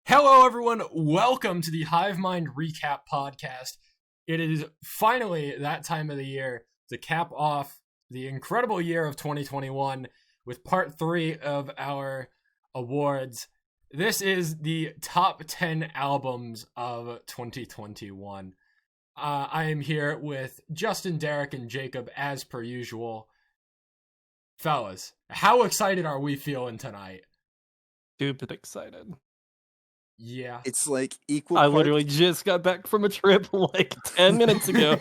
Hello, everyone. Welcome to the Hivemind Recap Podcast. It is finally that time of the year to cap off the incredible year of 2021 with part 3 of our awards. This is the top 10 albums of 2021. I am here with Justin, Derek, and Jacob as per usual. Fellas, how excited are we feeling tonight? Stupid excited. Yeah. It's like equal I parts. literally just got back from a trip like 10 minutes ago.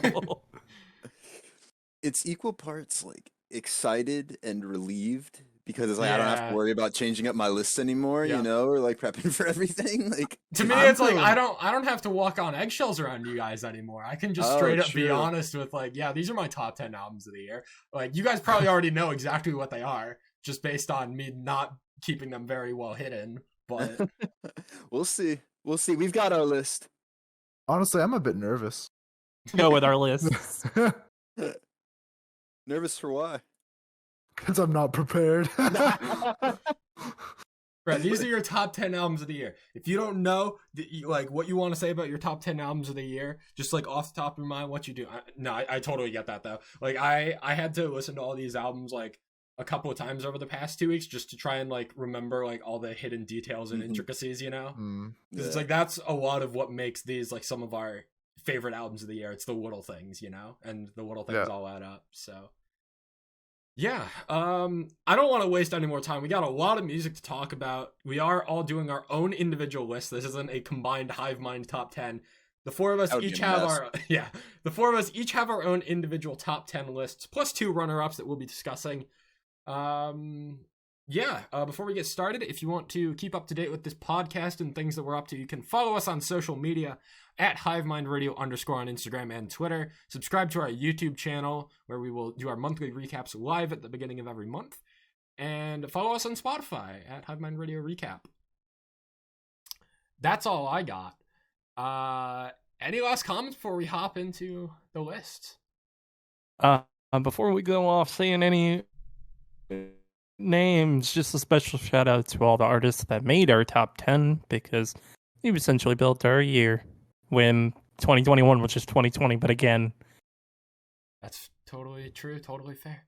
It's equal parts like excited and relieved because it's like I don't have to worry about changing up my lists anymore, you know, or like prepping for everything. Like to me, it's like I don't have to walk on eggshells around you guys anymore. I can just straight up be honest with like, yeah, these are my top 10 albums of the year. Like you guys probably already know exactly what they are, just based on me not keeping them very well hidden. But we'll see. We've got our list. Honestly, I'm a bit nervous. Go with our lists. Nervous for why? Because I'm not prepared. Right, these are your top 10 albums of the year. If you don't know like what you want to say about your top 10 albums of the year, just like off the top of your mind, what you do. I totally get that though. Like I had to listen to all these albums like a couple of times over the past 2 weeks just to try and like remember like all the hidden details and intricacies, you know? Because it's like that's a lot of what makes these like some of our favorite albums of the year. It's the little things, you know? And the little things all add up. So yeah, I don't want to waste any more time. We got a lot of music to talk about. We are all doing our own individual list. This isn't a combined Hivemind top 10. The four of us each have our own individual top 10 lists, plus 2 runner-ups that we'll be discussing. Before we get started, if you want to keep up to date with this podcast and things that we're up to, you can follow us on social media at HiveMindRadio_ on Instagram and Twitter. Subscribe to our YouTube channel where we will do our monthly recaps live at the beginning of every month. And follow us on Spotify at Hivemind Radio Recap. That's all I got. Any last comments before we hop into the list? Before we go off saying any names, just a special shout out to all the artists that made our top 10 because you've essentially built our year when 2021 was just 2020. But again, that's totally true, totally fair.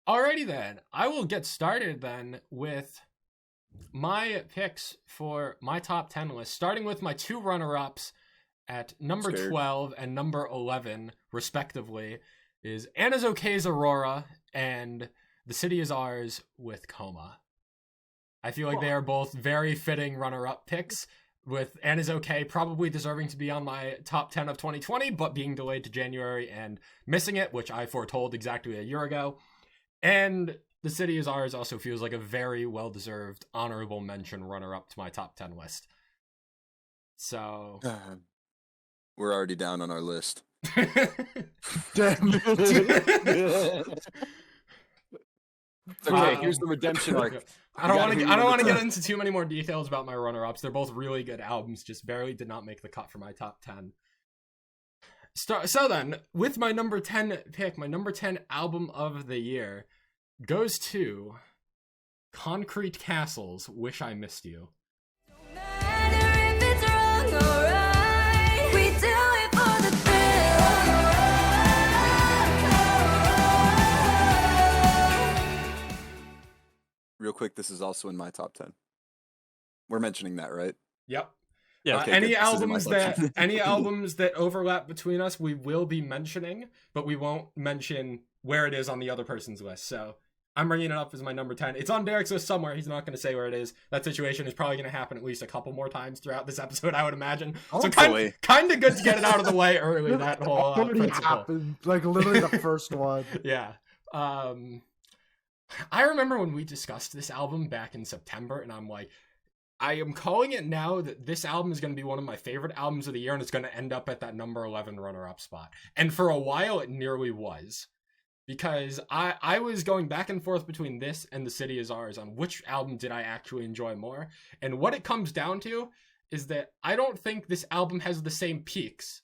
Alrighty then, I will get started then with my picks for my top 10 list, starting with my 2 runner-ups at number 12 and number 11 respectively is Anna's Okay's Aurora and The City Is Ours with Coma. I feel like they are both very fitting runner-up picks, with Anna's Okay probably deserving to be on my top 10 of 2020, but being delayed to January and missing it, which I foretold exactly a year ago. And The City Is Ours also feels like a very well-deserved honorable mention runner-up to my top 10 list. So we're already down on our list. Damn. Okay, here's the redemption arc. I don't want to get into too many more details about my runner-ups. They're both really good albums, just barely did not make the cut for my top 10. So then, with my number 10 pick, my number 10 album of the year goes to Concrete Castle's Wish I Missed You. Real quick, this is also in my top 10. We're mentioning that, right? Yep. Yeah. Okay, any albums that overlap between us, we will be mentioning, but we won't mention where it is on the other person's list. So I'm bringing it up as my number 10. It's on Derek's list somewhere. He's not going to say where it is. That situation is probably going to happen at least a couple more times throughout this episode, I would imagine. So kind of good to get it out of the way early. That whole principle happened, like literally the first one. Yeah. I remember when we discussed this album back in September, and I'm like, I am calling it now that this album is going to be one of my favorite albums of the year, and it's going to end up at that number 11 runner-up spot. And for a while, it nearly was. Because I was going back and forth between this and The City Is Ours on which album did I actually enjoy more. And what it comes down to is that I don't think this album has the same peaks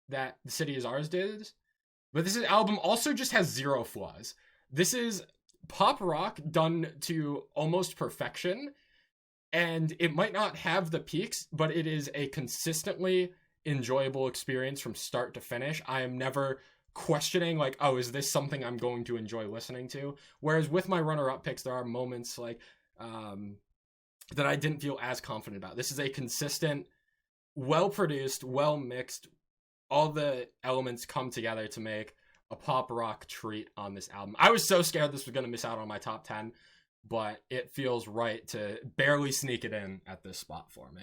that The City Is Ours did. But this album also just has 0 flaws. This is pop rock done to almost perfection, And it might not have the peaks, but it is a consistently enjoyable experience from start to finish. I am never questioning, like, oh, is this something I'm going to enjoy listening to? Whereas with my runner-up picks, there are moments like that I didn't feel as confident about. This is a consistent, well-produced, well-mixed, all the elements come together to make a pop rock treat on this album. I was so scared this was going to miss out on my top 10, but it feels right to barely sneak it in at this spot for me.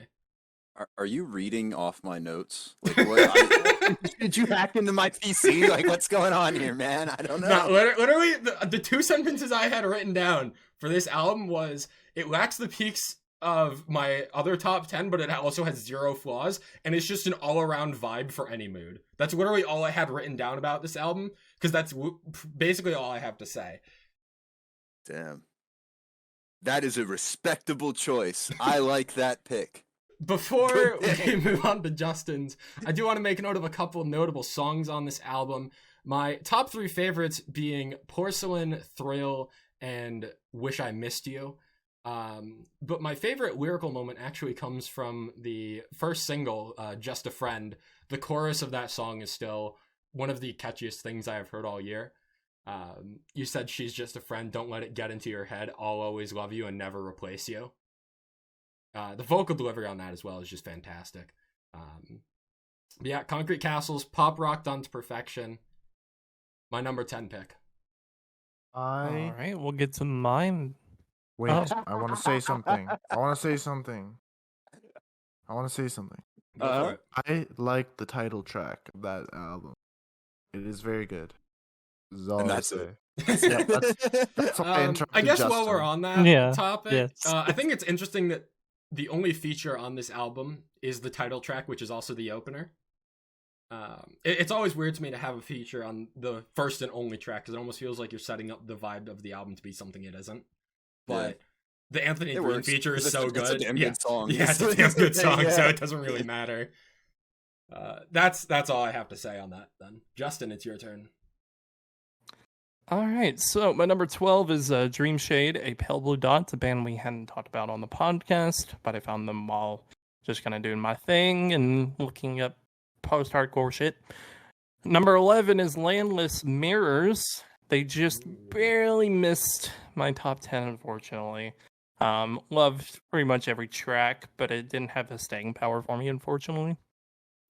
Are you reading off my notes? Like, what? Did you hack into my PC? Like, what's going on here, man? I don't know. No, literally, the two sentences I had written down for this album was, it lacks the peaks of my other top 10, but it also has zero flaws, and it's just an all-around vibe for any mood. That's literally all I had written down about this album, because that's basically all I have to say. Damn. That is a respectable choice. I like that pick. Before we move on to Justin's, I do want to make note of a couple notable songs on this album. My top 3 favorites being Porcelain, Thrill, and Wish I Missed You. But my favorite lyrical moment actually comes from the first single, Just a Friend. The chorus of that song is still one of the catchiest things I have heard all year. You said she's just a friend, don't let it get into your head, I'll always love you and never replace you. The vocal delivery on that as well is just fantastic. Yeah, Concrete Castles, pop rock done to perfection. My number 10 pick. All right, we'll get to mine. Wait, I want to say something. Go for it. I like the title track of that album. It is very good. And that's it. Yeah, that's I guess Justin. while we're on that topic, yes. I think it's interesting that the only feature on this album is the title track, which is also the opener. It's always weird to me to have a feature on the first and only track, because it almost feels like you're setting up the vibe of the album to be something it isn't. But the Anthony Green feature is so good. It's a damn good song. Yeah, it's a damn good song, so it doesn't really matter. That's all I have to say on that, then. Justin, it's your turn. All right, so my number 12 is Dream Shade, a Pale Blue Dot. It's a band we hadn't talked about on the podcast, but I found them while just kind of doing my thing and looking up post-hardcore shit. Number 11 is Landless Mirrors. They just barely missed my top 10, unfortunately. Loved pretty much every track, but it didn't have the staying power for me, unfortunately.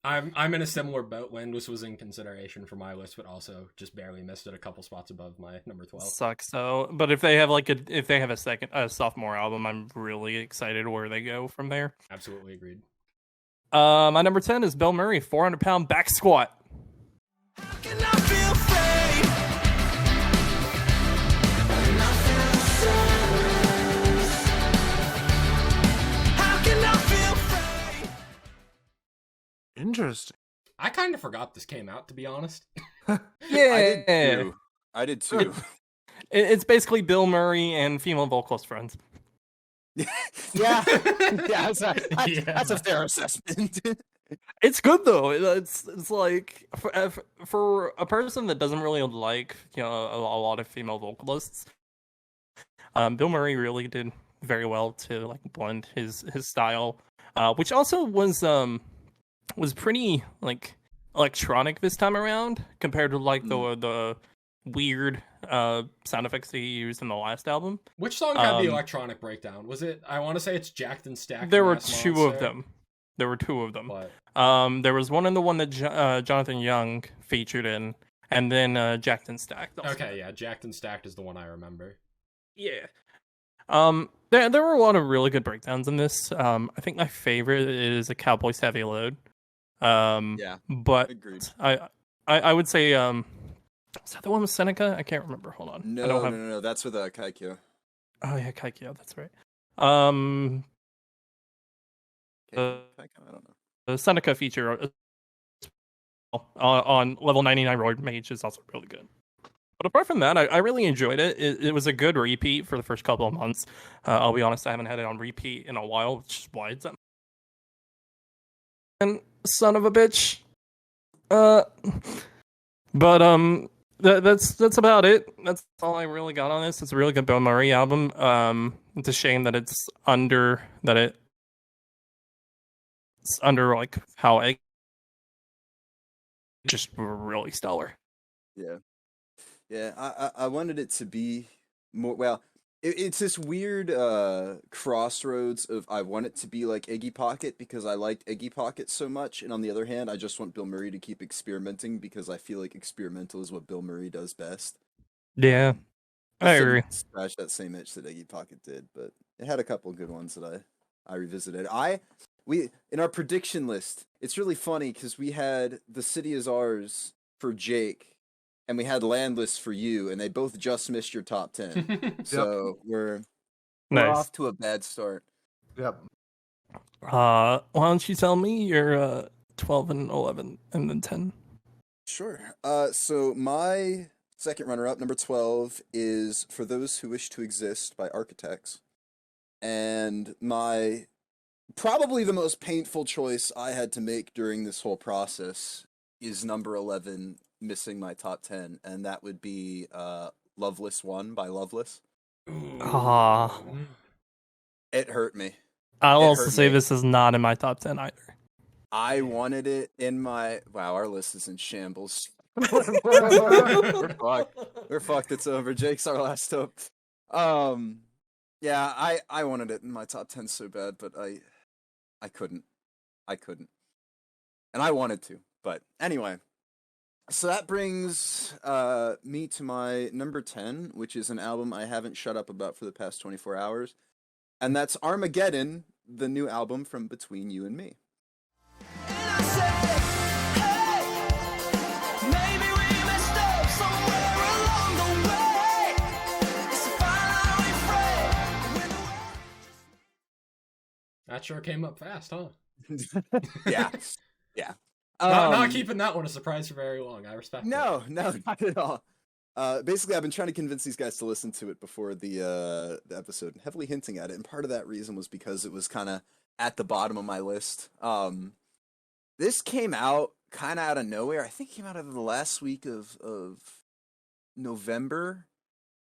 I'm in a similar boat. Landless was in consideration for my list, but also just barely missed it a couple spots above my number 12. Sucks though. But if they have a sophomore album, I'm really excited where they go from there. Absolutely agreed. My number 10 is Bill Murray, 400-pound back squat. Interesting. I kind of forgot this came out, to be honest. Yeah, I did too. It's basically Bill Murray and female vocalist friends. Yeah, that's a fair assessment. It's good though. It's like for a person that doesn't really like a lot of female vocalists, Bill Murray really did very well to like blend his style, which also was pretty like electronic this time around compared to like the weird sound effects that he used in the last album. Which song had the electronic breakdown? Was it? I want to say it's Jacked and Stacked. There were two of them. There were two of them. But... there was one in the one that Jonathan Young featured in, and then Jacked and Stacked. Also. Okay, yeah, Jacked and Stacked is the one I remember. Yeah. There were a lot of really good breakdowns in this. I think my favorite is a Cowboys Heavy Load. Yeah, but agreed. I would say is that the one with Seneca? I can't remember. Hold on. No, that's with Kaikyo. Oh yeah, Kaikyo, that's right. I don't know. The Seneca feature on level 99 Roid Mage is also really good. But apart from that, I really enjoyed it. It was a good repeat for the first couple of months. I'll be honest, I haven't had it on repeat in a while, which is why it's and son of a bitch. But that's about it. That's all I really got on this. It's a really good Bill Murray album. It's a shame that it's under like how I just really stellar. Yeah. I wanted it to be more. Well, it's this weird crossroads of I want it to be like Iggy Pocket because I liked Iggy Pocket so much, and on the other hand, I just want Bill Murray to keep experimenting because I feel like experimental is what Bill Murray does best. Yeah, I agree. Scratch that same itch that Iggy Pocket did, but it had a couple good ones that I revisited. We in our prediction list, it's really funny because we had The City Is Ours for Jake. And we had Landless for you, and they both just missed your top 10. So we're off to a bad start. Yep. Why don't you tell me your 12 and 11 and then 10? Sure. So my second runner-up, number 12, is For Those Who Wish to Exist by Architects. And my probably the most painful choice I had to make during this whole process is number 11, missing my top 10, and that would be Loveless One by Loveless. It hurt me. I'll also say this is not in my top 10 either. I wanted it in my... Wow, our list is in shambles. We're fucked. It's over. Jake's our last hope. Yeah, I wanted it in my top 10 so bad, but I couldn't. And I wanted to, but anyway. So that brings me to my number 10, which is an album I haven't shut up about for the past 24 hours. And that's Armageddon, the new album from Between You and Me. That sure came up fast, huh? Yeah. Not keeping that one a surprise for very long. I respect it. No, not at all. Basically, I've been trying to convince these guys to listen to it before the episode, heavily hinting at it, and part of that reason was because it was kind of at the bottom of my list. This came out kind of out of nowhere. I think it came out of the last week of November,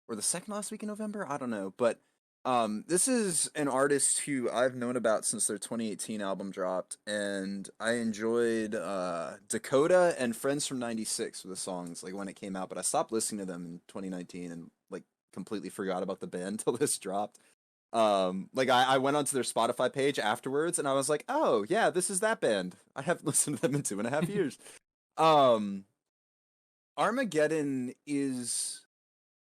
or the second last week in November. I don't know, but this is an artist who I've known about since their 2018 album dropped, and I enjoyed Dakota and Friends from '96 with the songs like when it came out, but I stopped listening to them in 2019 and like completely forgot about the band till this dropped. I went onto their Spotify page afterwards and I was like, oh yeah, this is that band. I haven't listened to them in 2.5 years. Armageddon is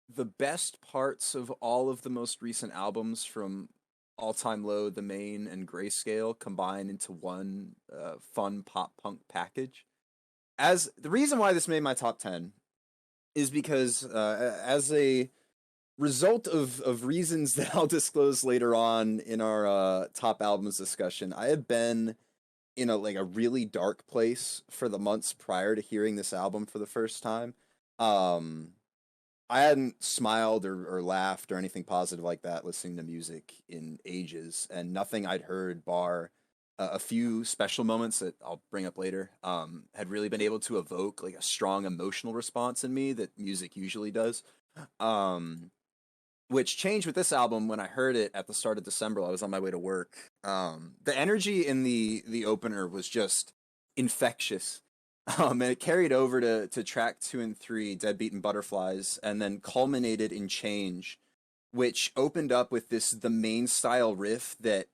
the best parts of all of the most recent albums from All Time Low, The Main, and Grayscale combined into one fun pop punk package. As the reason why this made my top 10 is because as a result of reasons that I'll disclose later on in our top albums discussion, I had been in a really dark place for the months prior to hearing this album for the first time. I hadn't smiled or laughed or anything positive like that listening to music in ages, and nothing I'd heard bar a few special moments that I'll bring up later had really been able to evoke like a strong emotional response in me that music usually does. Which changed with this album when I heard it at the start of December. I was on my way to work. The energy in the opener was just infectious. And it carried over to track 2 and 3, Deadbeat and Butterflies, and then culminated in Change, which opened up with the main style riff that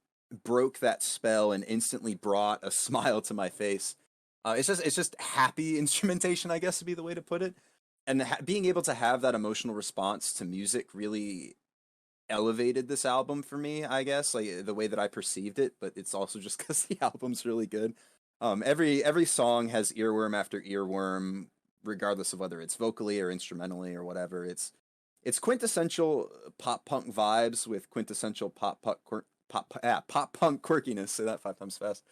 broke that spell and instantly brought a smile to my face. It's just happy instrumentation, I guess would be the way to put it. And being able to have that emotional response to music really elevated this album for me, I guess, like the way that I perceived it, but it's also just because the album's really good. Every song has earworm after earworm, regardless of whether it's vocally or instrumentally or whatever. It's quintessential pop punk vibes with quintessential pop punk quirkiness. Say that 5 times fast.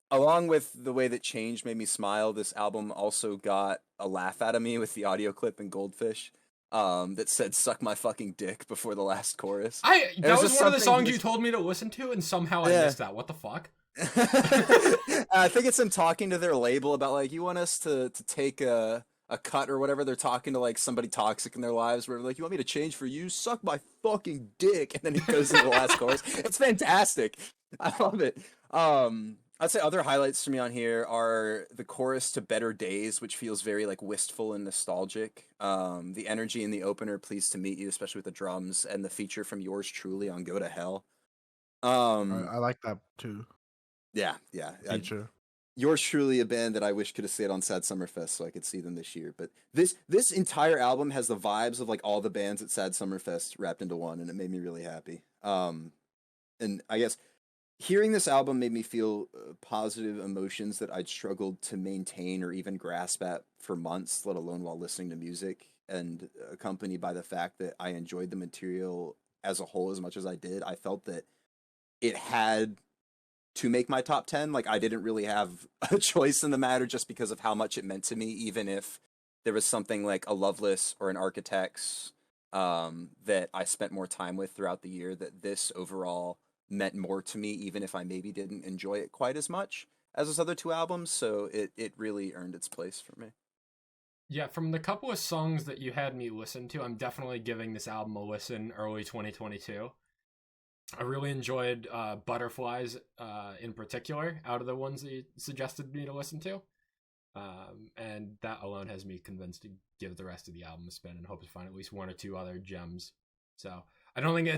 Along with the way that Change made me smile, this album also got a laugh out of me with the audio clip in Goldfish that said "suck my fucking dick" before the last chorus. That was one of the songs you told me to listen to, and somehow I missed that. What the fuck? I think it's them talking to their label about like, you want us to take a a cut or whatever. They're talking to like somebody toxic in their lives, where like, you want me to change for you? Suck my fucking dick, and then it goes into the last chorus. It's fantastic. I love it. I'd say other highlights for me on here are the chorus to Better Days, which feels very like wistful and nostalgic. The energy in the opener, Pleased to Meet You, especially with the drums, and the feature from Yours Truly on Go to Hell. I like that too. Yeah. Feature. Yours Truly, a band that I wish could have stayed on Sad Summer Fest so I could see them this year. But this entire album has the vibes of like all the bands at Sad Summer Fest wrapped into one, and it made me really happy. And I guess hearing this album made me feel positive emotions that I'd struggled to maintain or even grasp at for months, let alone while listening to music, and accompanied by the fact that I enjoyed the material as a whole as much as I did. I felt that it had to make my top 10. Like, I didn't really have a choice in the matter just because of how much it meant to me, even if there was something like a Loveless or an Architects that I spent more time with throughout the year, that this overall meant more to me, even if I maybe didn't enjoy it quite as much as those other two albums. So it really earned its place for me. Yeah, from the couple of songs that you had me listen to, I'm definitely giving this album a listen early 2022. I really enjoyed Butterflies in particular, out of the ones that you suggested me to listen to. And that alone has me convinced to give the rest of the album a spin and hope to find at least one or two other gems. So I don't think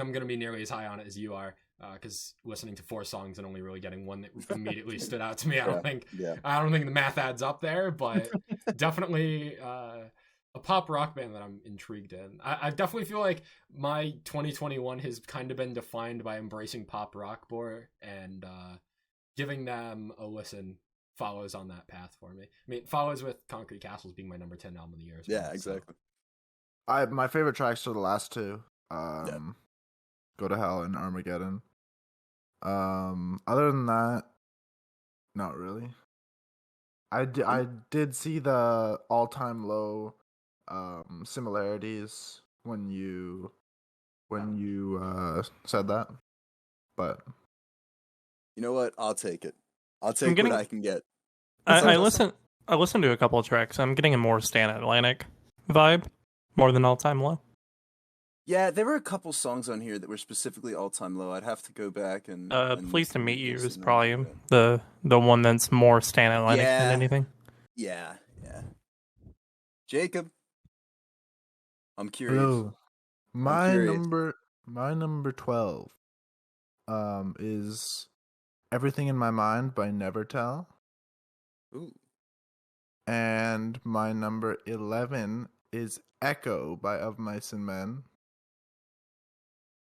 I'm gonna be nearly as high on it as you are, because listening to 4 songs and only really getting one that immediately stood out to me, I don't think the math adds up there, but definitely a pop rock band that I'm intrigued in. I definitely feel like my 2021 has kind of been defined by embracing pop rock more, and giving them a listen follows on that path for me. I mean, it follows with Concrete Castles being my number 10 album of the year as well. Yeah, exactly. My favorite tracks are the last two. Go to Hell and Armageddon. Other than that, not really. I did see the all-time low similarities when you said that, but you know what? I'll take it. I'll take what I can get. I listened to a couple of tracks. I'm getting a more Stan Atlantic vibe, more than All Time Low. Yeah, there were a couple songs on here that were specifically All Time Low. I'd have to go back and Pleased to Meet You is probably the one that's more Stan Atlantic than anything. Yeah. Jacob, I'm curious. Hello. My number 12 is Everything in My Mind by Nevertell. Ooh. And my number 11 is Echo by Of Mice and Men.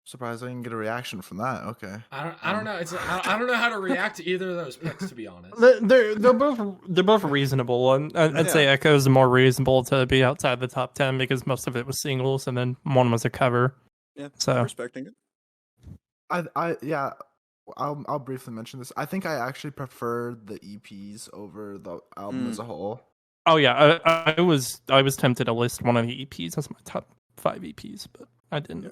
Surprised I didn't get a reaction from that. Okay. I don't know. I don't know how to react to either of those picks, to be honest. They're both reasonable, and I'd say Echo is more reasonable to be outside the top 10 because most of it was singles, and then one was a cover. Yeah, so respecting it. I'll briefly mention this. I think I actually prefer the EPs over the album as a whole. Oh yeah, I was tempted to list one of the EPs as my top 5 EPs, but I didn't. Yeah.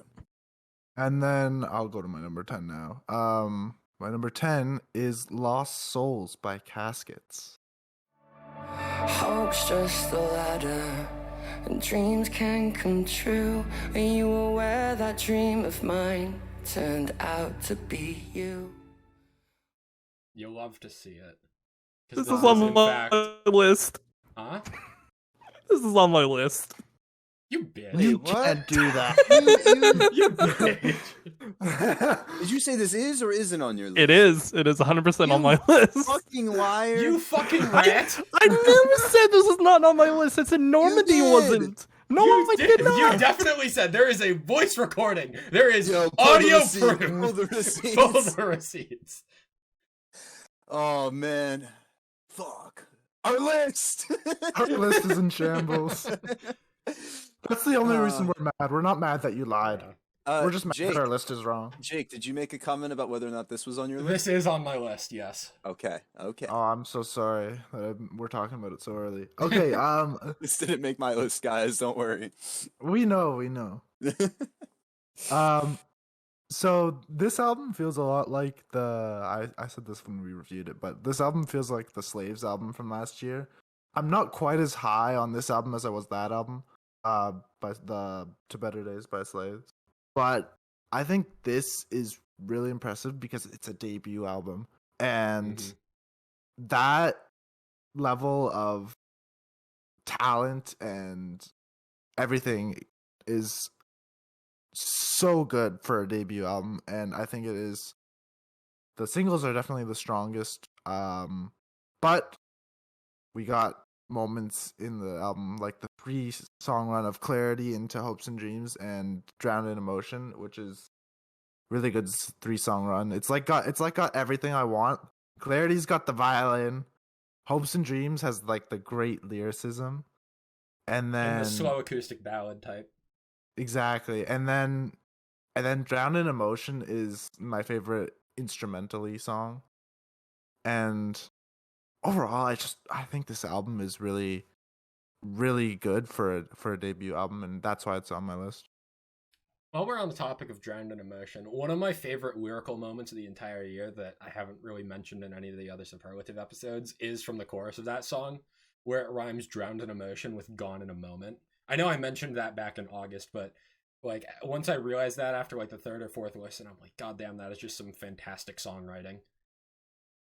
And then I'll go to my number 10 now. My number 10 is Lost Souls by Caskets. Hope's just a ladder, and dreams can come true. Are you aware that dream of mine turned out to be you? You'll love to see it. This is on my list. Huh? This is on my list. You bitch. You can't do that. You bitch. Did you say this is or isn't on your list? It is 100% on my list. Fucking liar. You fucking rat. I never said this was not on my list. I said Normandy wasn't. No, I did not. You definitely said there is a voice recording. There is audio proof. Pull the receipts. Pull the receipts. Oh, man. Fuck. Our list. Our list is in shambles. That's the only reason we're mad. We're not mad that you lied. We're just mad that our list is wrong. Jake, did you make a comment about whether or not this was on your list? This is on my list, yes. Okay. Oh, I'm so sorry that we're talking about it so early. Okay, this didn't make my list, guys. Don't worry. We know. So this album feels a lot like I said this when we reviewed it, but this album feels like the Slaves album from last year, I'm not quite as high on this album as I was that album, by the To Better Days by Slaves. But I think this is really impressive because it's a debut album, and that level of talent and everything is so good for a debut album, and I think it is. The singles are definitely the strongest, but we got moments in the album like the 3-song run of Clarity into Hopes and Dreams and Drowned in Emotion, which is really good 3-song run. It's got everything I want. Clarity's got the violin. Hopes and Dreams has like the great lyricism, and the slow acoustic ballad type. Exactly, and then Drowned in Emotion is my favorite instrumentally song, and overall I think this album is really, really good for a debut album, and that's why it's on my list. While we're on the topic of Drowned in Emotion, one of my favorite lyrical moments of the entire year that I haven't really mentioned in any of the other superlative episodes is from the chorus of that song, where it rhymes drowned in emotion with gone in a moment. I know I mentioned that back in August, but like once I realized that after like the third or fourth listen, I'm like, God damn, that is just some fantastic songwriting.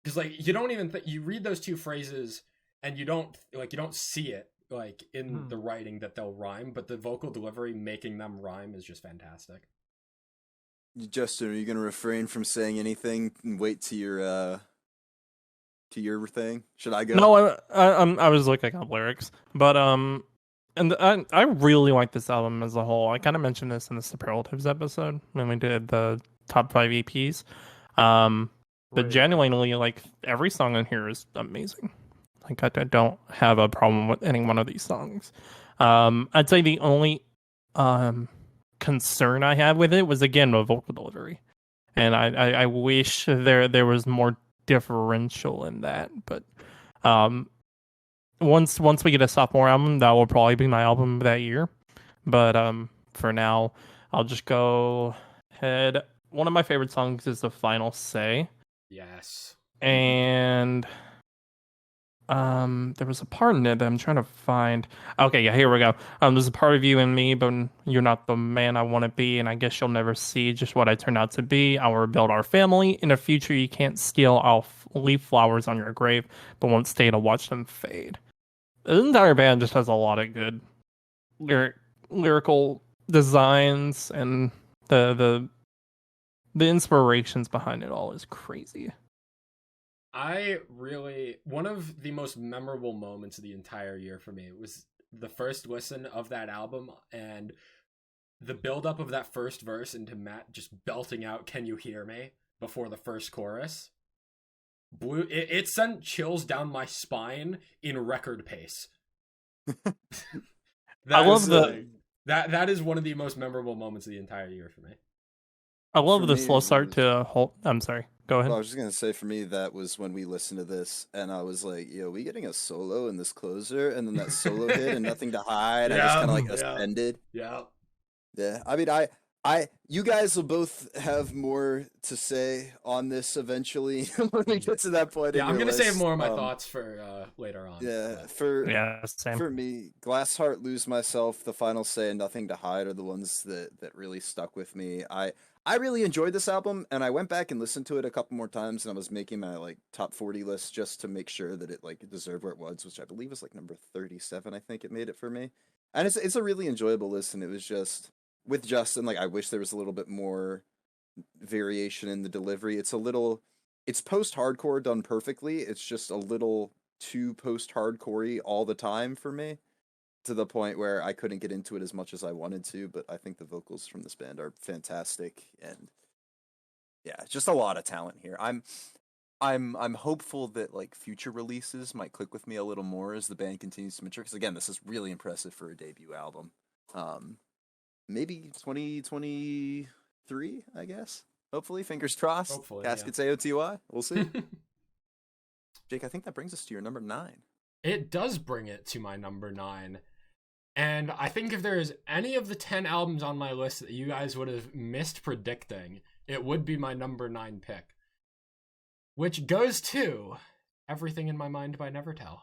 Because like you don't even you read those two phrases and you don't see it like in the writing that they'll rhyme, but the vocal delivery making them rhyme is just fantastic. Justin, are you going to refrain from saying anything and wait to your thing? Should I go? No, I was looking up lyrics, but and I really like this album as a whole. I kind of mentioned this in the superlatives episode when we did the top 5 EPs. But genuinely, like every song in here is amazing. Like I don't have a problem with any one of these songs. I'd say the only concern I had with it was again the vocal delivery, and I wish there was more differential in that. But once we get a sophomore album, that will probably be my album of that year. But for now, I'll just go ahead. One of my favorite songs is The Final Say. Yes. And there was a part in it that I'm trying to find. Okay, yeah, here we go. There's a part of you and me, but you're not the man I want to be, and I guess you'll never see just what I turned out to be. I'll rebuild our family. In the future, you can't steal. I'll leave flowers on your grave, but won't stay to watch them fade. The entire band just has a lot of good lyrical designs, and the inspirations behind it all is crazy. One of the most memorable moments of the entire year for me was the first listen of that album and the buildup of that first verse into Matt just belting out "Can You Hear Me" before the first chorus. It sent chills down my spine in record pace. I love that is one of the most memorable moments of the entire year for me. I love the slow start to whole. I'm sorry. Go ahead. Well, I was just going to say, for me, that was when we listened to this, and I was like, yo, we getting a solo in this closer? And then that solo hit and Nothing to Hide. I just kind of like ascended. Yeah. Yeah. I mean, you guys will both have more to say on this eventually when we get to that point. Yeah, I'm going to save more of my thoughts for later on. Yeah. Same. For me, Glass Heart, Lose Myself, The Final Say, and Nothing to Hide are the ones that really stuck with me. I really enjoyed this album, and I went back and listened to it a couple more times, and I was making my like top 40 list just to make sure that it like deserved where it was, which I believe was like number 37. I think it made it for me, and it's a really enjoyable listen. It was just with Justin, like I wish there was a little bit more variation in the delivery. It's post-hardcore done perfectly. It's just a little too post-hardcore-y all the time for me, to the point where I couldn't get into it as much as I wanted to, but I think the vocals from this band are fantastic, and yeah, just a lot of talent here. I'm hopeful that like future releases might click with me a little more as the band continues to mature, because again, this is really impressive for a debut album. Maybe 2023, I guess. Hopefully, fingers crossed. Hopefully, Caskets AOTY. We'll see. Jake, I think that brings us to your number 9. It does bring it to my number 9. And I think if there is any of the 10 albums on my list that you guys would have missed predicting, it would be my number 9 pick. Which goes to Everything in My Mind by Nevertell.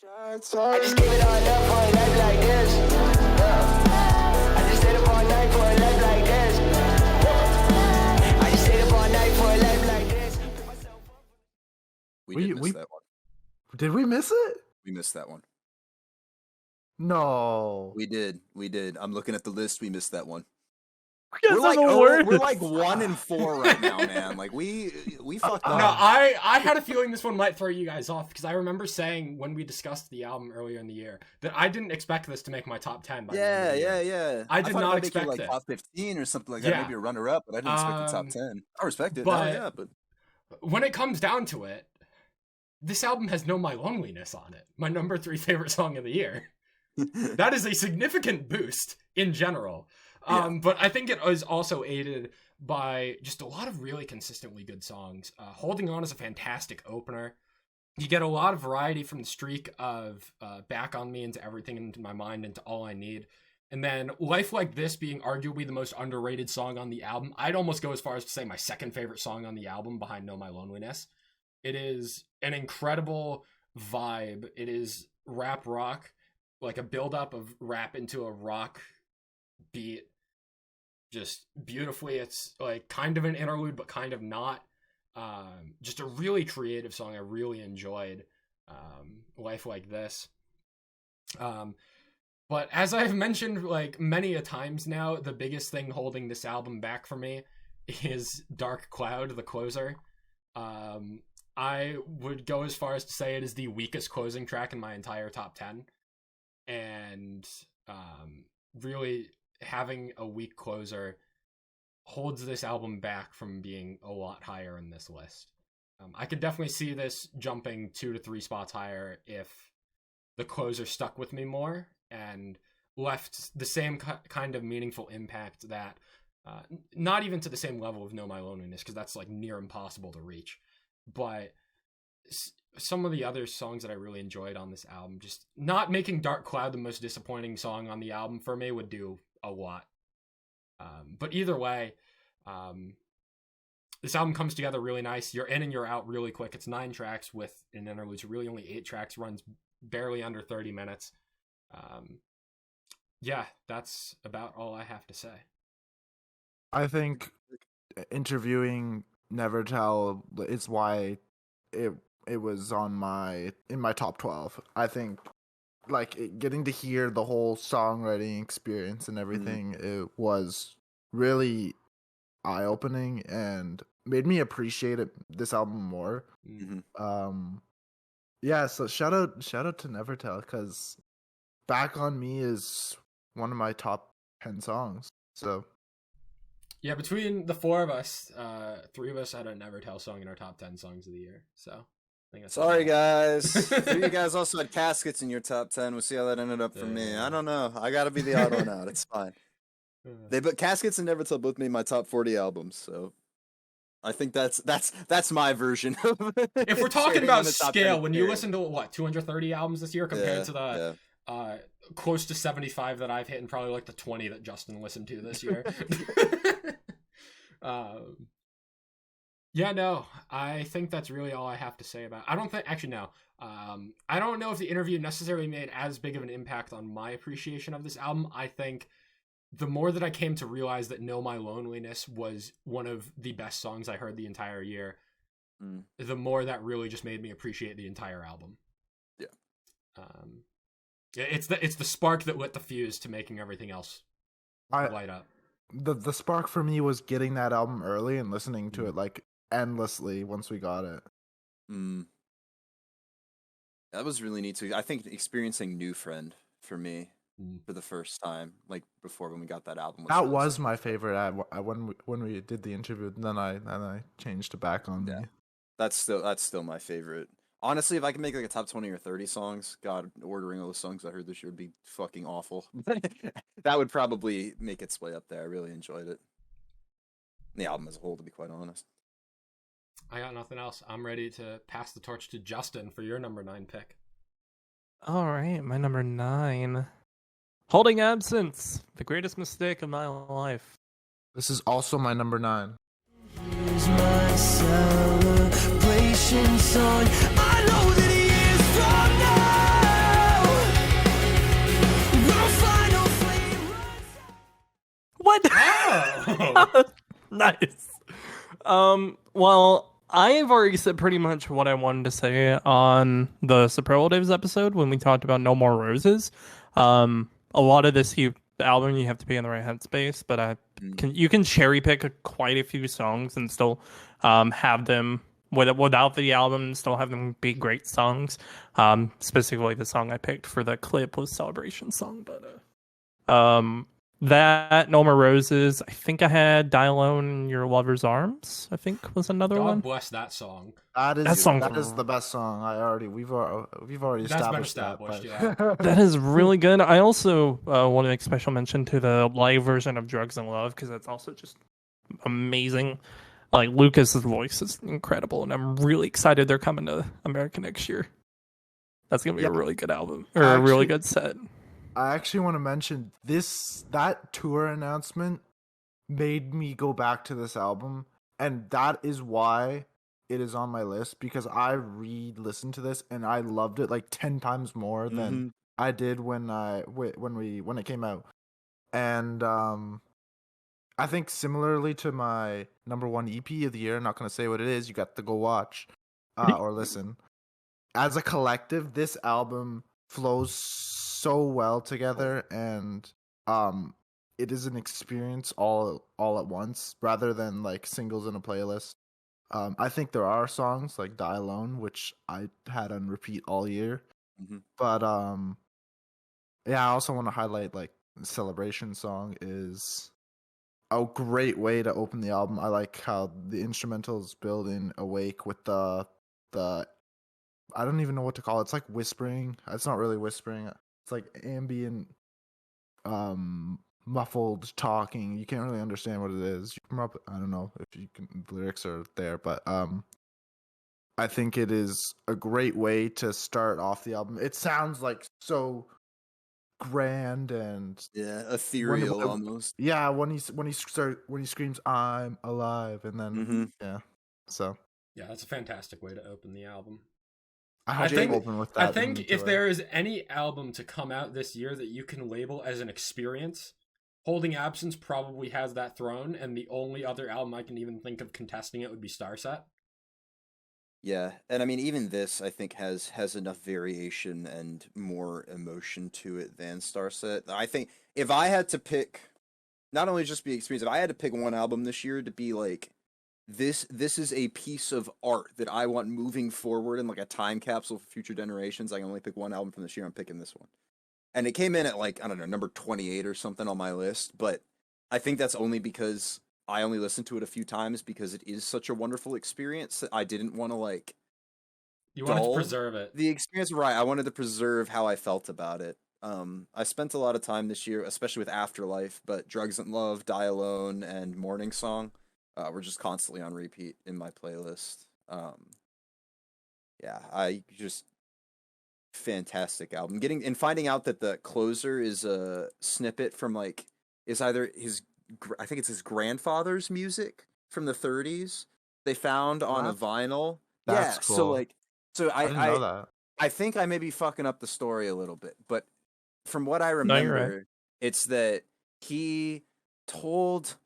I just give it all up for a life like this. I just stayed up all night for a life like this. I just stayed up all night for a life like this. We did miss that one. Did we miss it? We missed that one. No. We did. I'm looking at the list. We missed that one. We're like 1 and 4 right now, man. Like we fucked up. No, I had a feeling this one might throw you guys off because I remember saying when we discussed the album earlier in the year that I didn't expect this to make my top 10. Yeah. I did not expect like it. Top 15 or something like that. Yeah. Maybe a runner-up, but I didn't expect the top 10. I respect it. But, but when it comes down to it, this album has No My Loneliness on it. My number 3 favorite song of the year. That is a significant boost in general. But I think it is also aided by just a lot of really consistently good songs. Holding On is a fantastic opener. You get a lot of variety from the streak of Back on Me, Into Everything, Into My Mind, Into All I Need. And then Life Like This being arguably the most underrated song on the album. I'd almost go as far as to say my second favorite song on the album behind Know My Loneliness. It is an incredible vibe. It is rap rock, like a buildup of rap into a rock beat. Just beautifully, it's like kind of an interlude, but kind of not. Just a really creative song. I really enjoyed Life Like This. But as I've mentioned like many a times now, the biggest thing holding this album back for me is Dark Cloud, the closer. I would go as far as to say it is the weakest closing track in my entire top 10. And really having a weak closer holds this album back from being a lot higher in this list. I could definitely see this jumping 2 to 3 spots higher if the closer stuck with me more and left the same kind of meaningful impact that not even to the same level of Know My Loneliness, because that's like near impossible to reach, but some of the other songs that I really enjoyed on this album, just not making Dark Cloud the most disappointing song on the album for me would do a lot. But either way, this album comes together really nice. You're in and you're out really quick. It's 9 tracks with an interlude, so really only 8 tracks, runs barely under 30 minutes. Yeah, that's about all I have to say. I think interviewing Nevertell is why it was in my top 12. I think like getting to hear the whole songwriting experience and everything, it was really eye-opening and made me appreciate this album more. Yeah, so shout out to Nevertell, because Back on Me is one of my top 10 songs. So yeah, between the 4 of us, 3 of us had a Nevertell song in our top 10 songs of the year. So I think that's sorry, guys. 3 of you guys also had Caskets in your top 10. We'll see how that ended up for me. I don't know. I got to be the odd one out. It's fine. But Caskets and Nevertell both made my top 40 albums, so I think that's my version of it. If we're talking about scale, when you listen to what 230 albums this year compared to the close to 75 that I've hit, and probably like the 20 that Justin listened to this year. Yeah, no, I think that's really all I have to say about it. I don't know if the interview necessarily made as big of an impact on my appreciation of this album. I think the more that I came to realize that Know My Loneliness was one of the best songs I heard the entire year, the more that really just made me appreciate the entire album. Yeah. It's the spark that lit the fuse to making everything else light up. The spark for me was getting that album early and listening to it like endlessly once we got it. That was really neat too. I think experiencing New Friend for me for the first time, like before when we got that album. That was my favorite when we did the interview. Then I changed to Back on Me. That's still my favorite. Honestly, if I can make like a top 20 or 30 songs, God, ordering all the songs I heard this year would be fucking awful. That would probably make its way up there. I really enjoyed it. The album as a whole, to be quite honest. I got nothing else. I'm ready to pass the torch to Justin for your number 9 pick. All right, my number 9. Holding Absence, the greatest mistake of my life. This is also my number 9. Here's my celebration song. I know that he is from now. Nice. Well, I've already said pretty much what I wanted to say on the superlatives episode when we talked about No More Roses. A lot of this album you have to be in the right headspace, but you can cherry pick quite a few songs and still have them without the album and still have them be great songs. Specifically, the song I picked for the clip was Celebration Song, but that No More Roses. I think I had Die Alone in Your Lover's Arms. I think was another one. God bless that song. That That song- is the best song. We've already That's been established that. established, but- That is really good. I also want to make special mention to the live version of Drugs and Love because that's also just amazing. Like Lucas's voice is incredible, and I'm really excited they're coming to America next year. That's gonna be a really good album or a really good set. I actually want to mention that tour announcement made me go back to this album, and that is why it is on my list, because I re-listened to this and I loved it like 10 times more than I did when it came out. And I think similarly to my number one EP of the year, I'm not going to say what it is, you got to go watch or listen. As a collective, this album flows so well together, and it is an experience all at once rather than like singles in a playlist. I think there are songs like Die Alone, which I had on repeat all year. But yeah, I also want to highlight like the Celebration Song is a great way to open the album. I like how the instrumentals build in Awake with the I don't even know what to call it. It's like whispering. It's not really whispering. It's like ambient, muffled talking. You can't really understand what it is. I don't know if the lyrics are there, but I think it is a great way to start off the album. It sounds like so grand and ethereal almost. Yeah, when he screams "I'm alive" and then so yeah, that's a fantastic way to open the album. I think if there is any album to come out this year that you can label as an experience, Holding Absence probably has that throne, and the only other album I can even think of contesting it would be Starset. Yeah, and I mean, even this, I think, has enough variation and more emotion to it than Starset. I think if I had to pick, not only just be experience, if I had to pick one album this year to be like, this is a piece of art that I want moving forward in like a time capsule for future generations, I can only pick one album from this year, I'm picking this one. And it came in at like, I don't know, number 28 or something on my list, but I think that's only because I only listened to it a few times because it is such a wonderful experience that I didn't want to like... You wanted to preserve it. The experience, right. I wanted to preserve how I felt about it. I spent a lot of time this year, especially with Afterlife, but Drugs and Love, Die Alone, and Morning Song were just constantly on repeat in my playlist. Yeah, I just... fantastic album. Finding out that the closer is a snippet from like... is either I think it's his grandfather's music from the 30s they found on a vinyl. That's cool. I didn't know that. I think I may be fucking up the story a little bit, but from what I remember, it's that he told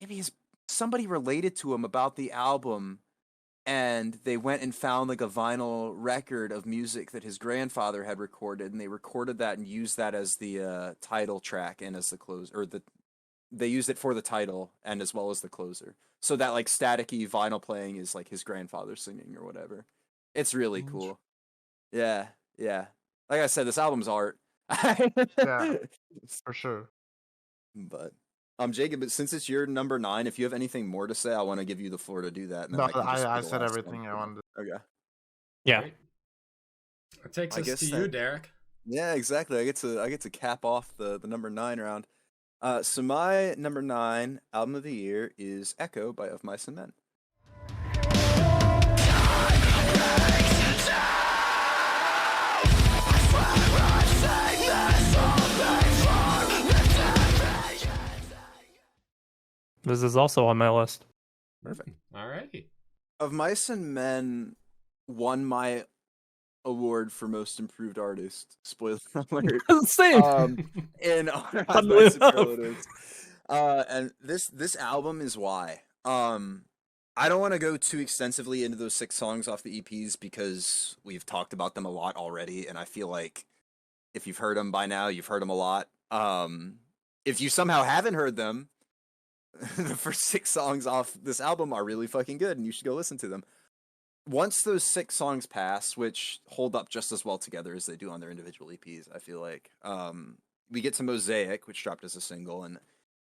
maybe somebody related to him about the album, and they went and found like a vinyl record of music that his grandfather had recorded, and they recorded that and used that as the title track and as the close, or they used it for the title and as well as the closer. So that like staticky vinyl playing is like his grandfather singing or whatever. It's really cool. Yeah. Like I said, this album's art. Yeah, for sure. But Jacob, but since it's your number 9, if you have anything more to say, I want to give you the floor to do that. And then I said everything I wanted to. Okay. Yeah. It takes us to you, Derek. Yeah, exactly. I get to cap off the number 9 round. So my number 9 album of the year is Echo by Of Mice and Men. This is also on my list. Perfect. All right. Of Mice and Men won my award for most improved artist. Spoiler alert. Same. In honor of my superlatives. And this album is why. I don't want to go too extensively into those 6 songs off the EPs because we've talked about them a lot already, and I feel like if you've heard them by now, you've heard them a lot. If you somehow haven't heard them, the first 6 songs off this album are really fucking good, and you should go listen to them. Once those 6 songs pass, which hold up just as well together as they do on their individual EPs, I feel like, we get to Mosaic, which dropped as a single, and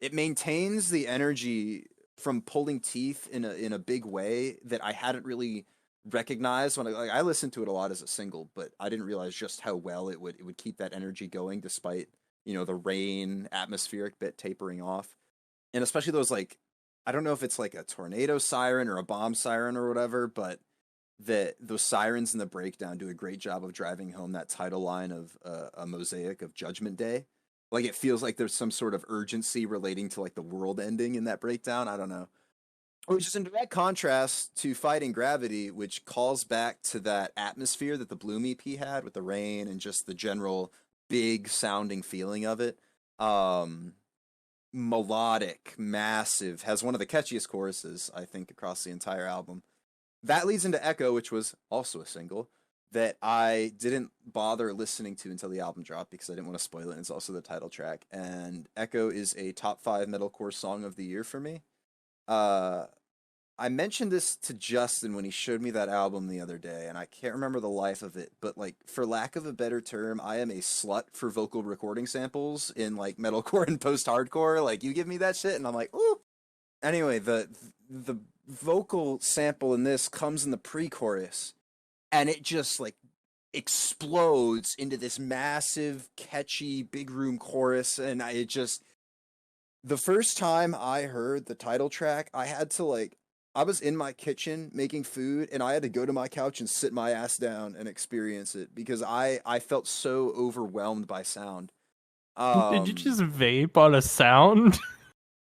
it maintains the energy from pulling teeth in a big way that I hadn't really recognized when I listened to it a lot as a single, but I didn't realize just how well it would keep that energy going despite, the rain atmospheric bit tapering off. And especially those, like, I don't know if it's like a tornado siren or a bomb siren or whatever, but those sirens in the breakdown do a great job of driving home that title line of a Mosaic of Judgment Day. Like, it feels like there's some sort of urgency relating to, like, the world ending in that breakdown. I don't know. Which is in direct contrast to Fighting Gravity, which calls back to that atmosphere that the Bloom EP had with the rain and just the general big sounding feeling of it. Melodic, massive, has one of the catchiest choruses, I think, across the entire album. That leads into Echo, which was also a single that I didn't bother listening to until the album dropped because I didn't want to spoil it. It's also the title track. And Echo is a top 5 metalcore song of the year for me. I mentioned this to Justin when he showed me that album the other day, and I can't remember the life of it, but, like, for lack of a better term, I am a slut for vocal recording samples in, like, metalcore and post-hardcore. Like, you give me that shit, and I'm like, ooh. Anyway, the vocal sample in this comes in the pre-chorus, and it just, like, explodes into this massive, catchy, big room chorus, and the first time I heard the title track, I was in my kitchen making food, and I had to go to my couch and sit my ass down and experience it because I felt so overwhelmed by sound. Did you just vape on a sound?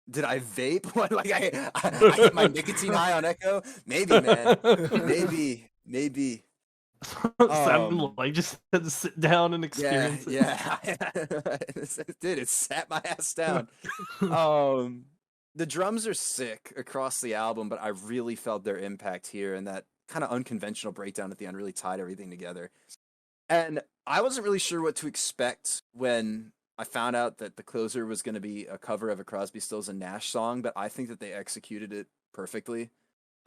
Did I vape? What, like I hit my nicotine high on Echo? Maybe, man. Maybe. Sounded like just had to sit down and experience it. Yeah. It sat my ass down. The drums are sick across the album, but I really felt their impact here, and that kind of unconventional breakdown at the end really tied everything together. And I wasn't really sure what to expect when I found out that the closer was going to be a cover of a Crosby, Stills and Nash song, but I think that they executed it perfectly.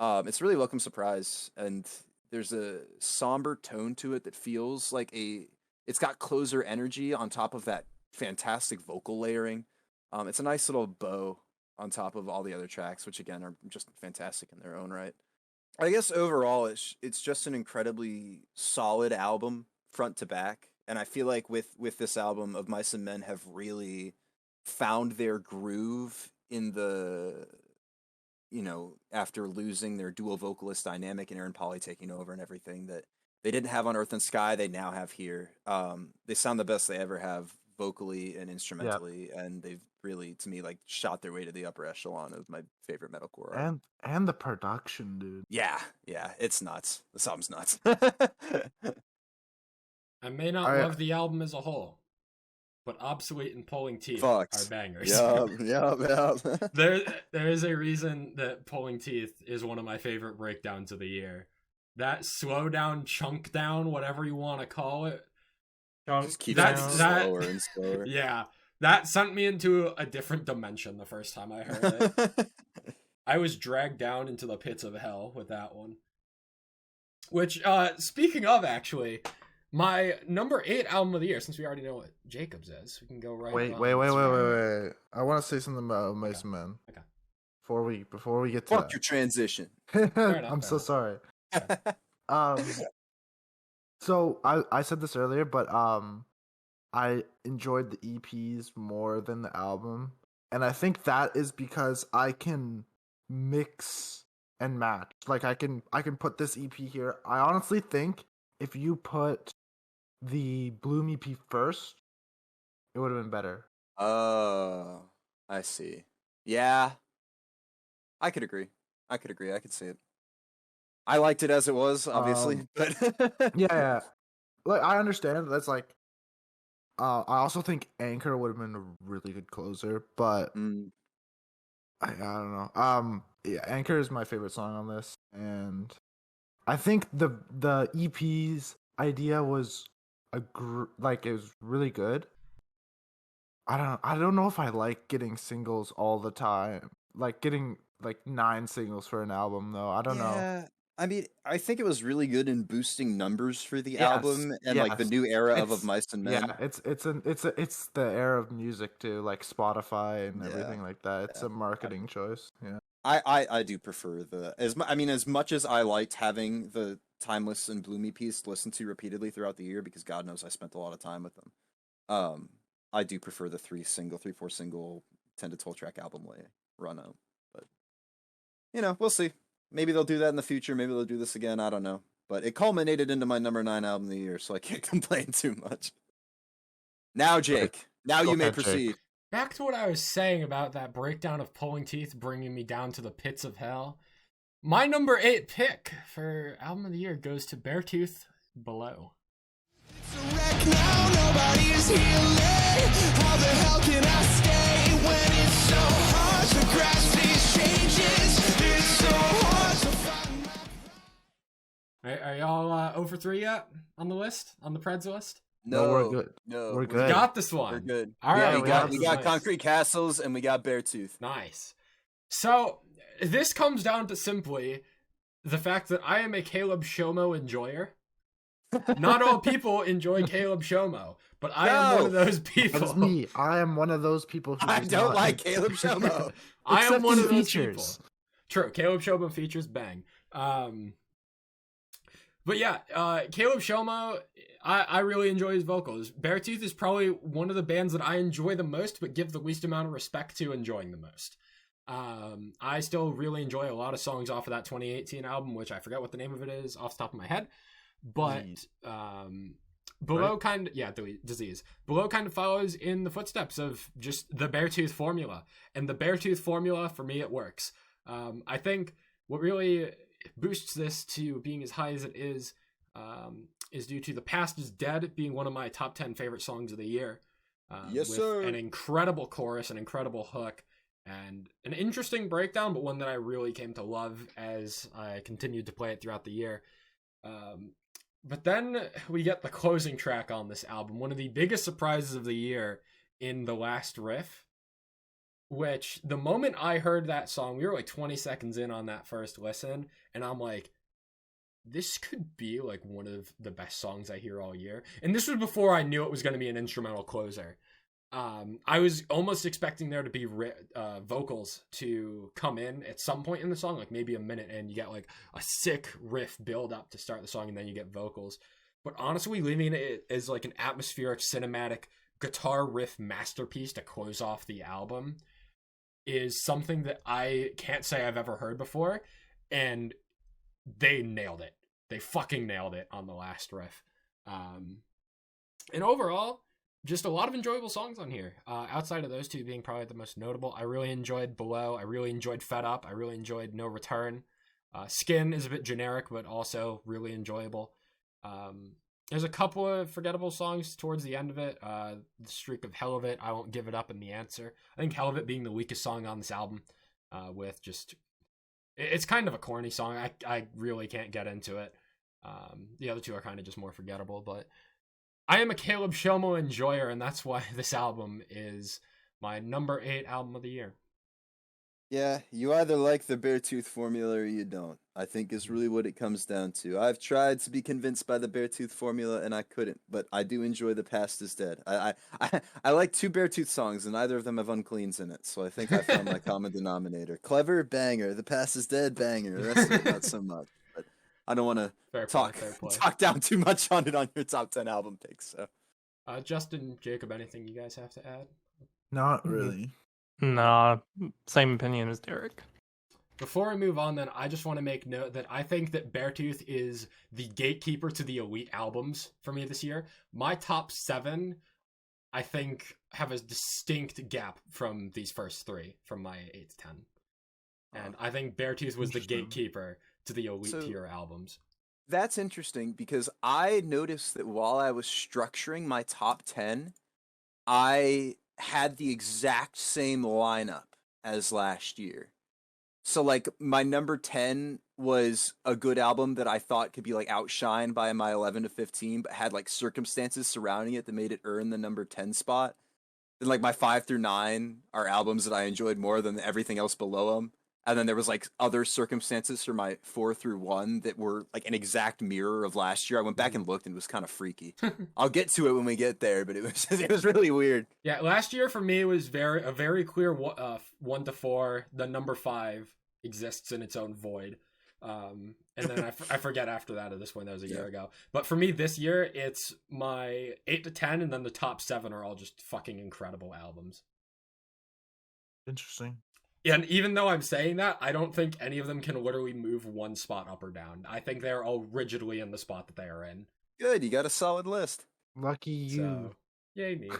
It's really a welcome surprise, and there's a somber tone to it that feels like it's got closer energy on top of that fantastic vocal layering. It's a nice little bow on top of all the other tracks, which again are just fantastic in their own right. I guess overall it's just an incredibly solid album front to back, and I feel like with this album, Of Mice and Men have really found their groove in the, after losing their dual vocalist dynamic and Aaron Pauli taking over and everything that they didn't have on Earth and Sky, they now have here. They sound the best they ever have vocally and instrumentally, and they've really, to me, like, shot their way to the upper echelon of my favorite metalcore art. And the production, dude. Yeah, it's nuts. This album's nuts. I may not love the album as a whole, but Obsolete and Pulling Teeth are bangers. Yup. There is a reason that Pulling Teeth is one of my favorite breakdowns of the year. That slow down, chunk down, whatever you want to call it. Just keeps getting slower and slower. Yeah, that sent me into a different dimension the first time I heard it. I was dragged down into the pits of hell with that one. Which, speaking of, actually, my number 8 album of the year, since we already know what Jacob's is, we can go right. Wait. I want to say something about Mice and Men. Okay. Before we get to Fuck your transition. I'm so sorry. So I said this earlier, but I enjoyed the EPs more than the album, and I think that is because I can mix and match. Like I can put this EP here. I honestly think if you put the Bloom EP first, it would have been better. Oh, I see. Yeah, I could agree. I could see it. I liked it as it was, obviously, but yeah. Like I understand that's like. I also think Anchor would have been a really good closer, but don't know. Yeah, Anchor is my favorite song on this, and I think the EP's idea was like it was really good. I don't know if I like getting singles all the time. Like getting like 9 singles for an album though. I don't know. Yeah, I mean, I think it was really good in boosting numbers for the Yes, album and like the yes. new era of It's Mice and yeah, Men. it's the era of music too, like Spotify and Yeah, everything like that. It's yeah. a marketing choice. Yeah. I do prefer I mean, as much as I liked having the timeless and bloomy piece to listen to repeatedly throughout the year, because God knows I spent a lot of time with them. I do prefer the 3, 4 single 10 to 12 track album way run out. But we'll see. Maybe they'll do that in the future. Maybe they'll do this again. I don't know. But it culminated into my number 9 album of the year, so I can't complain too much. Now, Jake. Now Go you may ahead, Jake. proceed. Back to what I was saying about that breakdown of pulling teeth bringing me down to the pits of hell. My number 8 pick for album of the year goes to Beartooth, Below. It's a wreck now, nobody's healing. How the hell can I stay when it's so hard to grasp these changes? It's so hard to find my... Are y'all over 3 yet on the list? On the Preds list? No, we're good. No, We're good. Got this one. We're good. All Yeah, right, we got nice. Concrete Castles and we got Beartooth. Nice. So, this comes down to simply the fact that I am a Caleb Shomo enjoyer. Not all people enjoy Caleb Shomo, but I am one of those people. That is me. I am one of those people who I does don't not like Caleb Shomo. I am Except one in of those features. people. True, Caleb Shomo features bang. But yeah, Caleb Shomo, I really enjoy his vocals. Beartooth is probably one of the bands that I enjoy the most, but give the least amount of respect to enjoying the most. I still really enjoy a lot of songs off of that 2018 album, which I forget what the name of it is off the top of my head. But Below kind of, Disease. Below kind of follows in the footsteps of just the Beartooth formula. And the Beartooth formula, for me, it works. I think what really boosts this to being as high as it is due to The Past is Dead being one of my top 10 favorite songs of the year. Yes, with sir. An incredible chorus, an incredible hook, and an interesting breakdown, but one that I really came to love as I continued to play it throughout the year. But then we get the closing track on this album, one of the biggest surprises of the year in The Last Riff, which the moment I heard that song, we were like 20 seconds in on that first listen, and I'm like, this could be like one of the best songs I hear all year. And this was before I knew it was going to be an instrumental closer. I was almost expecting there to be vocals to come in at some point in the song, like maybe a minute, and you get like a sick riff build up to start the song, and then you get vocals. But honestly, leaving it as like an atmospheric, cinematic guitar riff masterpiece to close off the album is something that I can't say I've ever heard before, and they nailed it. They fucking nailed it on the last riff. And overall, just a lot of enjoyable songs on here. Outside of those two being probably the most notable, I really enjoyed Below. I really enjoyed Fed Up. I really enjoyed No Return. Skin is a bit generic, but also really enjoyable. There's a couple of forgettable songs towards the end of it. The Streak of Hell of It, I Won't Give It Up, and The Answer. I think Hell of It being the weakest song on this album, with just... It's kind of a corny song. I really can't get into it. The other two are kind of just more forgettable, but I am a Caleb Shomo enjoyer, and that's why this album is my number 8 album of the year. Yeah, you either like the Beartooth formula or you don't. I think is really what it comes down to. I've tried to be convinced by the Beartooth formula and I couldn't, but I do enjoy The Past is Dead. I like 2 Beartooth songs and neither of them have uncleans in it, so I think I found my common denominator. Clever, banger. The Past is Dead, banger. The rest of it, not so much. But I don't want to talk down too much on it on your top 10 album picks. So, Justin, Jacob, anything you guys have to add? Not really. Nah, same opinion as Derek. Before we move on, then, I just want to make note that I think that Beartooth is the gatekeeper to the elite albums for me this year. My top 7, I think, have a distinct gap from these first 3, from my 8 to 10. And I think Beartooth was the gatekeeper to the elite tier albums. That's interesting because I noticed that while I was structuring my top 10, I had the exact same lineup as last year. So like my number 10 was a good album that I thought could be like outshined by my 11 to 15, but had like circumstances surrounding it that made it earn the number 10 spot. Then like my 5 through 9 are albums that I enjoyed more than everything else below them. And then there was like other circumstances for my 4 through 1 that were like an exact mirror of last year. I went back and looked and it was kind of freaky. I'll get to it when we get there, but it was really weird. Yeah, last year for me was a very clear 1 to 4. The number 5 exists in its own void. And then I forget after that at this point, that was a year ago. But for me this year, it's my 8 to 10, and then the top 7 are all just fucking incredible albums. Interesting. Yeah, and even though I'm saying that, I don't think any of them can literally move one spot up or down. I think they're all rigidly in the spot that they are in. Good, you got a solid list. Lucky you. So, yay me.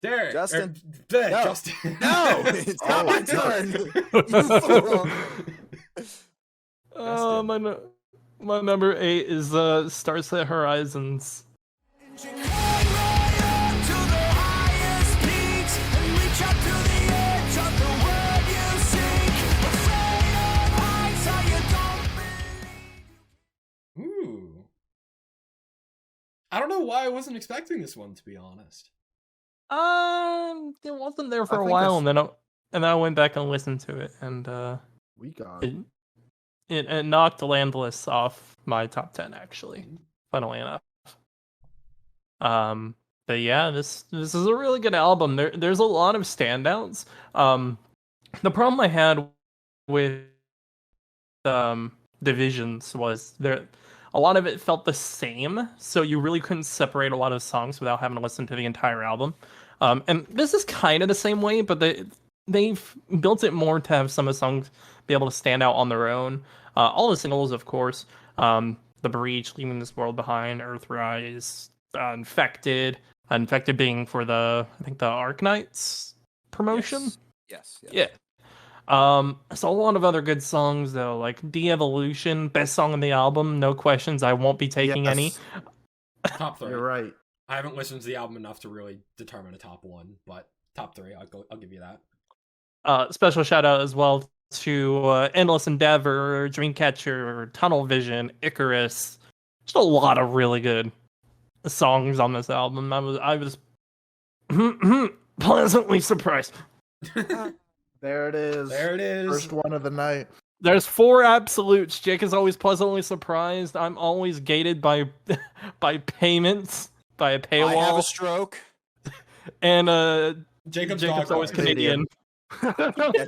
Derek, Justin. No. No. Justin. No, it's not my turn. My number 8 is Starset Horizons. Ooh. I don't know why I wasn't expecting this one, to be honest. It wasn't there for I a think while, that's- and then I went back and listened to it, and We got it. it knocked Landless off my top 10 actually. Funnily enough. But yeah, this is a really good album. There's a lot of standouts. The problem I had with Divisions was a lot of it felt the same, so you really couldn't separate a lot of songs without having to listen to the entire album. And this is kind of the same way, but they've built it more to have some of the songs be able to stand out on their own. All the singles, of course. The Breach, Leaving This World Behind, Earthrise, Infected. Infected being for the Arknights promotion. Yes. Yeah. So a lot of other good songs though, like De-Evolution, best song on the album, no questions. I won't be taking any. Top 3. You're right. I haven't listened to the album enough to really determine a top 1, but top 3, I'll give you that. Special shout out as well to Endless Endeavor, Dreamcatcher, Tunnel Vision, Icarus. Just a lot of really good songs on this album. I was pleasantly surprised. There it is. There it is. First one of the night. There's 4 absolutes. Jake is always pleasantly surprised. I'm always gated by payments, by a paywall. I have a stroke. And Jacob's always Canadian. Yeah,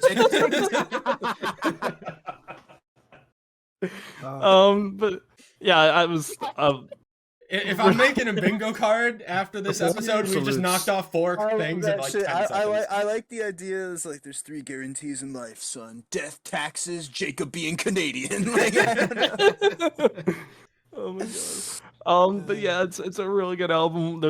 But yeah, I was. If I'm making a bingo card after this episode, we just knocked off 4 things in like 10 seconds. I like the idea. It's like there's 3 guarantees in life, son: death, taxes, Jacob being Canadian. Like, Oh my god. But yeah, it's a really good album.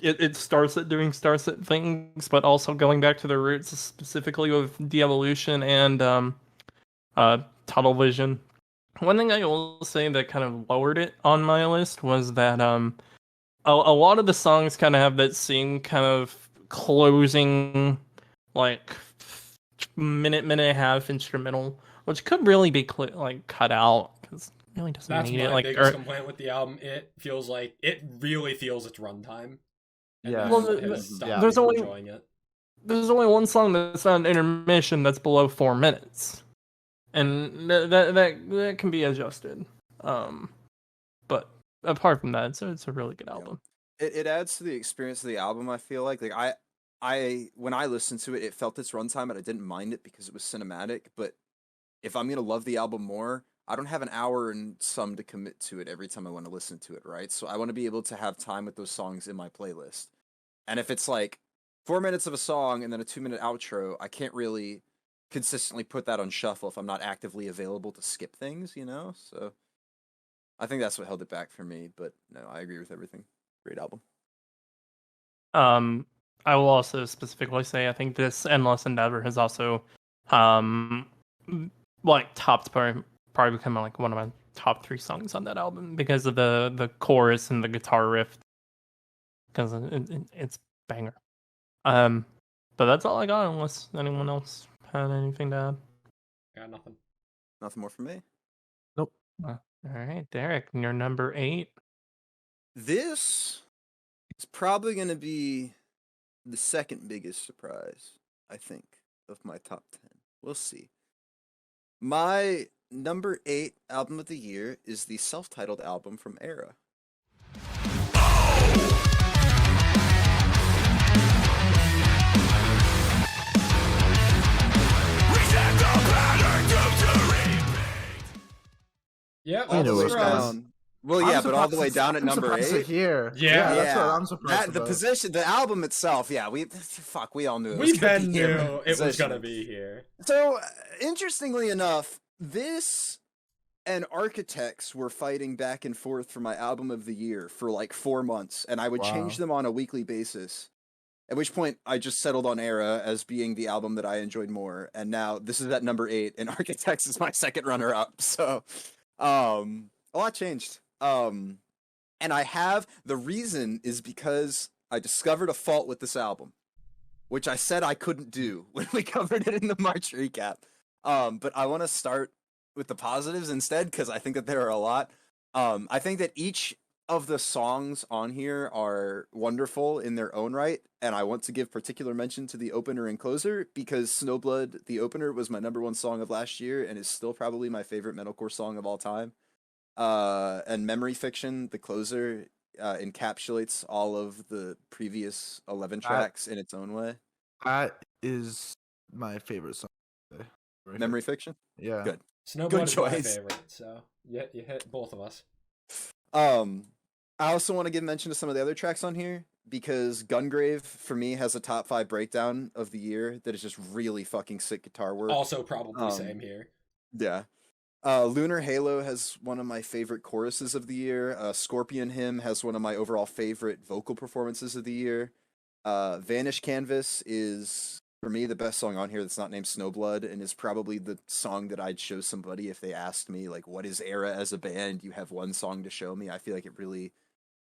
It starts at doing Starset things, but also going back to the roots, specifically with De-Evolution and Tunnel Vision. One thing I will say that kind of lowered it on my list was that a lot of the songs kind of have that same kind of closing, like minute and a half instrumental, which could really be cut out because it really doesn't That's need my it. biggest complaint with the album. It really feels its runtime. Yeah. Well, there's only enjoying it. There's only one song that's not an intermission that's below 4 minutes. And that can be adjusted. But apart from that, it's a really good album. it adds to the experience of the album. I feel like I when I listened to it, it felt its runtime, and I didn't mind it because it was cinematic. But if I'm gonna love the album more, I don't have an hour and some to commit to it every time I want to listen to it, right? So I want to be able to have time with those songs in my playlist. And if it's like 4 minutes of a song and then a 2-minute outro, I can't really consistently put that on shuffle if I'm not actively available to skip things, So I think that's what held it back for me. But no, I agree with everything. Great album. I will also specifically say I think this Endless Endeavor has also topped probably become like one of my top 3 songs on that album because of the chorus and the guitar riff, because it's banger. But that's all I got, unless anyone else had anything to add. Got nothing. Nothing more from me. All right, Derek, you're number 8. This is probably going to be the second biggest surprise, I think, of my top 10. We'll see. My number 8 album of the year is the self-titled album from Era. Yeah, I All knew the it way was down. Well, yeah, but all the way down at I'm number surprised to 8. hear. Yeah. That's what I'm surprised The about. position, the album itself, yeah, we all knew it was We gonna Ben be here. knew it was Position. gonna be here. So, interestingly enough, this and Architects were fighting back and forth for my album of the year for like 4 months, and I would change Wow. them on a weekly basis. At which point, I just settled on Era as being the album that I enjoyed more, and now this is at number 8, and Architects is my second runner-up. So, a lot changed. And the reason is because I discovered a fault with this album, which I said I couldn't do when we covered it in the March recap. But I want to start with the positives instead, because I think that there are a lot. I think that each of the songs on here are wonderful in their own right, and I want to give particular mention to the opener and closer, because Snowblood, the opener, was my number 1 song of last year, and is still probably my favorite metalcore song of all time. And Memory Fiction, the closer, encapsulates all of the previous 11 tracks in its own way. That is my favorite song. Right Memory Fiction? here. Yeah. Good. Snowblood Good is my choice. favorite, so you hit both of us. I also want to give mention to some of the other tracks on here, because Gungrave, for me, has a top 5 breakdown of the year that is just really fucking sick guitar work. Also, probably same here. Yeah. Lunar Halo has one of my favorite choruses of the year. Scorpion Hymn has one of my overall favorite vocal performances of the year. Vanish Canvas is, for me, the best song on here that's not named Snowblood, and is probably the song that I'd show somebody if they asked me, like, what is Era as a band? You have one song to show me. I feel like it really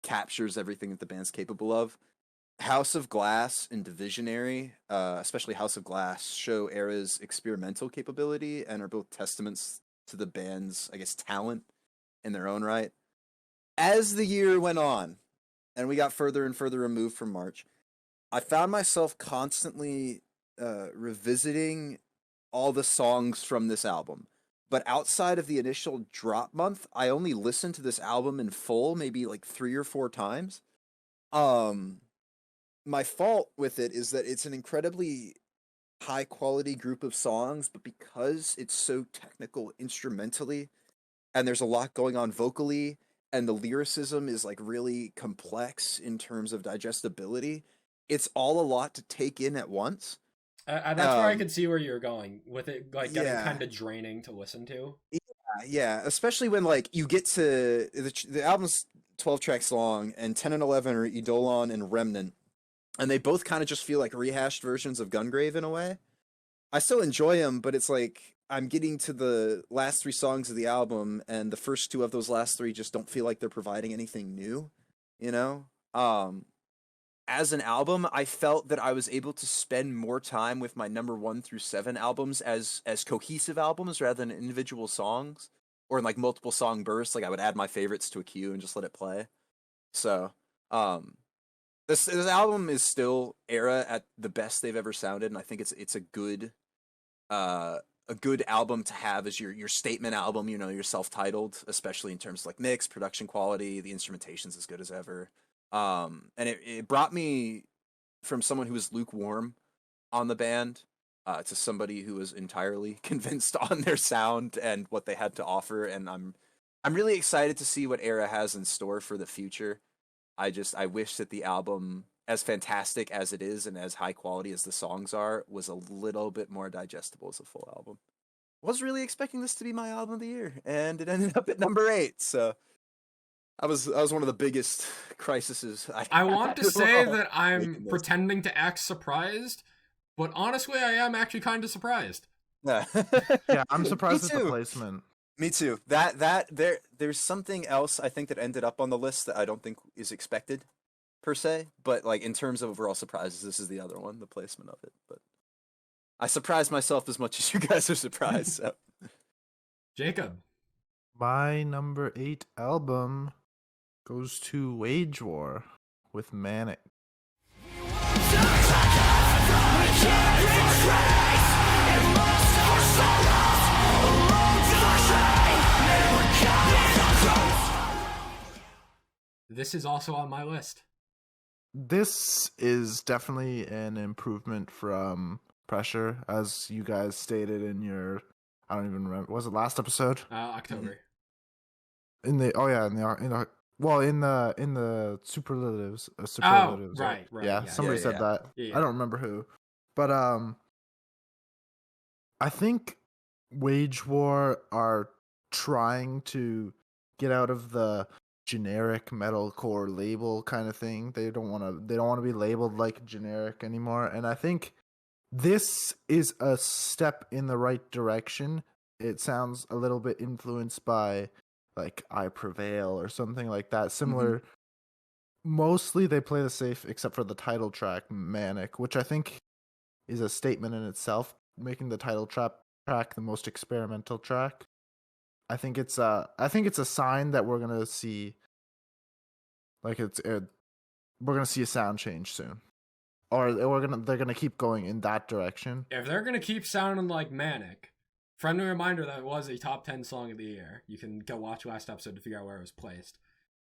captures everything that the band's capable of. House of Glass and Divisionary, especially House of Glass, show Era's experimental capability and are both testaments to the band's, I guess, talent in their own right. As the year went on, and we got further and further removed from March, I found myself constantly revisiting all the songs from this album. But outside of the initial drop month, I only listened to this album in full maybe like 3 or 4 times. My fault with it is that it's an incredibly high quality group of songs, but because it's so technical instrumentally, and there's a lot going on vocally, and the lyricism is like really complex in terms of digestibility, it's all a lot to take in at once. That's where I could see where you're going with it, like getting Yeah. kind of draining to listen to. Yeah, especially when like you get to the album's 12 tracks long, and 10 and 11 are Eidolon and Remnant, and they both kind of just feel like rehashed versions of Gungrave in a way. I still enjoy them, but it's like I'm getting to the last 3 songs of the album, and the first 2 of those last 3 just don't feel like they're providing anything new, you know? As an album, I felt that I was able to spend more time with my number 1 through 7 albums as cohesive albums rather than individual songs, or in like multiple song bursts. Like I would add my favorites to a queue and just let it play. So, this album is still Era at the best they've ever sounded, and I think it's a good album to have as your statement album. You know, your self-titled, especially in terms of like mix, production quality, the instrumentation's as good as ever. And it brought me from someone who was lukewarm on the band to somebody who was entirely convinced on their sound and what they had to offer. And I'm really excited to see what Era has in store for the future. I wish that the album, as fantastic as it is and as high quality as the songs are, was a little bit more digestible as a full album. I was really expecting this to be my album of the year, and it ended up at number 8. So I was one of the biggest crises I want to say that I'm making this. pretending to act surprised, but honestly, I am actually kind of surprised. Yeah, Yeah, I'm surprised Me at the too. placement. Me too. There's something else I think that ended up on the list that I don't think is expected. per se, but like in terms of overall surprises, this is the other one, the placement of it. But I surprised myself as much as you guys are surprised. So Jacob. My number 8 album goes to Wage War with Manic. This is also on my list. This is definitely an improvement from Pressure, as you guys stated in your, I don't even remember, was it last episode? October. In the superlatives. Oh, right. Yeah, somebody yeah, said yeah. that. Yeah. I don't remember who, but I think Wage War are trying to get out of the generic metalcore label kind of thing. They don't want to be labeled like generic anymore, and I think this is a step in the right direction. It sounds a little bit influenced by like I Prevail or something like that. Similar. Mostly they play the safe except for the title track Manic, which I think is a statement in itself, making the title track the most experimental track. I think it's a sign that we're going to see like we're going to see a sound change soon. Or they're gonna keep going in that direction. If they're going to keep sounding like Manic, friendly reminder that it was a top 10 song of the year. You can go watch last episode to figure out where it was placed.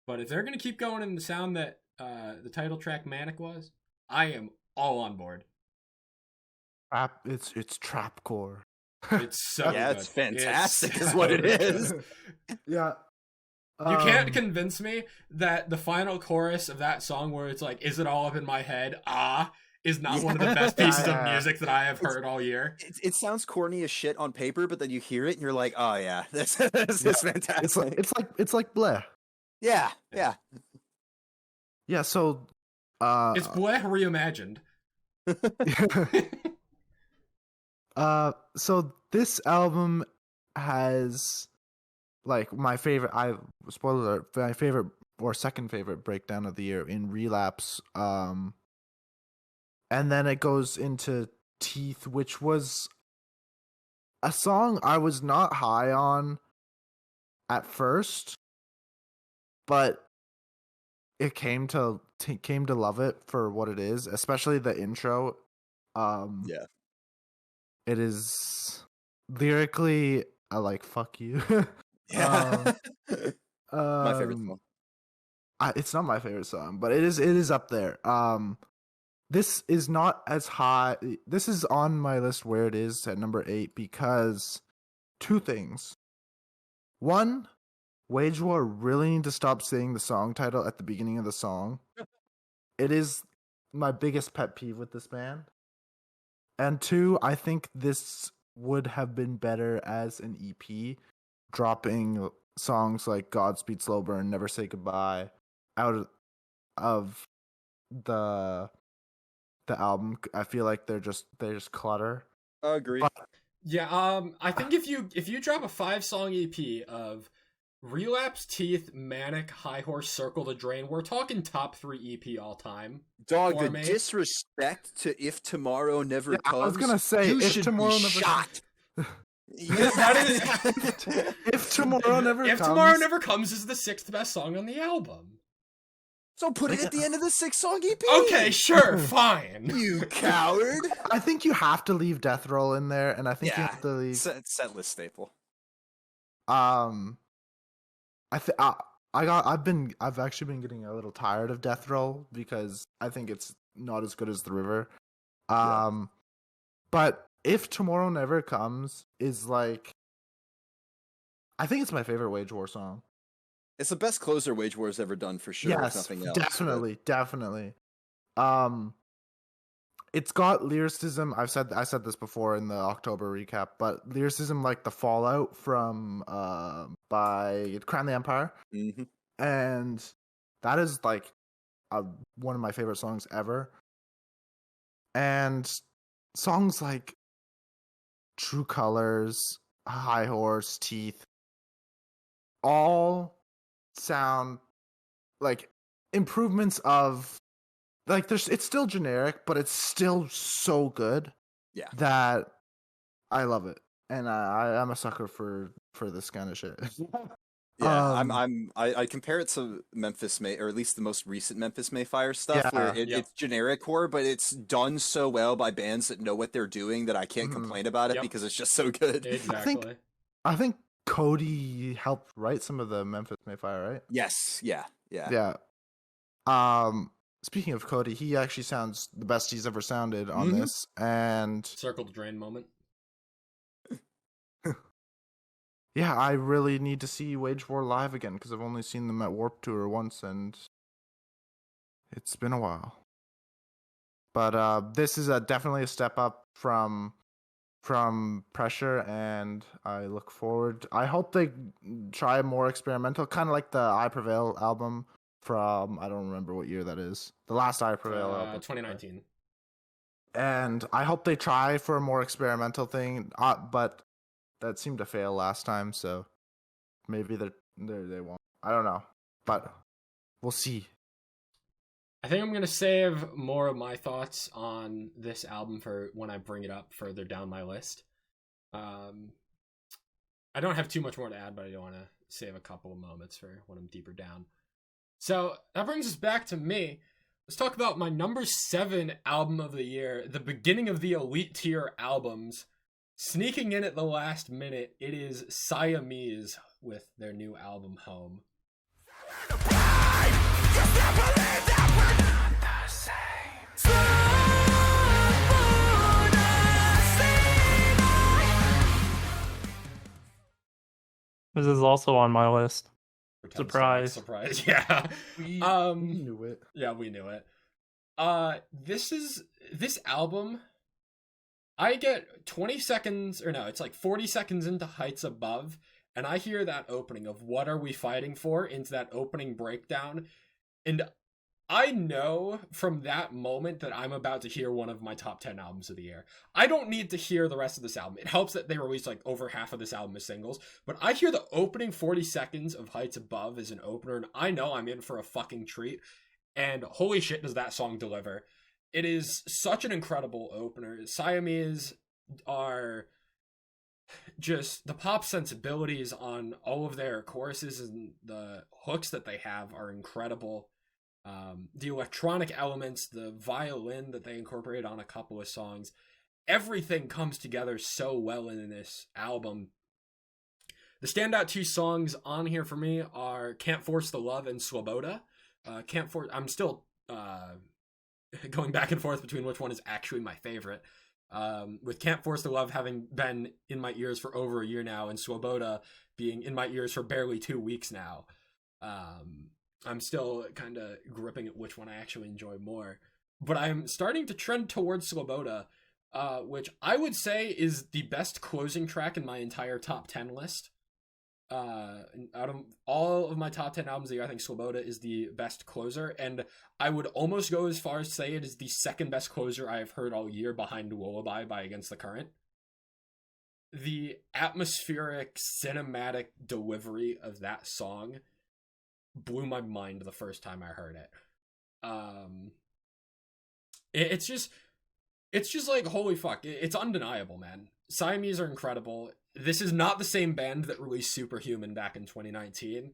But if they're going to keep going in the sound that the title track Manic was, I am all on board. It's trapcore. It's so yeah, good. it's fantastic, It's is so what it good. is. Yeah. You can't convince me that the final chorus of that song where it's like, is it all up in my head? Is not one of the best pieces of music that I have heard all year. It sounds corny as shit on paper, but then you hear it and you're like, oh yeah, this is fantastic. It's like bleh. Yeah. Yeah, so It's Bleh reimagined. So this album has like my favorite my favorite or second favorite breakdown of the year in Relapse. And then it goes into Teeth, which was a song I was not high on at first, but it came to love it for what it is, especially the intro. Yeah. It is lyrically like fuck you. Yeah. My favorite song. It's not my favorite song, but it is up there. This is not as high. This is on my list where it is at number 8 because two things. One, Wage War really need to stop saying the song title at the beginning of the song. It is my biggest pet peeve with this band. And two, I think this would have been better as an EP, dropping songs like Godspeed Slow Burn, Never Say Goodbye out of the album. I feel like they're just clutter. Agree. Yeah, I think if you drop a 5-song EP of Relapse, Teeth, Manic, High Horse, Circle the Drain, we're talking top 3 EP all time. Dog, the me. disrespect to If Tomorrow Never Yeah, Comes. I was gonna say you If should Tomorrow be Never shot. If Tomorrow Never If Comes. Tomorrow Never Comes is the 6th best song on the album. So put it at the end of the 6-song EP. Okay, sure, fine. You coward. I think you have to leave Death Roll in there, and I think you have to leave. Set list staple. I've actually been getting a little tired of Death Roll because I think it's not as good as The River. But If Tomorrow Never Comes is like, I think it's my favorite Wage War song. It's the best closer Wage War's ever done for sure. Yes, if nothing else, definitely. It's got lyricism. I said this before in the October recap, but lyricism like the Fallout from by Crown the Empire, and that is like one of my favorite songs ever. And songs like True Colors, High Horse, Teeth, all sound like improvements of like it's still generic, but it's still so good. Yeah. That I love it, and I'm a sucker for this kind of shit. Yeah, Um, I compare it to Memphis May, or at least the most recent Memphis Mayfire stuff, where Yeah. Yep. it's generic core, but it's done so well by bands that know what they're doing that I can't Mhm. complain about it Yep. because it's just so good. Exactly. I think Cody helped write some of the Memphis Mayfire, right? Yes, yeah. Yeah. Speaking of Cody, he actually sounds the best he's ever sounded on Mhm. this, and Circle the drain moment. yeah, I really need to see Wage War live again because I've only seen them at Warp Tour once, and it's been a while. But this is definitely a step up from Pressure, and I look forward. I hope they try more experimental, kind of like the I Prevail album from, I don't remember what year that is. The last I Prevail album. 2019. And I hope they try for a more experimental thing, but that seemed to fail last time, so maybe they won't. I don't know, but we'll see. I think I'm going to save more of my thoughts on this album for when I bring it up further down my list. I don't have too much more to add, but I do want to save a couple of moments for when I'm deeper down. So that brings us back to me. Let's talk about my number 7 album of the year, the beginning of the elite tier albums. Sneaking in at the last minute, it is Siamese with their new album, Home. This is also on my list. Pretend Surprise. Surprise, yeah. We Um, knew it. Yeah, we knew it. This album, I get 20 seconds, or no, it's like 40 seconds into Heights Above, and I hear that opening of What Are We Fighting For into that opening breakdown, and I know from that moment that I'm about to hear one of my top 10 albums of the year. I don't need to hear the rest of this album. It helps that they released like over half of this album as singles, but I hear the opening 40 seconds of Heights Above as an opener, and I know I'm in for a fucking treat. And holy shit, does that song deliver. It is such an incredible opener. Siamese are just, the pop sensibilities on all of their choruses and the hooks that they have are incredible. The electronic elements, the violin that they incorporate on a couple of songs, everything comes together so well in this album. The standout 2 songs on here for me are Can't Force the Love and Sloboda. I'm still going back and forth between which one is actually my favorite. With Can't Force the Love having been in my ears for over a year now, and Sloboda being in my ears for barely 2 weeks now. I'm still kind of gripping at which one I actually enjoy more. But I'm starting to trend towards Sloboda, which I would say is the best closing track in my entire top 10 list. Out of all of my top 10 albums of the year, I think Sloboda is the best closer, and I would almost go as far as say it is the second best closer I have heard all year behind Lullaby by Against the Current. The atmospheric, cinematic delivery of that song blew my mind the first time I heard it. It's just like, holy fuck, it's undeniable, man. Siamese are incredible. This is not the same band that released Superhuman back in 2019,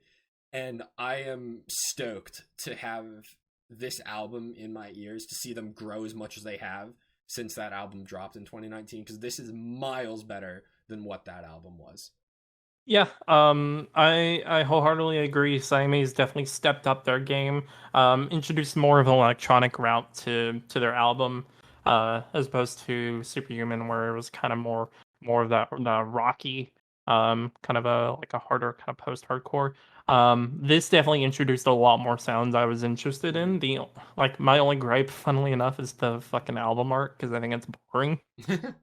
and I am stoked to have this album in my ears, to see them grow as much as they have since that album dropped in 2019, because this is miles better than what that album was. Yeah, I wholeheartedly agree. Siamese definitely stepped up their game, introduced more of an electronic route to their album, as opposed to Superhuman, where it was kind of more of that rocky, kind of a harder kind of post-hardcore. This definitely introduced a lot more sounds I was interested in. My only gripe, funnily enough, is the fucking album art, because I think it's boring.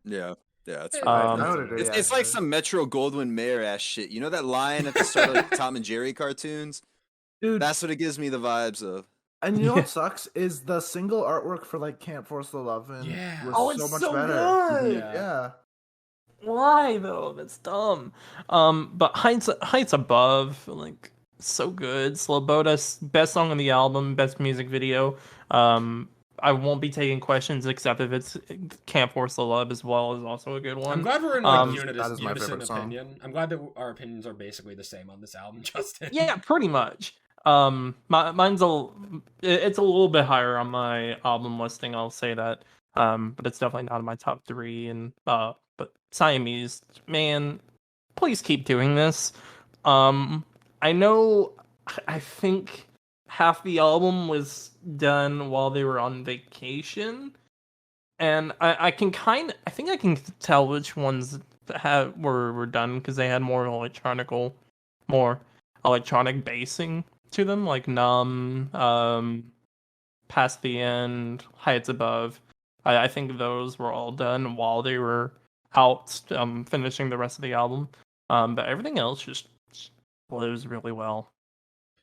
Yeah. Yeah, it's I would agree. it's like some Metro Goldwyn Mayer ass shit. You know that line at the start of like, Tom and Jerry cartoons? Dude. That's what it gives me the vibes of. And you know what sucks is the single artwork for like Can't Force the Love was it's so much so better. good. Yeah. Why though? That's dumb. But Heights Above, like, so good. Sloboda's best song on the album, best music video. I won't be taking questions except if it's Can't Force the Love as well is also a good one. I'm glad we're in Um, that is my unison favorite song. opinion. I'm glad that our opinions are basically the same on this album, Justin. Yeah, pretty much. Mine's it's a little bit higher on my album listing. I'll say that. But it's definitely not in my top 3. And but Siamese, man, please keep doing this. I know. I think half the album was done while they were on vacation, and I think I can tell which ones were done because they had more electronic basing to them, like Numb, Past the End, Heights Above. I think those were all done while they were out finishing the rest of the album. But everything else just flows really well.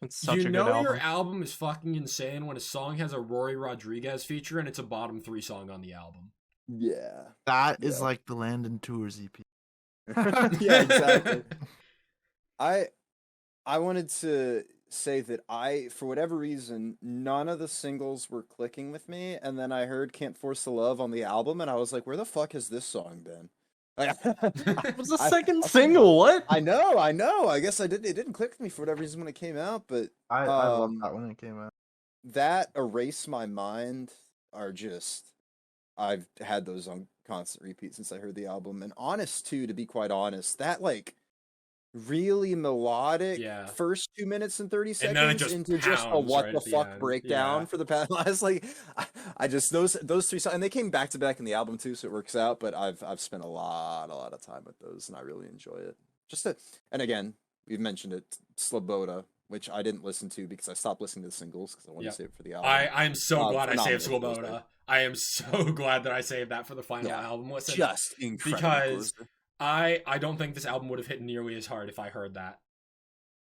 It's such a good album. Your album is fucking insane when a song has a Rory Rodriguez feature and it's a bottom 3 song on the album. Yeah. That is like the Landon Tours EP. Yeah, exactly. I wanted to say that for whatever reason, none of the singles were clicking with me, and then I heard Can't Force the Love on the album, and I was like, where the fuck has this song been? It was the second single. What? I know. I guess it didn't click with me for whatever reason when it came out, but I love that when it came out. that Erase My Mind are just, I've had those on constant repeat since I heard the album. And Honest too, to be quite honest, that like really melodic first 2 minutes and 30 seconds then it just into just a what the fuck breakdown for the past last like I just those 3 songs, and they came back to back in the album too, so it works out. But I've spent a lot of time with those, and I really enjoy it. And again, we've mentioned it, Sloboda, which I didn't listen to because I stopped listening to the singles because I wanted to save it for the album. I'm so glad I saved Sloboda. I am so glad that I saved that for the final album listen. Just incredible. Because I don't think this album would have hit nearly as hard if I heard that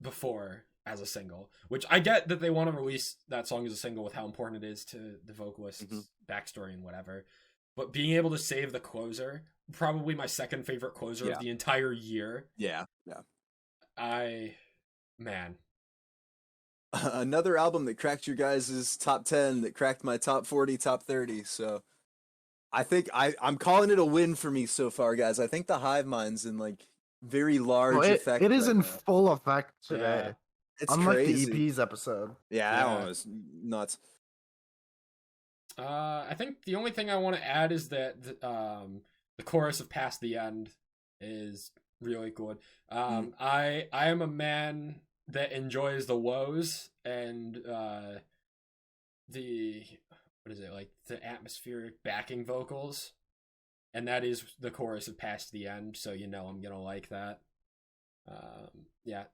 before as a single. Which I get that they want to release that song as a single with how important it is to the vocalist's backstory and whatever. But being able to save the closer, probably my second favorite closer of the entire year. Yeah. Man. Another album that cracked your guys' top 10, that cracked my top 40, top 30. So I think I'm calling it a win for me so far, guys. I think the Hivemind's in like very large effect. It is right in now. full effect today. Yeah. It's unlike crazy. the EP's episode. Yeah, that one was nuts. I think the only thing I want to add is that the chorus of Past the End is really good. I am a man that enjoys the woes and the atmospheric backing vocals, and that is the chorus of Past the End, so you know I'm gonna like that.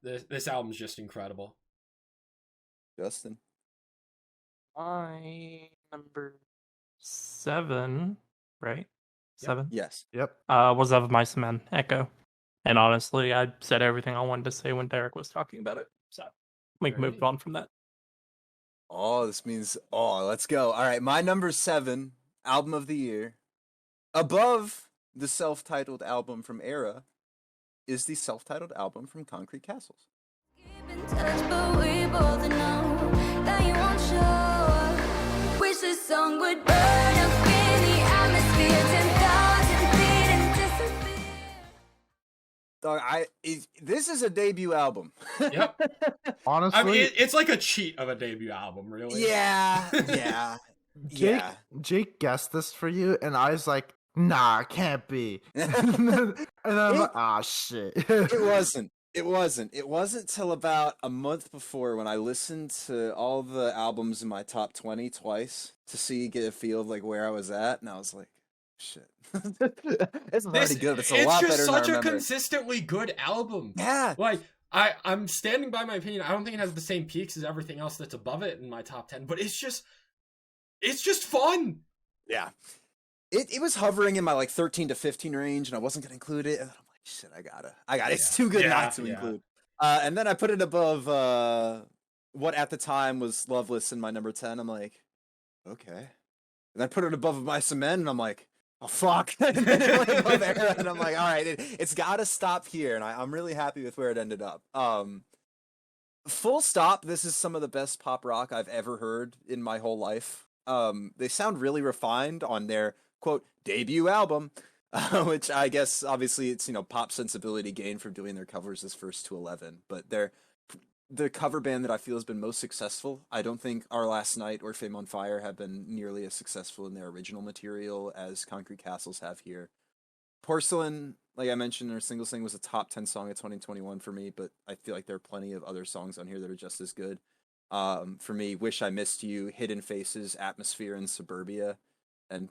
This album's just incredible. Justin, my number 7, right? 7. Yes. Yep. Was Of Mice and Men, Echo. And honestly, I said everything I wanted to say when Derek was talking about it. So we moved on from that. Oh, this means let's go. All right, my number 7 album of the year, above the self-titled album from Era, is the self-titled album from Concrete Castles. Keep in touch, but we both know that you won't show up. Wish this song would burn up in the atmosphere, 10,000 feet and disappear. Dog, this is a debut album. Yep. Honestly, I mean, it's like a cheat of a debut album, really. Yeah. Jake guessed this for you, and I was like, nah, it can't be. and then I'm like, shit. It wasn't till about a month before when I listened to all the albums in my top 20 twice to get a feel of like where I was at, and I was like, shit. It's pretty good. It's a lot better than I remember. It's just such a consistently good album. Yeah. Like, I'm standing by my opinion. I don't think it has the same peaks as everything else that's above it in my top 10, but it's just fun. Yeah. It was hovering in my like 13 to 15 range, and I wasn't gonna include it. And then I'm like, shit, I got it. It's too good not to include. And then I put it above what at the time was Loveless in my number 10. I'm like, okay. And I put it above My Cement, and I'm like, oh fuck. And then it went above Era, and I'm like, all right, it's got to stop here. And I'm really happy with where it ended up. Full stop. This is some of the best pop rock I've ever heard in my whole life. They sound really refined on their quote debut album, which I guess obviously it's pop sensibility gained from doing their covers as first to 11, but they're the cover band that I feel has been most successful. I don't think Our Last Night or Fame on Fire have been nearly as successful in their original material as Concrete Castles have here. Porcelain, like I mentioned, their single sing was a top 10 song of 2021 for me, but I feel like there are plenty of other songs on here that are just as good. For me, Wish I Missed You, Hidden Faces, Atmosphere, and Suburbia, and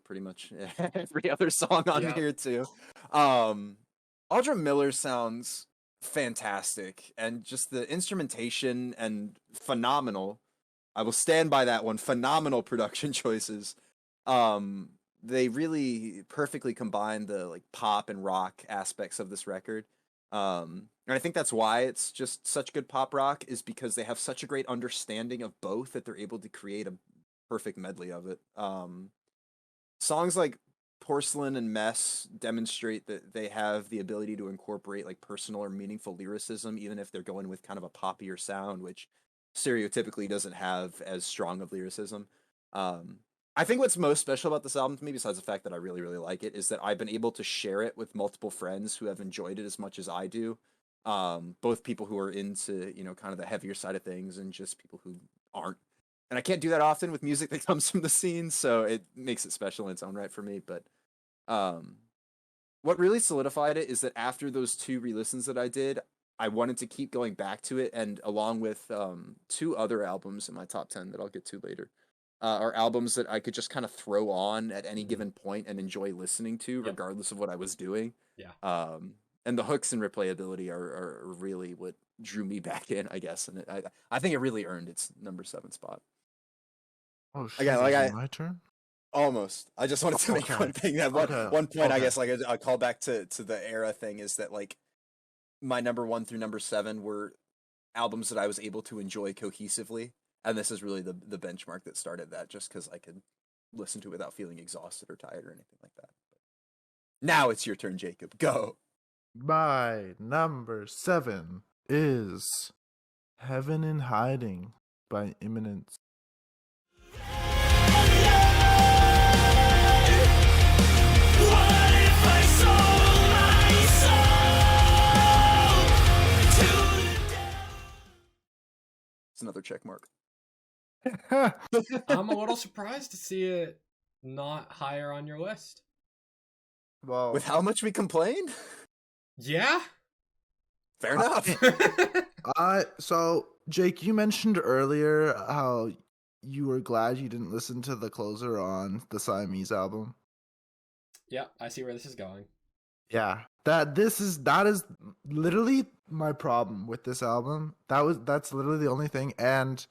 pretty much every other song on here too. Audra Miller sounds fantastic, and just the instrumentation and phenomenal. I will stand by that one. Phenomenal production choices. They really perfectly combine the like pop and rock aspects of this record. And I think that's why it's just such good pop rock, is because they have such a great understanding of both that they're able to create a perfect medley of it. Songs like Porcelain and Mess demonstrate that they have the ability to incorporate like personal or meaningful lyricism, even if they're going with kind of a poppier sound, which stereotypically doesn't have as strong of lyricism. I think what's most special about this album to me, besides the fact that I really, really like it, is that I've been able to share it with multiple friends who have enjoyed it as much as I do. Both people who are into, kind of the heavier side of things and just people who aren't. And I can't do that often with music that comes from the scene, so it makes it special in its own right for me. But what really solidified it is that after those 2 re-listens that I did, I wanted to keep going back to it, and along with 2 other albums in my top 10 that I'll get to later, are albums that I could just kind of throw on at any given point and enjoy listening to, regardless of what I was doing. Yeah. And the hooks and replayability are really what drew me back in, I guess. And I think it really earned its number 7 spot. Oh shit! Again, like is it my turn? Almost. I just wanted to make one thing that one point, I guess, like a call back to the era thing is that like my number 1 through number 7 were albums that I was able to enjoy cohesively. And this is really the benchmark that started that, just because I could listen to it without feeling exhausted or tired or anything like that. But now it's your turn, Jacob. Go. My number 7 is Heaven in Hiding by Imminence. It's another check mark. I'm a little surprised to see it not higher on your list. Well, With how much we complained? Yeah? Fair enough. So Jake, you mentioned earlier how you were glad you didn't listen to the closer on the Siamese album. Yeah, I see where this is going. Yeah, that is literally my problem with this album. That's literally the only thing, and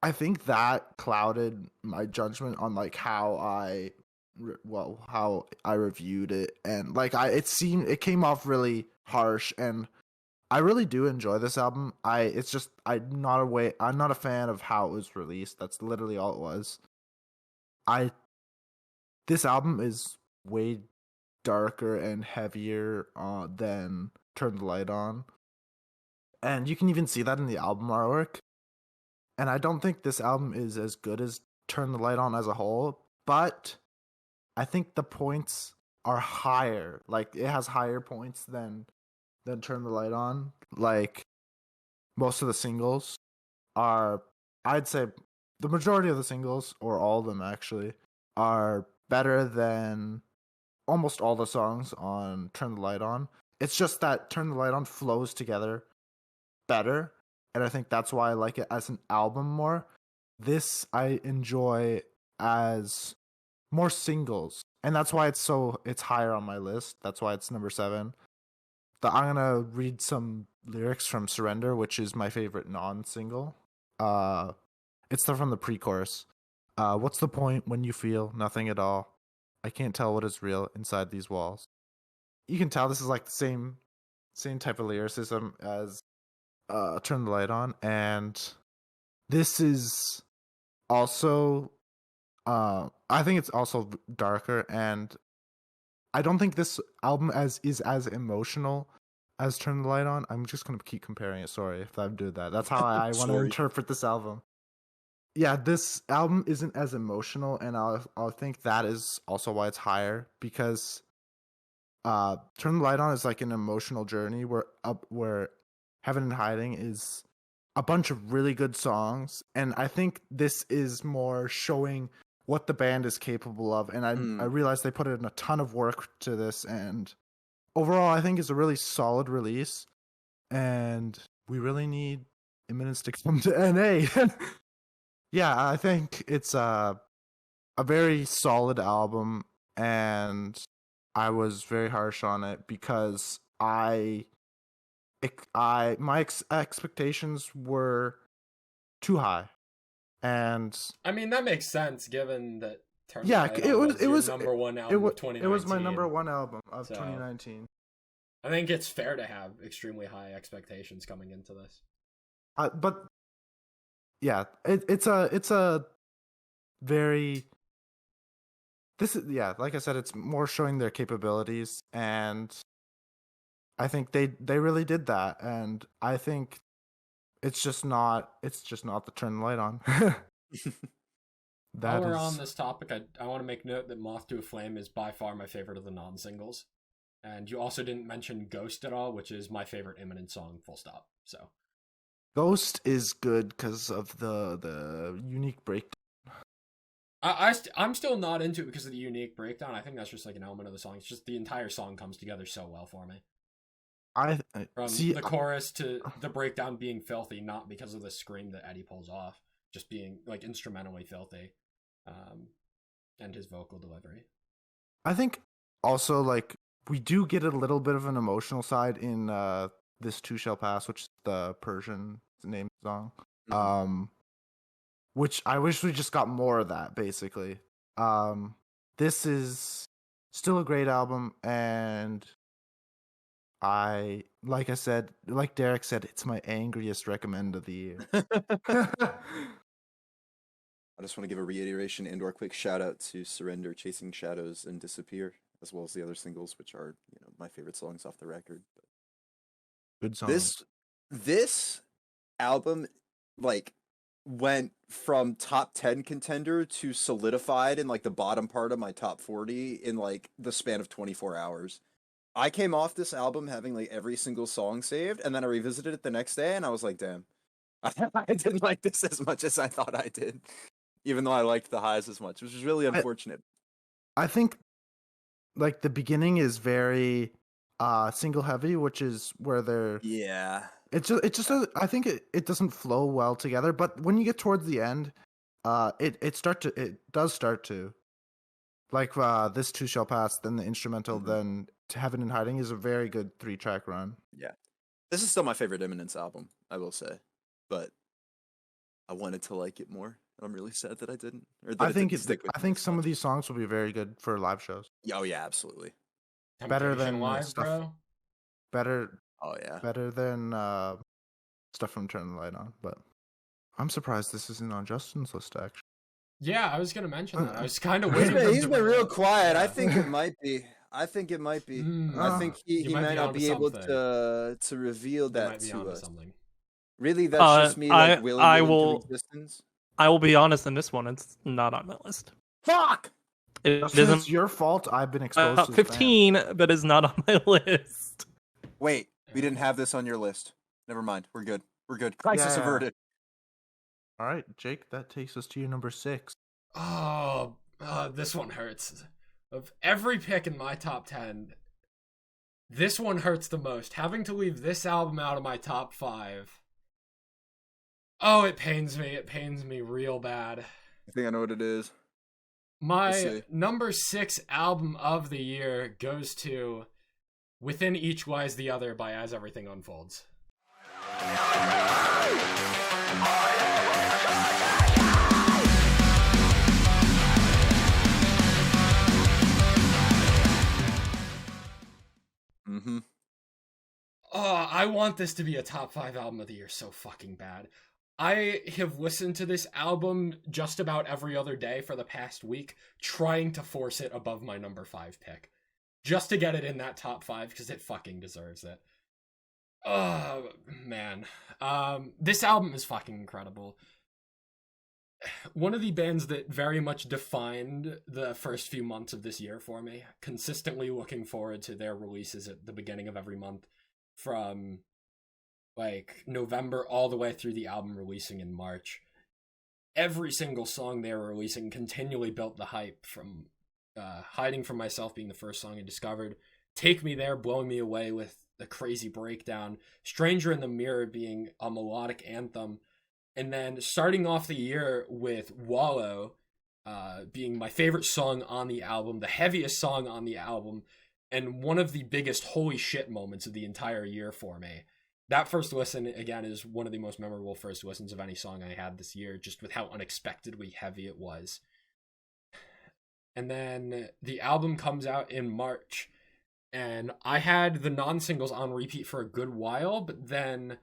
I think that clouded my judgment on like how I reviewed it, and like it came off really harsh, and I really do enjoy this album. I'm not a fan of how it was released. That's literally all it was. This album is way darker and heavier than Turn the Light On, and you can even see that in the album artwork. And I don't think this album is as good as Turn the Light On as a whole, but I think the points are higher. Like, it has higher points than Turn the Light On. Like, most of the singles are, I'd say the majority of the singles, or all of them actually, are better than almost all the songs on Turn the Light On. It's just that Turn the Light On flows together better, and I think that's why I like it as an album more. This I enjoy as more singles, and that's why it's higher on my list. That's why it's number 7. I'm gonna read some lyrics from Surrender, which is my favorite non-single. It's from the pre-chorus. What's the point when you feel nothing at all? I can't tell what is real inside these walls. You can tell this is like the same type of lyricism as Turn the Light On, and this is also I think it's also darker, and I don't think this album is as emotional as Turn the Light On. I'm just gonna keep comparing it. Sorry if I do that. That's how I want to interpret this album. yeah, this album isn't as emotional, and I'll think that is also why it's higher, because Turn the Light On is like an emotional journey where Heaven and Hiding is a bunch of really good songs, and I think this is more showing what the band is capable of, and I realized they put in a ton of work to this, and overall I think it's a really solid release, and we really need Imminence to come to NA. Yeah, I think it's a very solid album, and I was very harsh on it because my expectations were too high, and I mean, that makes sense given that Turn the yeah, Light it On was your number one album of 2019. it was my number one album of So- 2019. I think it's fair to have extremely high expectations coming into this. But yeah, it's a very this is like I said, it's more showing their capabilities, and I think they really did that, and I think it's just not the Turn the Light On. While we're on this topic, I want to make note that Moth to a Flame is by far my favorite of the non-singles. And you also didn't mention Ghost at all, which is my favorite Imminent song, full stop. So Ghost is good because of the unique breakdown. I'm still not into it because of the unique breakdown. I think that's just like an element of the song. It's just the entire song comes together so well for me. From the chorus to the breakdown being filthy, not because of the scream that Eddie pulls off, just being like instrumentally filthy, and his vocal delivery. I think also like we do get a little bit of an emotional side in This Too Shall Pass, which is the Persian name song. Which I wish we just got more of that, basically. This is still a great album, and like Derek said, it's my angriest recommend of the year. I just want to give a reiteration and/or quick shout out to Surrender, Chasing Shadows, and Disappear, as well as the other singles, which are my favorite songs off the record. Good song. This album, like, went from top 10 contender to solidified in like the bottom part of my top 40 in like the span of 24 hours. I came off this album having like every single song saved, and then I revisited it the next day, and I was like, damn, I didn't like this as much as I thought I did, even though I liked the highs as much, which is really unfortunate. I think like the beginning is very single heavy, which is where they're It just I think it doesn't flow well together, but when you get towards the end, it does start to. Like This Too Shall Pass, then the instrumental, then To Heaven and Hiding is a very good 3-track run. Yeah. This is still my favorite Eminence album, I will say. But I wanted to like it more. I'm really sad that I didn't. Or that I think didn't stick with I me think as some of much. these songs will be very good for live shows. Oh yeah, absolutely. Better Temptation than Live, stuff. bro. Better Oh yeah. better than stuff from Turn the Light On, but I'm surprised this isn't on Justin's list actually. Yeah, I was gonna mention that. I was kind of He's waiting. been, he's been real quiet. I Yeah. think it might be. I think I think he might might be not onto be able something. to reveal They that might be to onto us. something. Really, that's just me like willing I it into will- existence. I will be honest, in this one, it's not on my list. Fuck! It Justin, isn't it's your fault. I've been exposed to top this band. 15, but it's not on my list. Wait, we didn't have this on your list. Never mind. We're good. We're good. Crisis Yeah. averted. All right, Jake, that takes us to your number 6. Oh, this one hurts. Of every pick in my top 10, this one hurts the most. Having to leave this album out of my top 5. Oh, it pains me. It pains me real bad. I think I know what it is. Let's My see. number 6 album of the year goes to Within Each Lies the Other by As Everything Unfolds. Mm-hmm. Oh, I want this to be a top 5 album of the year so fucking bad. I have listened to this album just about every other day for the past week, trying to force it above my number 5 pick. Just to get it in that top 5, because it fucking deserves it. Oh, man. This album is fucking incredible. one of the bands that very much defined the first few months of this year for me. Consistently looking forward to their releases at the beginning of every month, from like November all the way through the album releasing in March. Every single song they were releasing continually built the hype, from Hiding From Myself being the first song I discovered, Take Me There blowing me away with a crazy breakdown, Stranger in the Mirror being a melodic anthem, and then starting off the year with Wallow being my favorite song on the album, the heaviest song on the album, and one of the biggest holy shit moments of the entire year for me. That first listen, again, is one of the most memorable first listens of any song I had this year, just with how unexpectedly heavy it was. And then the album comes out in March, and I had the non-singles on repeat for a good while, but then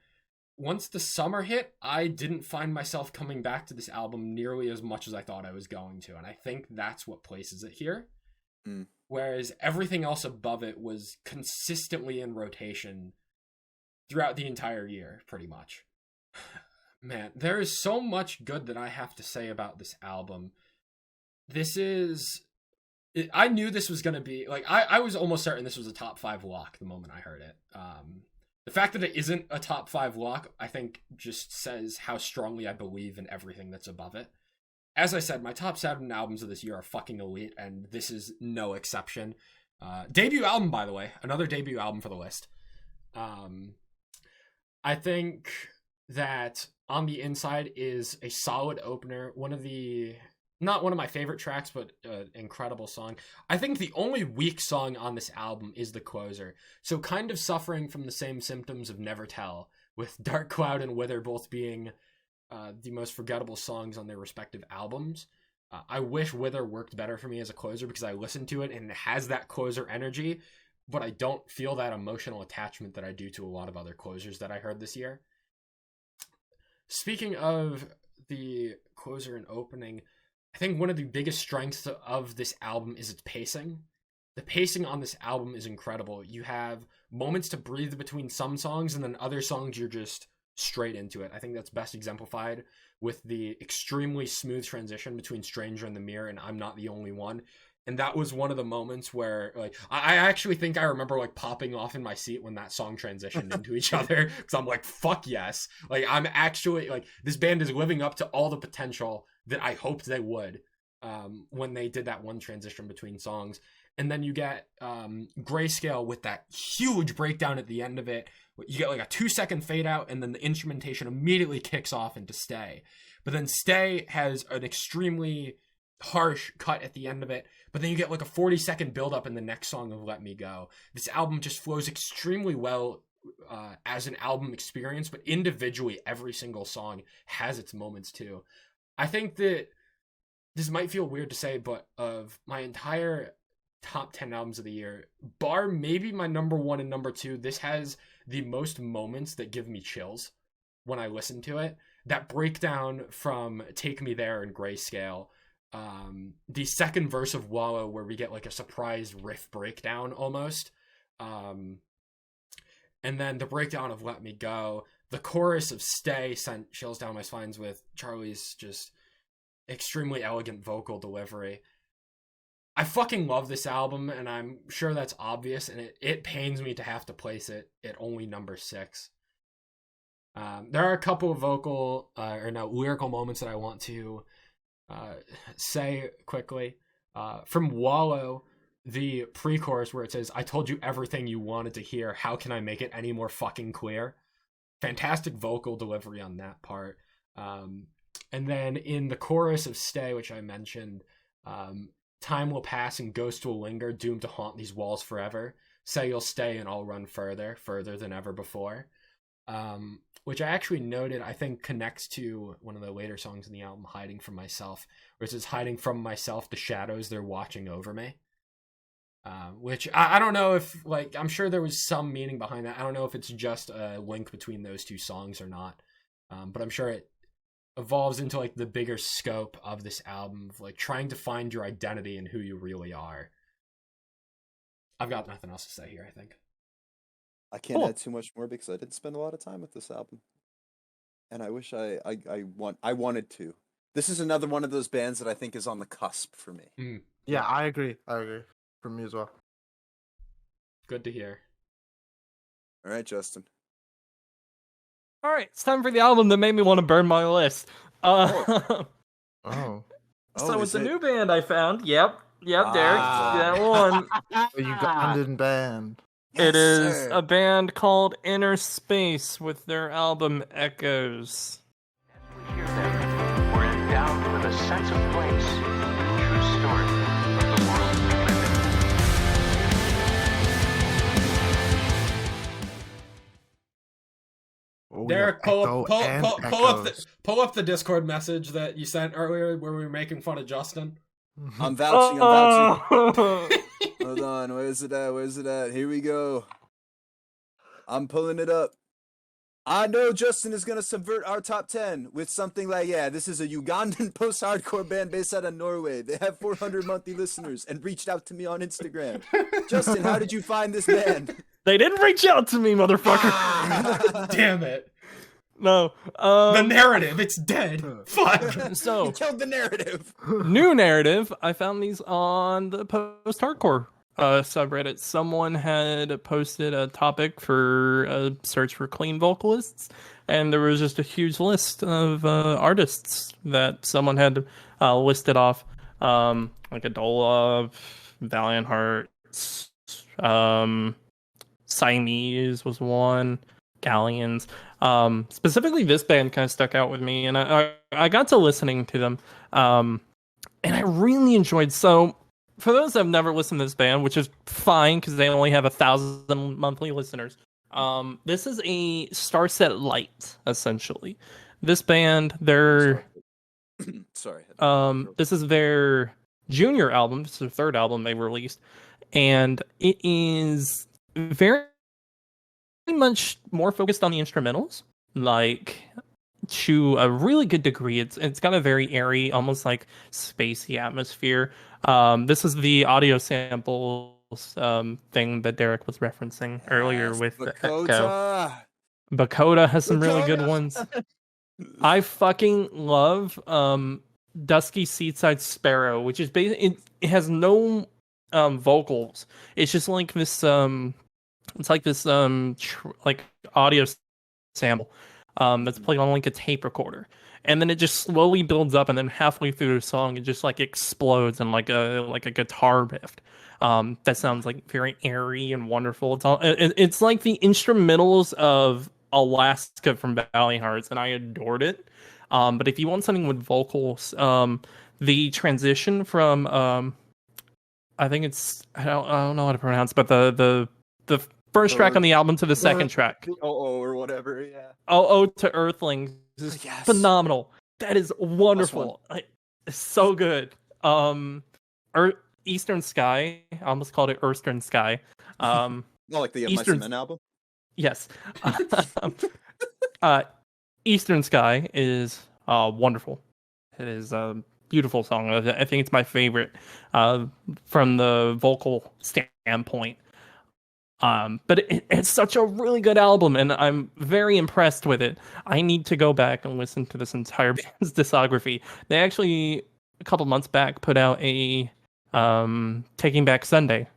once the summer hit, I didn't find myself coming back to this album nearly as much as I thought I was going to, and I think that's what places it here. Whereas everything else above it was consistently in rotation throughout the entire year, pretty much. Man, there is so much good that I have to say about this album. I knew this was going to be, like, I was almost certain this was a top 5 lock the moment I heard it. The fact that it isn't a top 5 lock, I think, just says how strongly I believe in everything that's above it. As I said, my top 7 albums of this year are fucking elite, and this is no exception. Debut album, by the way. Another debut album for the list. I think that On the Inside is a solid opener. Not one of my favorite tracks, but an incredible song. I think the only weak song on this album is the closer. So kind of suffering from the same symptoms of Never Tell, with Dark Cloud and Wither both being the most forgettable songs on their respective albums. I wish Wither worked better for me as a closer, because I listened to it and it has that closer energy, but I don't feel that emotional attachment that I do to a lot of other closers that I heard this year. Speaking of the closer and opening, I think one of the biggest strengths of this album is its pacing. The pacing on this album is incredible. You have moments to breathe between some songs, and then other songs you're just straight into it. I think that's best exemplified with the extremely smooth transition between Stranger in the Mirror and I'm Not the Only One. And that was one of the moments where, like, I actually think I remember, like, popping off in my seat when that song transitioned into each other, because I'm like, fuck yes. Like, I'm actually, like, this band is living up to all the potential that I hoped they would when they did that one transition between songs. And then you get Grayscale with that huge breakdown at the end of it. You get like a 2-second fade out, and then the instrumentation immediately kicks off into Stay. But then Stay has an extremely harsh cut at the end of it, but then you get like a 40-second build-up in the next song of Let Me Go. This album just flows extremely well as an album experience, but individually, every single song has its moments too. I think that this might feel weird to say, but of my entire top 10 albums of the year, bar maybe my number 1 and number 2, this has the most moments that give me chills when I listen to it. That breakdown from Take Me There and Grayscale, the second verse of Wallow where we get like a surprise riff breakdown almost, and then the breakdown of Let Me Go, the chorus of Stay sent chills down my spines with Charlie's just extremely elegant vocal delivery. I fucking love this album, and I'm sure that's obvious, and it pains me to have to place it at only number 6. There are a couple of lyrical moments that I want to say quickly. From Wallow, the pre-chorus where it says, "I told you everything you wanted to hear. How can I make it any more fucking clear?" Fantastic vocal delivery on that part. And then in the chorus of Stay, which I mentioned, time will pass and ghosts will linger, doomed to haunt these walls forever. Say you'll stay and I'll run further, further than ever before. Which I actually noted, I think connects to one of the later songs in the album, Hiding From Myself, where it says, "Hiding from myself, the shadows, they're watching over me." Which I don't know if, like, I'm sure there was some meaning behind that. I don't know if it's just a link between those two songs or not. But I'm sure it evolves into like the bigger scope of this album of like trying to find your identity and who you really are. I've got nothing else to say here, I think. I can't add too much more because I didn't spend a lot of time with this album, and I wish I wanted to. This is another one of those bands that I think is on the cusp for me. Yeah, I agree. For me as well. Good to hear. All right, Justin. All right, it's time for the album that made me want to burn my list. Oh. So is it's a it- new band I found. Yep, Derek, Ah. that one. A Ugandan band. It Yes, is sir. a band called Inner Space with their album Echoes. We hear them, we're endowed with a sense of place, true story of the world we live in. Oh, Derek, yeah, Echo and Echoes. pull up the Discord message that you sent earlier where we were making fun of Justin. I'm vouching. I'm vouching. Oh. Hold on. Where's it at? Here we go. I'm pulling it up. I know Justin is going to subvert our top 10 with something like, yeah, this is a Ugandan post-hardcore band based out of Norway. They have 400 monthly listeners and reached out to me on Instagram. Justin, how did you find this band? They didn't reach out to me, motherfucker. Damn it. No. The narrative, it's dead. Fuck. So, You killed the narrative. new narrative. I found these on the post-hardcore subreddit. Someone had posted a topic for a search for clean vocalists, and there was just a huge list of artists that someone had listed off, like Adola, Valiant Hearts, Siamese was one, Galleons. Specifically, this band kind of stuck out with me, and I got to listening to them, and I really enjoyed. So, for those that have never listened to this band, which is fine because they only have 1,000 monthly listeners, this is a Starset Light, essentially. This band, Sorry. this is their junior album. This is their third album they released, and it is very much more focused on the instrumentals, like to a really good degree. It's got a very airy, almost like spacey atmosphere. This is the audio samples thing that Derek was referencing earlier with the Echo. Bakota. Bakota has some really good ones. I fucking love Dusky Seaside Sparrow, which is basically it has no vocals. It's just like this it's like this like audio sample that's played on like a tape recorder, and then it just slowly builds up, and then halfway through the song it just like explodes in like a guitar riff that sounds like very airy and wonderful. It's like the instrumentals of Alaska from Valiant Hearts, and I adored it. But if you want something with vocals, the transition from I think it's I don't know how to pronounce, but the first track on the album to the second track, or whatever, yeah. Oh to Earthlings is Yes. phenomenal. That is wonderful. It's so good. Eastern Sky, I almost called it Eastern Sky. Not like the Eastern- My Cement album. Yes. Eastern Sky is wonderful. It is a beautiful song. I think it's my favorite from the vocal standpoint. But it's such a really good album, and I'm very impressed with it. I need to go back and listen to this entire band's discography. They actually, a couple months back, put out a Taking Back Sunday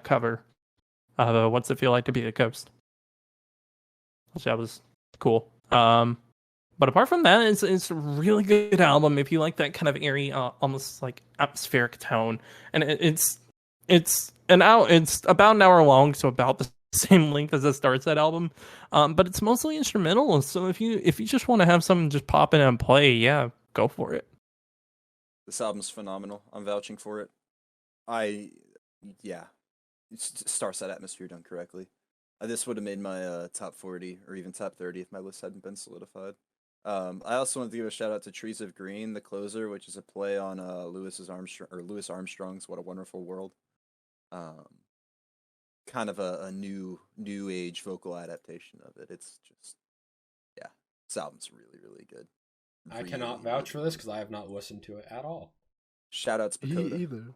cover of What's It Feel Like to Be a Ghost, which that was cool. But apart from that, it's a really good album if you like that kind of airy, almost like atmospheric tone. And it's about an hour long, so about the same length as the Starset album. But it's mostly instrumental. So if you just want to have something just pop in and play, yeah, go for it. This album's phenomenal. I'm vouching for it. It starts that atmosphere done correctly. This would have made my top 40 or even top 30 if my list hadn't been solidified. I also wanted to give a shout out to Trees of Green, the closer, which is a play on Louis Armstrong's "What a Wonderful World." Kind of a new age vocal adaptation of it. It's just, yeah, this album's really, really good. I cannot vouch for this because I have not listened to it at all. Shout out to Bakota. Either.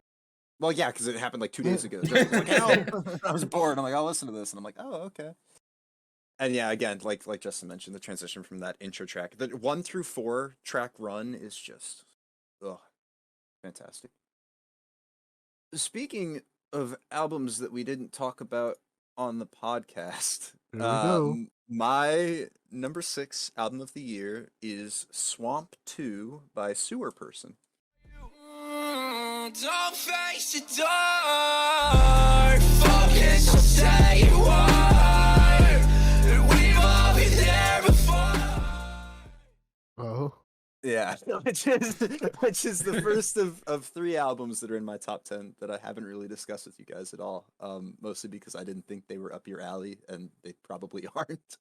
Well, yeah, because it happened like 2 days ago. Justin was like, "Hey, I was bored. I'm like, I'll listen to this, and I'm like, oh, okay. And yeah, again, like Justin mentioned, the transition from that intro track, the 1 through 4 track run is just, fantastic. Speaking of albums that we didn't talk about on the podcast, Here we go. my number 6 album of the year is Swamp 2 by Sewer Person. Don't face the door. Focus on say you are. We've all been there before. Oh. Yeah, which is the first of 3 albums that are in my top 10 that I haven't really discussed with you guys at all. Mostly because I didn't think they were up your alley, and they probably aren't.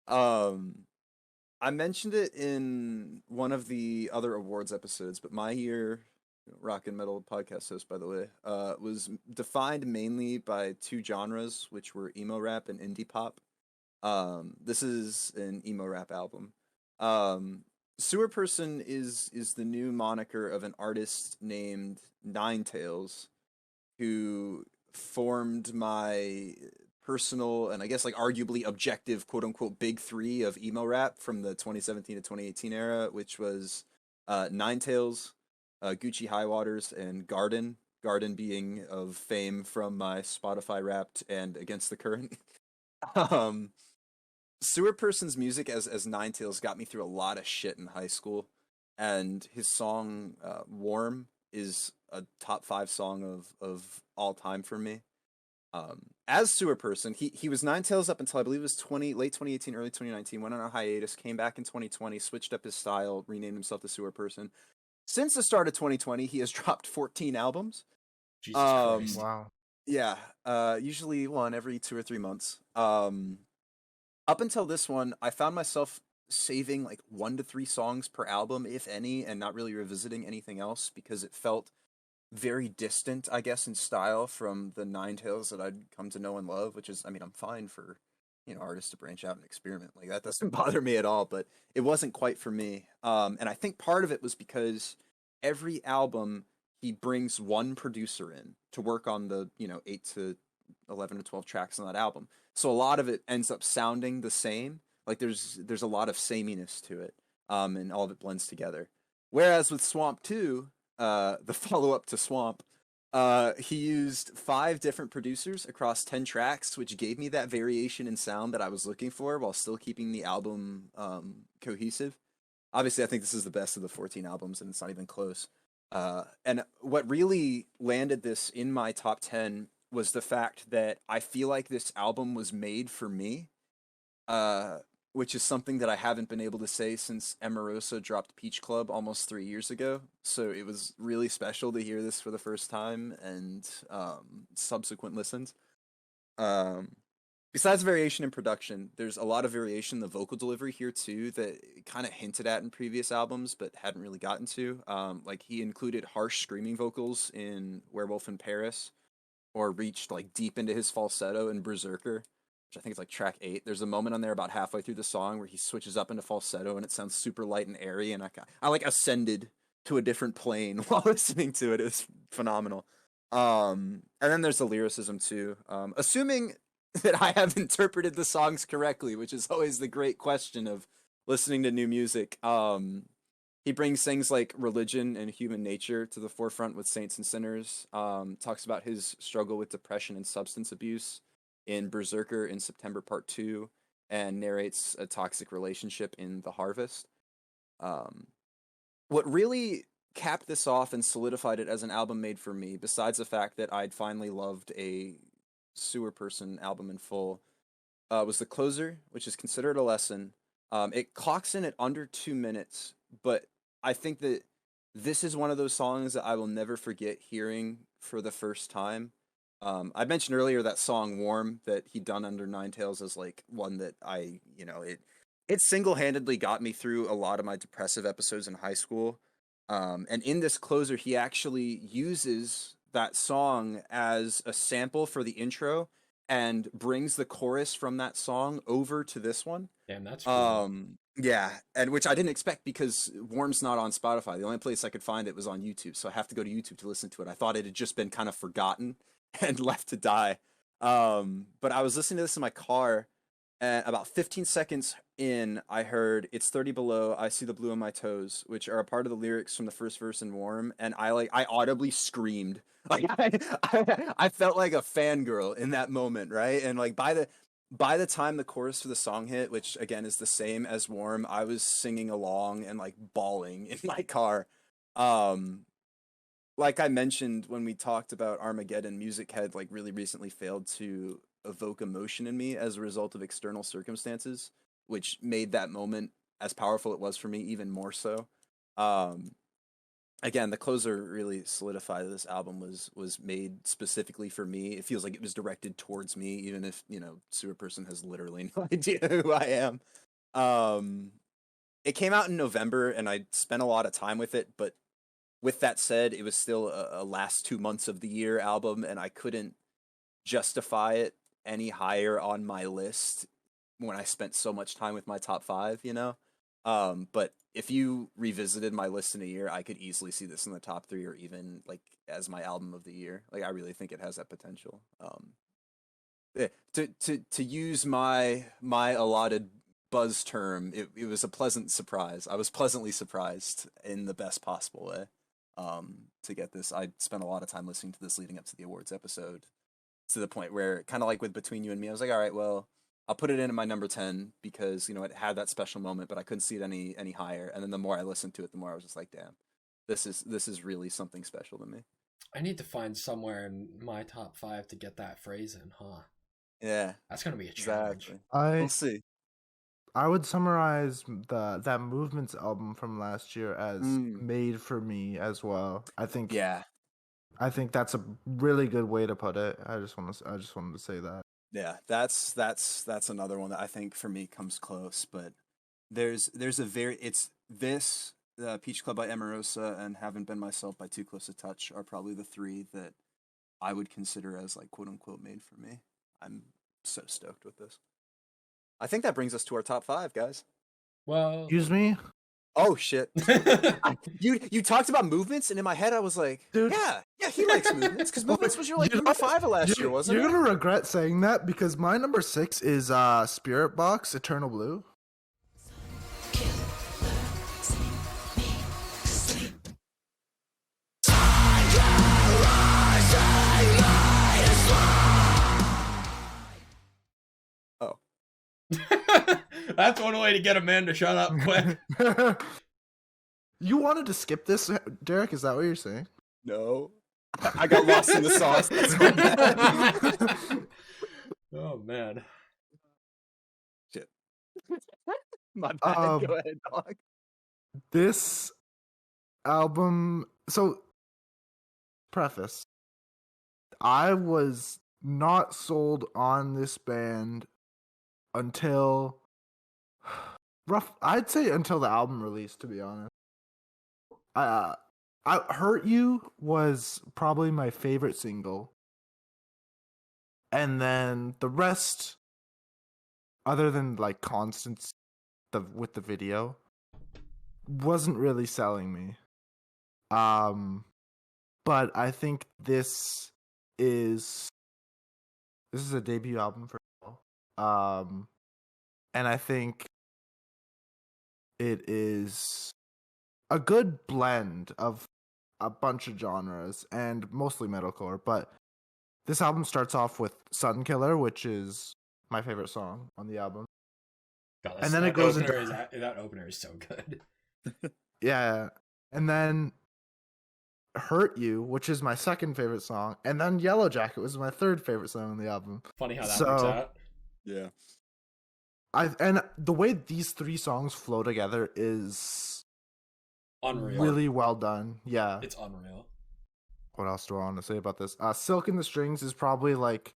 I mentioned it in one of the other awards episodes, but my year, rock and metal podcast host, by the way, was defined mainly by 2 genres, which were emo rap and indie pop. This is an emo rap album. Sewer Person is the new moniker of an artist named Ninetales, who formed my personal and I guess like arguably objective quote unquote big 3 of emo rap from the 2017 to 2018 era, which was Ninetales, Gucci High Waters, and Garden. Garden being of fame from my Spotify Wrapped and Against the Current. Sewer Person's music as Ninetales got me through a lot of shit in high school, and his song "Warm" is a top 5 song of all time for me. As Sewer Person, he was Ninetales up until I believe it was late 2018, early 2019. Went on a hiatus, came back in 2020, switched up his style, renamed himself to Sewer Person. Since the start of 2020, he has dropped 14 albums. Jesus Christ. Wow. Yeah, usually one every 2 or 3 months. Up until this one, I found myself saving like 1 to 3 songs per album, if any, and not really revisiting anything else because it felt very distant, I guess, in style from the Ninetales that I'd come to know and love, which is, I mean, I'm fine for, artists to branch out and experiment. Like, that doesn't bother me at all, but it wasn't quite for me. And I think part of it was because every album, he brings one producer in to work on the, 8 to 11 to 12 tracks on that album. So a lot of it ends up sounding the same. Like there's a lot of sameness to it, and all of it blends together. Whereas with Swamp 2, the follow-up to Swamp, he used 5 different producers across 10 tracks, which gave me that variation in sound that I was looking for while still keeping the album cohesive. Obviously, I think this is the best of the 14 albums, and it's not even close. And what really landed this in my top 10 was the fact that I feel like this album was made for me, which is something that I haven't been able to say since Emarosa dropped Peach Club almost 3 years ago. So it was really special to hear this for the first time and subsequent listens. Besides variation in production, there's a lot of variation in the vocal delivery here too that kind of hinted at in previous albums but hadn't really gotten to. Like he included harsh screaming vocals in Werewolf in Paris, or reached like deep into his falsetto in Berserker, which I think is like track 8. There's a moment on there about halfway through the song where he switches up into falsetto and it sounds super light and airy, and I like ascended to a different plane while listening to it. It was phenomenal. And then there's the lyricism too. Assuming that I have interpreted the songs correctly, which is always the great question of listening to new music. He brings things like religion and human nature to the forefront with Saints and Sinners. Talks about his struggle with depression and substance abuse in Berserker in September Part 2, and narrates a toxic relationship in The Harvest. What really capped this off and solidified it as an album made for me, besides the fact that I'd finally loved a Sewer Person album in full, was the closer, which is Considered a Lesson. It clocks in at under 2 minutes, but I think that this is one of those songs that I will never forget hearing for the first time. I mentioned earlier that song Warm that he'd done under Ninetales as like one that it single-handedly got me through a lot of my depressive episodes in high school. And in this closer, he actually uses that song as a sample for the intro and brings the chorus from that song over to this one. Damn, that's cool. Yeah, and which I didn't expect because Warm's not on Spotify. The only place I could find it was on YouTube, so I have to go to YouTube to listen to it. I thought it had just been kind of forgotten and left to die. But I was listening to this in my car, And about 15 seconds in, I heard "It's 30 below. I see the blue on my toes," which are a part of the lyrics from the first verse in Warm, and I audibly screamed. Like I felt like a fangirl in that moment, right? And like by the time the chorus for the song hit, which again is the same as Warm, I was singing along and like bawling in my car. Um, like I mentioned when we talked about Armageddon, music had like really recently failed to evoke emotion in me as a result of external circumstances, which made that moment, as powerful it was for me, even more so. Um, Again, the closer really solidified this album was made specifically for me. It feels like it was directed towards me, even if, Sewer Person has literally no idea who I am. It came out in November and I spent a lot of time with it, but with that said, it was still a last 2 months of the year album, and I couldn't justify it any higher on my list when I spent so much time with my top five, But if you revisited my list in a year, I could easily see this in the top three or even like as my album of the year. Like I really think it has that potential. To use my allotted buzz term, it was a pleasant surprise. I was pleasantly surprised in the best possible way. To get this, I spent a lot of time listening to this leading up to the awards episode, to the point where, kind of like with Between You and Me, I was like, all right, well, I'll put it in at my number 10 because, it had that special moment, but I couldn't see it any higher. And then the more I listened to it, the more I was just like, damn, this is really something special to me. I need to find somewhere in my top 5 to get that phrase in, huh? Yeah. That's going to be a challenge. Exactly. I We'll see. I would summarize that Movements album from last year as made for me as well. I think that's a really good way to put it. I just wanted to say that. Yeah, that's another one that I think for me comes close, but there's this Peach Club by Emarosa and Haven't Been Myself by Too Close to Touch are probably the three that I would consider as like quote unquote made for me. I'm so stoked with this. I think that brings us to our top 5, guys. Well, Excuse me? Oh shit! You talked about Movements, and in my head I was like, dude, yeah, he likes Movements because Movements was your number 5 of last year, wasn't it? You're gonna regret saying that because my number 6 is Spirit Box, Eternal Blue. Oh. That's one way to get a man to shut up quick. You wanted to skip this, Derek? Is that what you're saying? No. I got lost in the sauce. That's my bad. Oh, man. Shit. My bad. Go ahead, dog. This album... So, preface. I was not sold on this band until... I'd say until the album release, to be honest. Hurt You was probably my favorite single. And then the rest, other than like Constance with the video, wasn't really selling me. But I think this is a debut album for and I think it is a good blend of a bunch of genres and mostly metalcore, but this album starts off with Sun Killer, which is my favorite song on the album. God, and then it goes into that opener is so good. Yeah. And then Hurt You, which is my second favorite song, and then Yellow Jacket was my third favorite song on the album. Funny how that works out. Yeah. And the way these three songs flow together is unreal. Really well done. Yeah. It's unreal. What else do I want to say about this? Silk in the Strings is probably like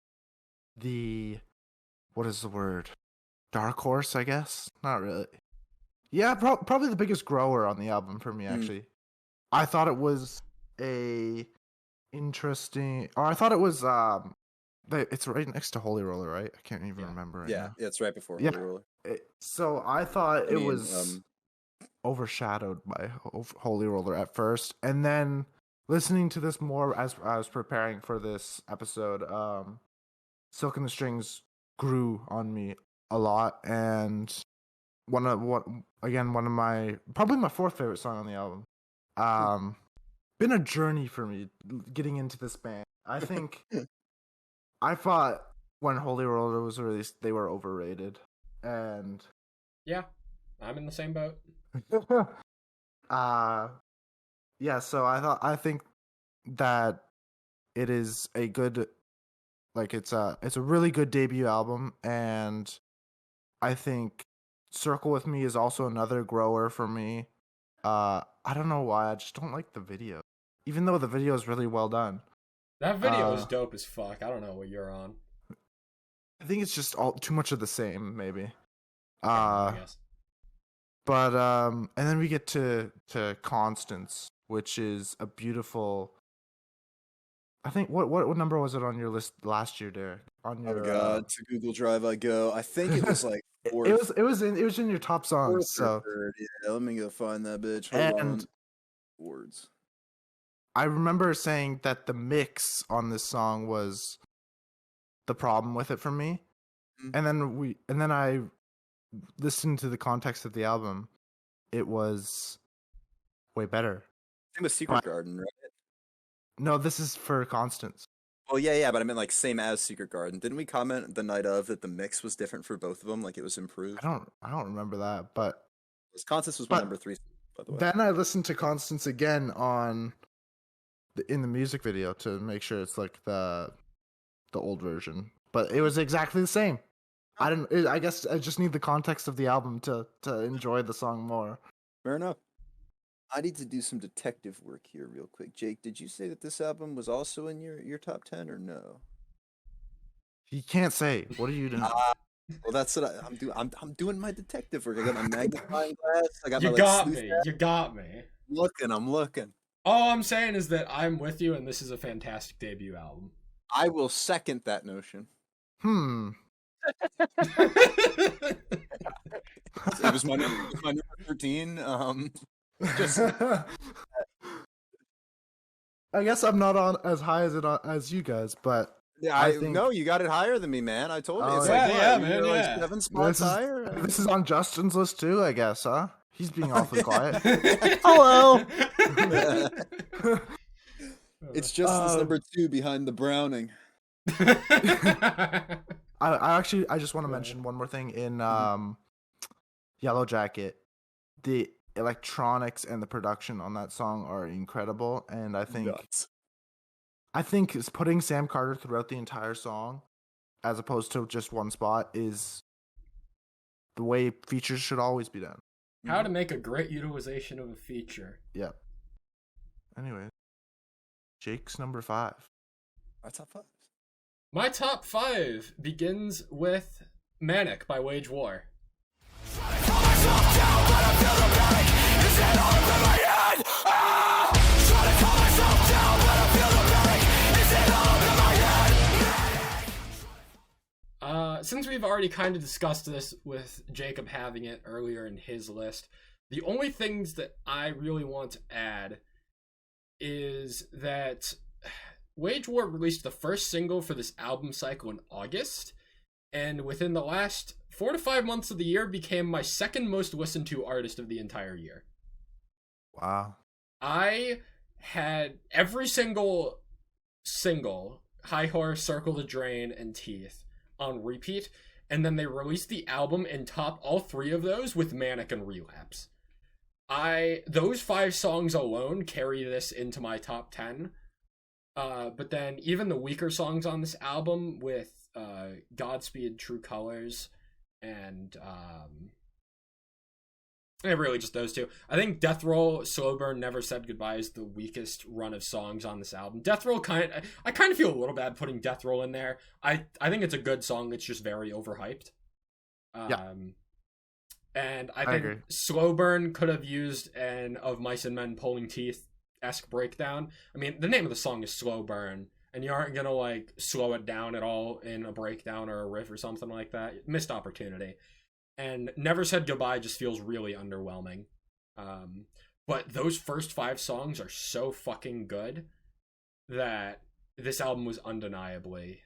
what is the word? Dark horse, I guess? Not really. Yeah, probably the biggest grower on the album for me, actually. I thought it was it's right next to Holy Roller, right? I can't even remember right now. Yeah, it's right before Holy Roller. So I thought it was overshadowed by Holy Roller at first, and then listening to this more as I was preparing for this episode, Silk and the Strings grew on me a lot, and one of my probably my fourth favorite song on the album. Been a journey for me getting into this band. I think I thought when Holy Roller was released, they were overrated, and Yeah, I'm in the same boat. yeah. So I think that it is a good, like it's a really good debut album, and I think Circle with Me is also another grower for me. I don't know why, I just don't like the video, even though the video is really well done. That video is dope as fuck. I don't know what you're on. I think it's just all too much of the same, maybe. I guess. But and then we get to Constance, which is a beautiful. I think what number was it on your list last year, Derek? On your Oh god, to Google Drive I go. I think it was like fourth. it was in your top songs. Fourth or So third. Yeah, let me go find that bitch. Hold on. Words. I remember saying that the mix on this song was the problem with it for me, and then I listened to the context of the album. It was way better. Same with Secret Garden, right? No, this is for Constance. Well, yeah, but I meant like same as Secret Garden. Didn't we comment the night of that the mix was different for both of them? Like it was improved. I don't remember that, but Constance was my number 3, by the way. then I listened to Constance again in the music video to make sure it's like the old version, but it was exactly the same. I guess I just need the context of the album to enjoy the song more. Fair enough. I need to do some detective work here real quick. Jake, did you say that this album was also in your top 10 or no? You can't say. What are you doing? Well, that's what I'm doing. I'm doing my detective work. I got my magnifying glass. I got You my got sleuth me. hat. You got me. I'm looking. All I'm saying is that I'm with you, and this is a fantastic debut album. I will second that notion. It was my number 13. Just I guess I'm not on as high as you guys, but yeah, I think no, you got it higher than me, man. I told you. It's yeah, like, yeah, what, man, you're like yeah. 7 spots higher. this is on Justin's list too, I guess, huh? He's being awfully quiet. Hello. It's just number 2 behind the Browning. I just want to mention one more thing in Yellow Jacket. The electronics and the production on that song are incredible, and I think it's putting Sam Carter throughout the entire song as opposed to just one spot is the way features should always be done. How to make a great utilization of a feature. Yeah. Anyway, Jake's number 5. My top 5. My top 5 begins with Manic by Wage War. Since we've already kind of discussed this with Jacob having it earlier in his list, the only things that I really want to add is that Wage War released the first single for this album cycle in August, and within the last 4 to 5 months of the year became my second most listened to artist of the entire year. Wow. I had every single High Horse, Circle the Drain, and Teeth on repeat, and then they released the album and topped all 3 of those with Manic and Relapse. Those 5 songs alone carry this into my top 10. But then even the weaker songs on this album with Godspeed, True Colors, and really just those 2. I think Death Roll, Slow Burn, Never Said Goodbye is the weakest run of songs on this album. Death Roll I kind of feel a little bad putting Death Roll in there. I think it's a good song. It's just very overhyped. Yeah. And I I think agree. Slow Burn could have used an Of Mice and Men Pulling Teeth-esque breakdown. I mean, the name of the song is Slow Burn, and you aren't gonna like slow it down at all in a breakdown or a riff or something like that. Missed opportunity. And Never Said Goodbye just feels really underwhelming. But those first 5 songs are so fucking good that this album was undeniably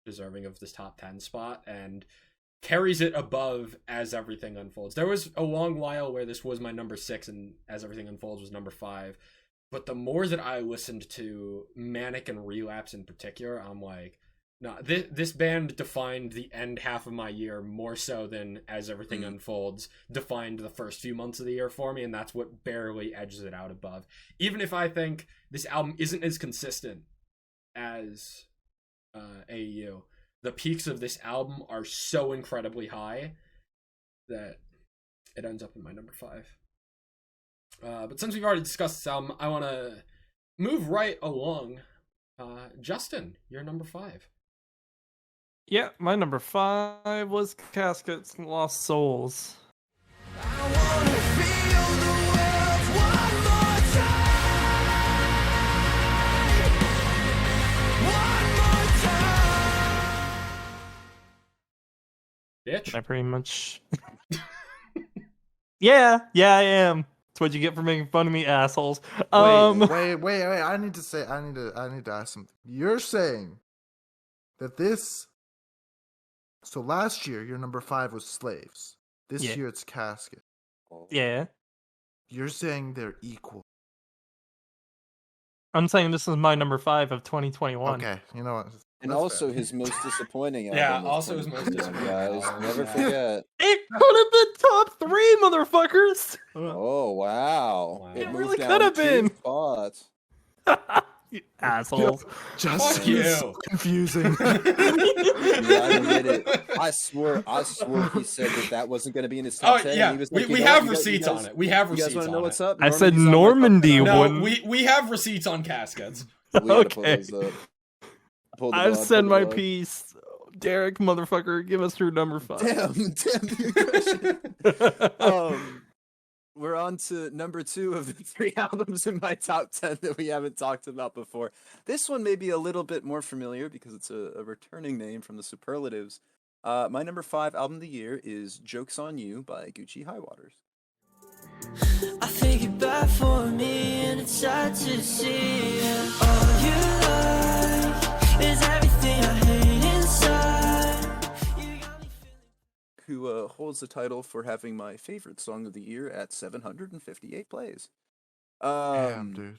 deserving of this top 10 spot and carries it above As Everything Unfolds. There was a long while where this was my number 6 and As Everything Unfolds was number 5. But the more that I listened to Manic and Relapse in particular, I'm like, no, this band defined the end half of my year more so than As Everything Unfolds defined the first few months of the year for me, and that's what barely edges it out above. Even if I think this album isn't as consistent as AU, the peaks of this album are so incredibly high that it ends up in my number 5. But since we've already discussed this album, I want to move right along. Justin, you're number 5. Yeah, my number 5 was Caskets and Lost Souls. I wanna feel the world one more time. One more time. Bitch. I pretty much. yeah, I am. That's what you get for making fun of me, assholes. Wait. I need to ask something. You're saying that this. So last year, your number 5 was Slaves. This Yeah. year, it's Casket. Yeah. You're saying they're equal. I'm saying this is my number 5 of 2021. Okay, you know what? And That's also fair. his most disappointing album. Yeah, of also his most 2021, disappointing guys. album, Never yeah. forget. It could have been top 3, motherfuckers. Oh wow! Wow. It It moved really down could have 2 been. spots. You assholes. Just Fuck you. so confusing. Yeah, I admit it. I swore he said that wasn't going to be in his top 10. yeah, And he was we, like, we you know what, have you receipts guys, on it. We have You guys receipts want to know on what's it. up? I said Normandy's on my top Normandy 10. No, wouldn't. we have receipts on Caskets. We gotta pull Okay. those up. Pull the I've plug, said pull the my plug. piece. Derek, motherfucker, give us your number 5. Damn the aggression. We're on to number 2 of the 3 albums in my top 10 that we haven't talked about before. This one may be a little bit more familiar because it's a returning name from the Superlatives. My number 5 album of the year is Joke's on You by Gucci Highwaters. I think you're bad for me, and it's sad to see. All you like is everything I hate inside. You got me feeling. Who holds the title for having my favorite song of the year at 758 plays. Damn, dude.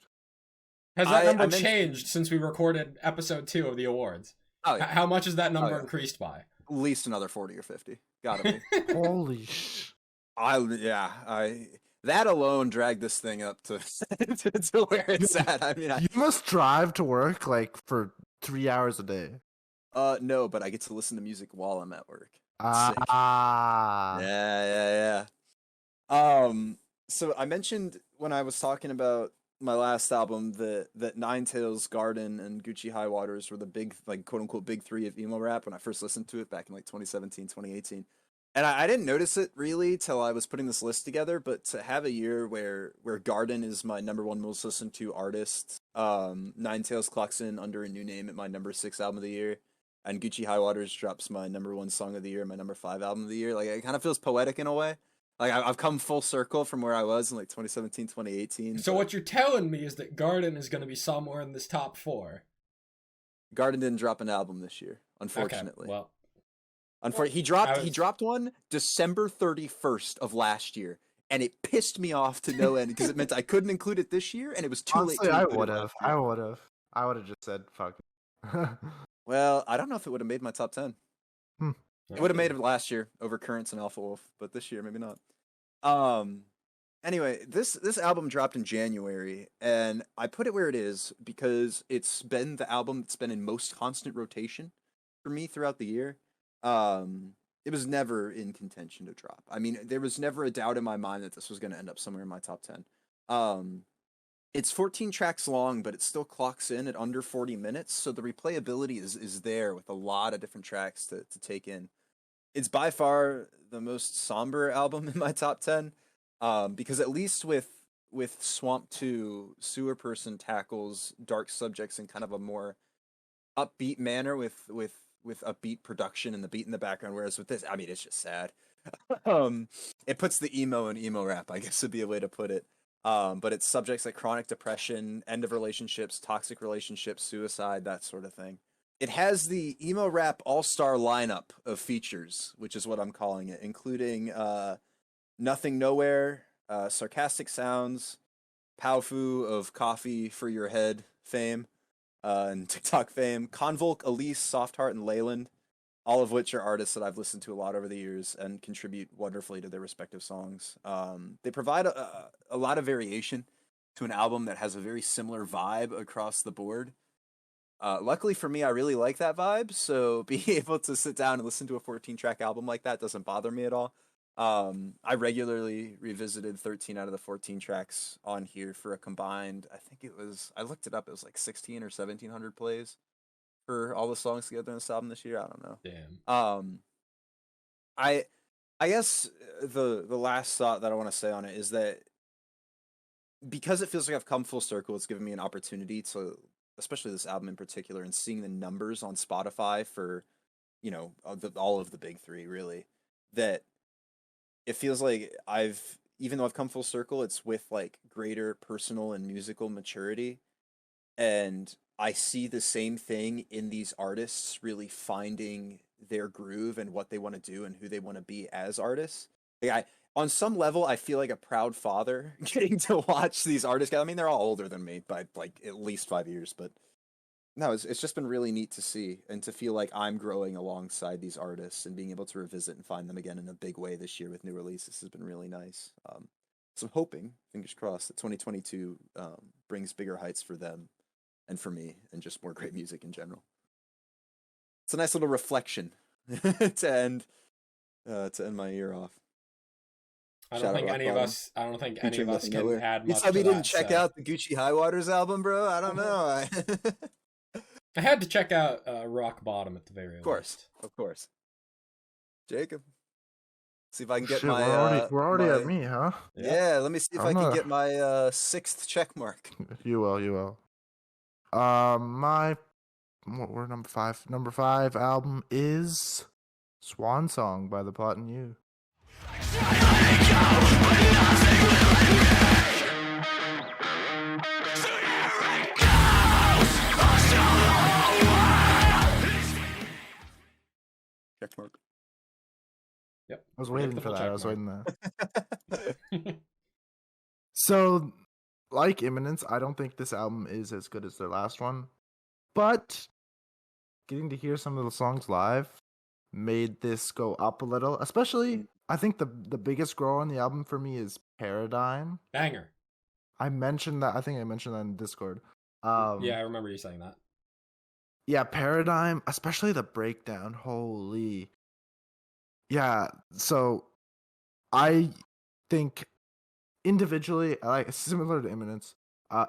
Has that I number mentioned- changed since we recorded episode 2 of the awards? Oh, yeah. How much has that number yeah. increased by? At least another 40 or 50. Gotta be. Holy sh! That alone dragged this thing up to to where it's at. I mean, You must drive to work like for 3 hours a day. no, but I get to listen to music while I'm at work. Sick. Ah. Yeah. So I mentioned when I was talking about my last album that Nine Tails, Garden, and Gucci Highwaters were the big, like, quote unquote big 3 of emo rap when I first listened to it back in like 2017, 2018. And I didn't notice it really till I was putting this list together, but to have a year where Garden is my number 1 most listened to artist, Nine Tails clocks in under a new name at my number 6 album of the year, and Gucci Highwaters drops my number 1 song of the year, my number 5 album of the year, like, it kind of feels poetic in a way. Like, I've come full circle from where I was in like 2017, 2018. So what you're telling me is that Garden is going to be somewhere in this top 4. Garden didn't drop an album this year, unfortunately. Okay, well, He I was- dropped one December 31st of last year, and it pissed me off to no end because it meant I couldn't include it this year, and it was too Honestly, late. To I include it would last have. year. I would have just said fuck. it. Well, I don't know if it would have made my top 10. Hmm. It would have made it last year over Currents and Alpha Wolf, but this year maybe not. Anyway, this album dropped in January, and I put it where it is because it's been the album that's been in most constant rotation for me throughout the year. It was never in contention to drop. I mean, there was never a doubt in my mind that this was going to end up somewhere in my top 10. It's 14 tracks long, but it still clocks in at under 40 minutes, so the replayability is there with a lot of different tracks to take in. It's by far the most somber album in my top 10, because at least with Swamp 2, Sewer Person tackles dark subjects in kind of a more upbeat manner with upbeat production and the beat in the background, whereas with this, I mean, it's just sad. It puts the emo in emo rap, I guess would be a way to put it. But it's subjects like chronic depression, end of relationships, toxic relationships, suicide, that sort of thing. it has the emo rap all-star lineup of features, which is what I'm calling it, including Nothing Nowhere, Sarcastic Sounds, Powfu of Coffee for Your Head fame, and TikTok fame, Convolk, Elise, Softheart, and Leyland, all of which are artists that I've listened to a lot over the years and contribute wonderfully to their respective songs. They provide a lot of variation to an album that has a very similar vibe across the board. Luckily for me, I really like that vibe, so being able to sit down and listen to a 14-track album like that doesn't bother me at all. I regularly revisited 13 out of the 14 tracks on here for a combined, I looked it up, it was like 16 or 1700 plays for all the songs together in this album this year. I don't know. Damn. I guess the last thought that I want to say on it is that because it feels like I've come full circle, it's given me an opportunity to, especially this album in particular, and seeing the numbers on Spotify for, all of the big three, really, that it feels like even though I've come full circle, it's with like greater personal and musical maturity. And I see the same thing in these artists really finding their groove and what they want to do and who they want to be as artists. Like on some level, I feel like a proud father getting to watch these artists. I mean, they're all older than me by like at least 5 years, but no, it's just been really neat to see and to feel like I'm growing alongside these artists and being able to revisit and find them again in a big way this year with new releases has been really nice. So I'm hoping, fingers crossed, that 2022 brings bigger heights for them and for me and just more great music in general. It's a nice little reflection to end my year off. I don't think any of us can add much. You to tell me you didn't that, check so. out the Gucci High Waters album, bro? I don't know. I had to check out Rock Bottom at the very least. Of course. Jacob, see if I can get Shit, my. we're already at me, huh? Yeah, let me see if I can get my 6th check mark. You will. We're number 5. Number 5 album is Swan Song by The Pot and You. Check mark. Yep. I was waiting for that. I was waiting that. So, like Imminence, I don't think this album is as good as their last one, but getting to hear some of the songs live made this go up a little. Especially, I think the biggest grow on the album for me is Paradigm. Banger. I mentioned that. I think I mentioned that in Discord. Yeah, I remember you saying that. Yeah, Paradigm, especially the breakdown. Holy. Yeah, so I think individually, like similar to Imminence,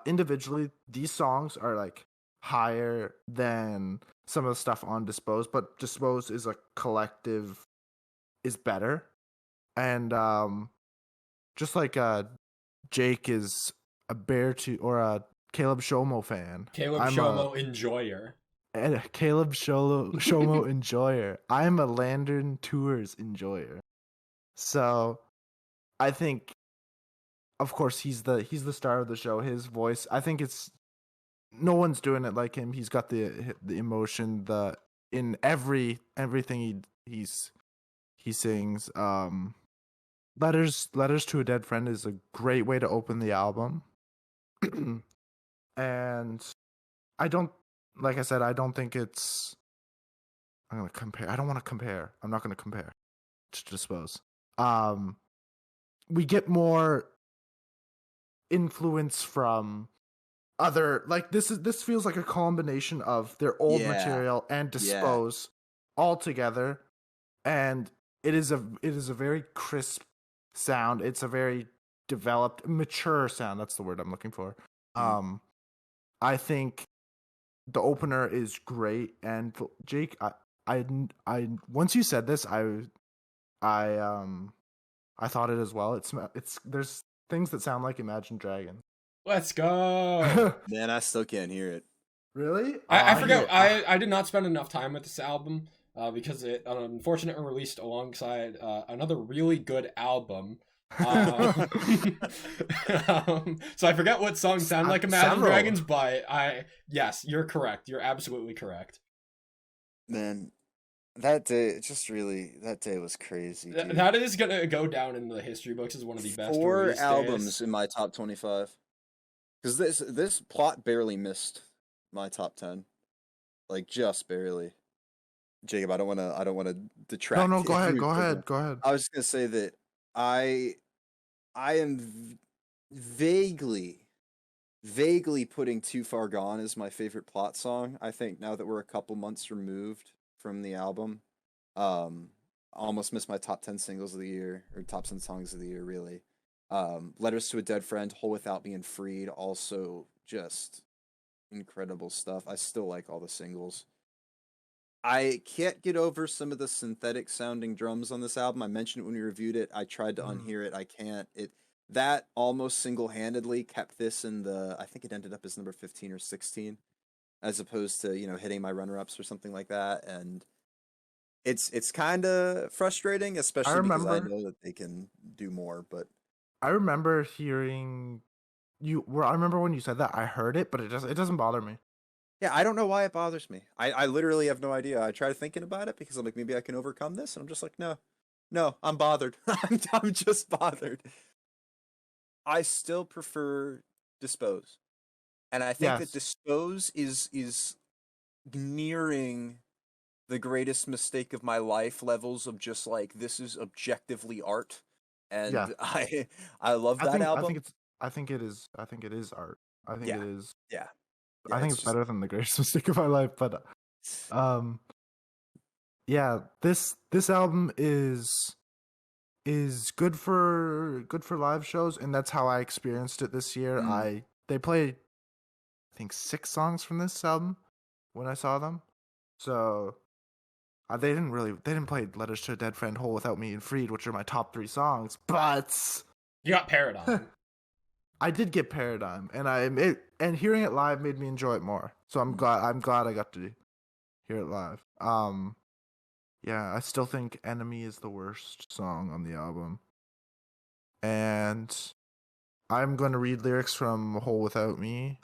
individually these songs are like higher than some of the stuff on Dispose, but Dispose is a collective is better. And just like Jake is a Caleb Shomo fan. Caleb Shomo enjoyer. And Caleb Shomo enjoyer. I'm a Lantern Tours enjoyer. So I think, of course, he's the star of the show. His voice, I think it's no one's doing it like him. He's got the emotion, in everything he sings. Letters to a Dead Friend is a great way to open the album. And like I said, I don't think it's. I'm gonna compare. I don't want to compare. I'm not gonna compare to Dispose. We get more influence from other, like this feels like a combination of their old material and Dispose all together, and it is a very crisp sound. It's a very developed, mature sound. That's the word I'm looking for. I think the opener is great, and Jake, I once you said this, I thought it as well. It's there's things that sound like Imagine Dragons. Let's go. Man, I still can't hear it. Really? I forget. I did not spend enough time with this album because it unfortunately released alongside another really good album. So I forget what songs sound like Imagine Dragons, but yes, you're correct. You're absolutely correct. Man, that day just really that day was crazy, dude. That is gonna go down in the history books as one of the best 4 release albums days. in my top 25. Because this plot barely missed my top 10, like just barely. Jacob, I don't wanna detract. No, go ahead, you go from ahead, that. go ahead. I was just gonna say that I am vaguely putting Too Far Gone as my favorite plot song. I think now that we're a couple months removed from the album, almost missed my top 10 singles of the year, or top 10 songs of the year, really. Letters to a Dead Friend, Whole Without Being Freed, also just incredible stuff. I still like all the singles. I can't get over some of the synthetic sounding drums on this album. I mentioned it when we reviewed it. I tried to unhear it. I can't. That almost single-handedly kept this in the, I think it ended up as number 15 or 16, as opposed to, hitting my runner-ups or something like that. And it's kind of frustrating, especially because I know that they can do more, but I remember hearing you. I remember when you said that. I heard it, but it doesn't bother me. yeah, I don't know why it bothers me. I literally have no idea. I tried thinking about it because I'm like, maybe I can overcome this, and I'm just like, no, I'm bothered. I'm just bothered. I still prefer Dispose, and I think that Yes. Dispose is nearing the greatest mistake of my life levels of just like, this is objectively art, and Yeah. I love that album. I think it is art. I think Yeah. it is. Yeah, I think it's better than the greatest mistake of my life, but yeah, this album is good for live shows, and that's how I experienced it this year. They played, I think, 6 songs from this album when I saw them, so they didn't play Letters to a Dead Friend, Whole Without Me, and Freed, which are my top 3 songs, but You got Paradigm. I did get Paradigm, and hearing it live made me enjoy it more. So I'm glad I got to hear it live. Yeah, I still think Enemy is the worst song on the album. And I'm going to read lyrics from Whole Without Me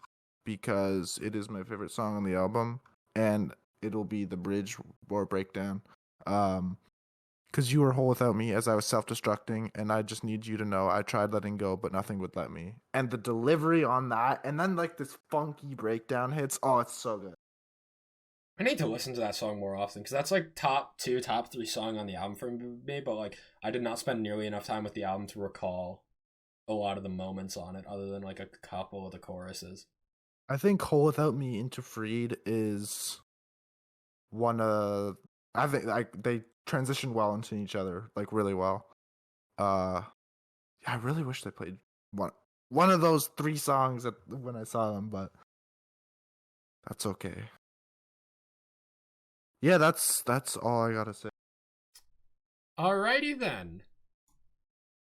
because it is my favorite song on the album, and it'll be the bridge or breakdown. Because you were whole without me as I was self-destructing, and I just need you to know I tried letting go, but nothing would let me. And the delivery on that, and then like this funky breakdown hits. Oh, it's so good. I need to listen to that song more often because that's like top 2, top 3 song on the album for me. But like, I did not spend nearly enough time with the album to recall a lot of the moments on it, other than like a couple of the choruses. I think Whole Without Me into Freed is one of. I think they transition well into each other, like really well. I really wish they played one of those 3 songs when I saw them, but that's okay. Yeah, that's all I gotta say. Alrighty then.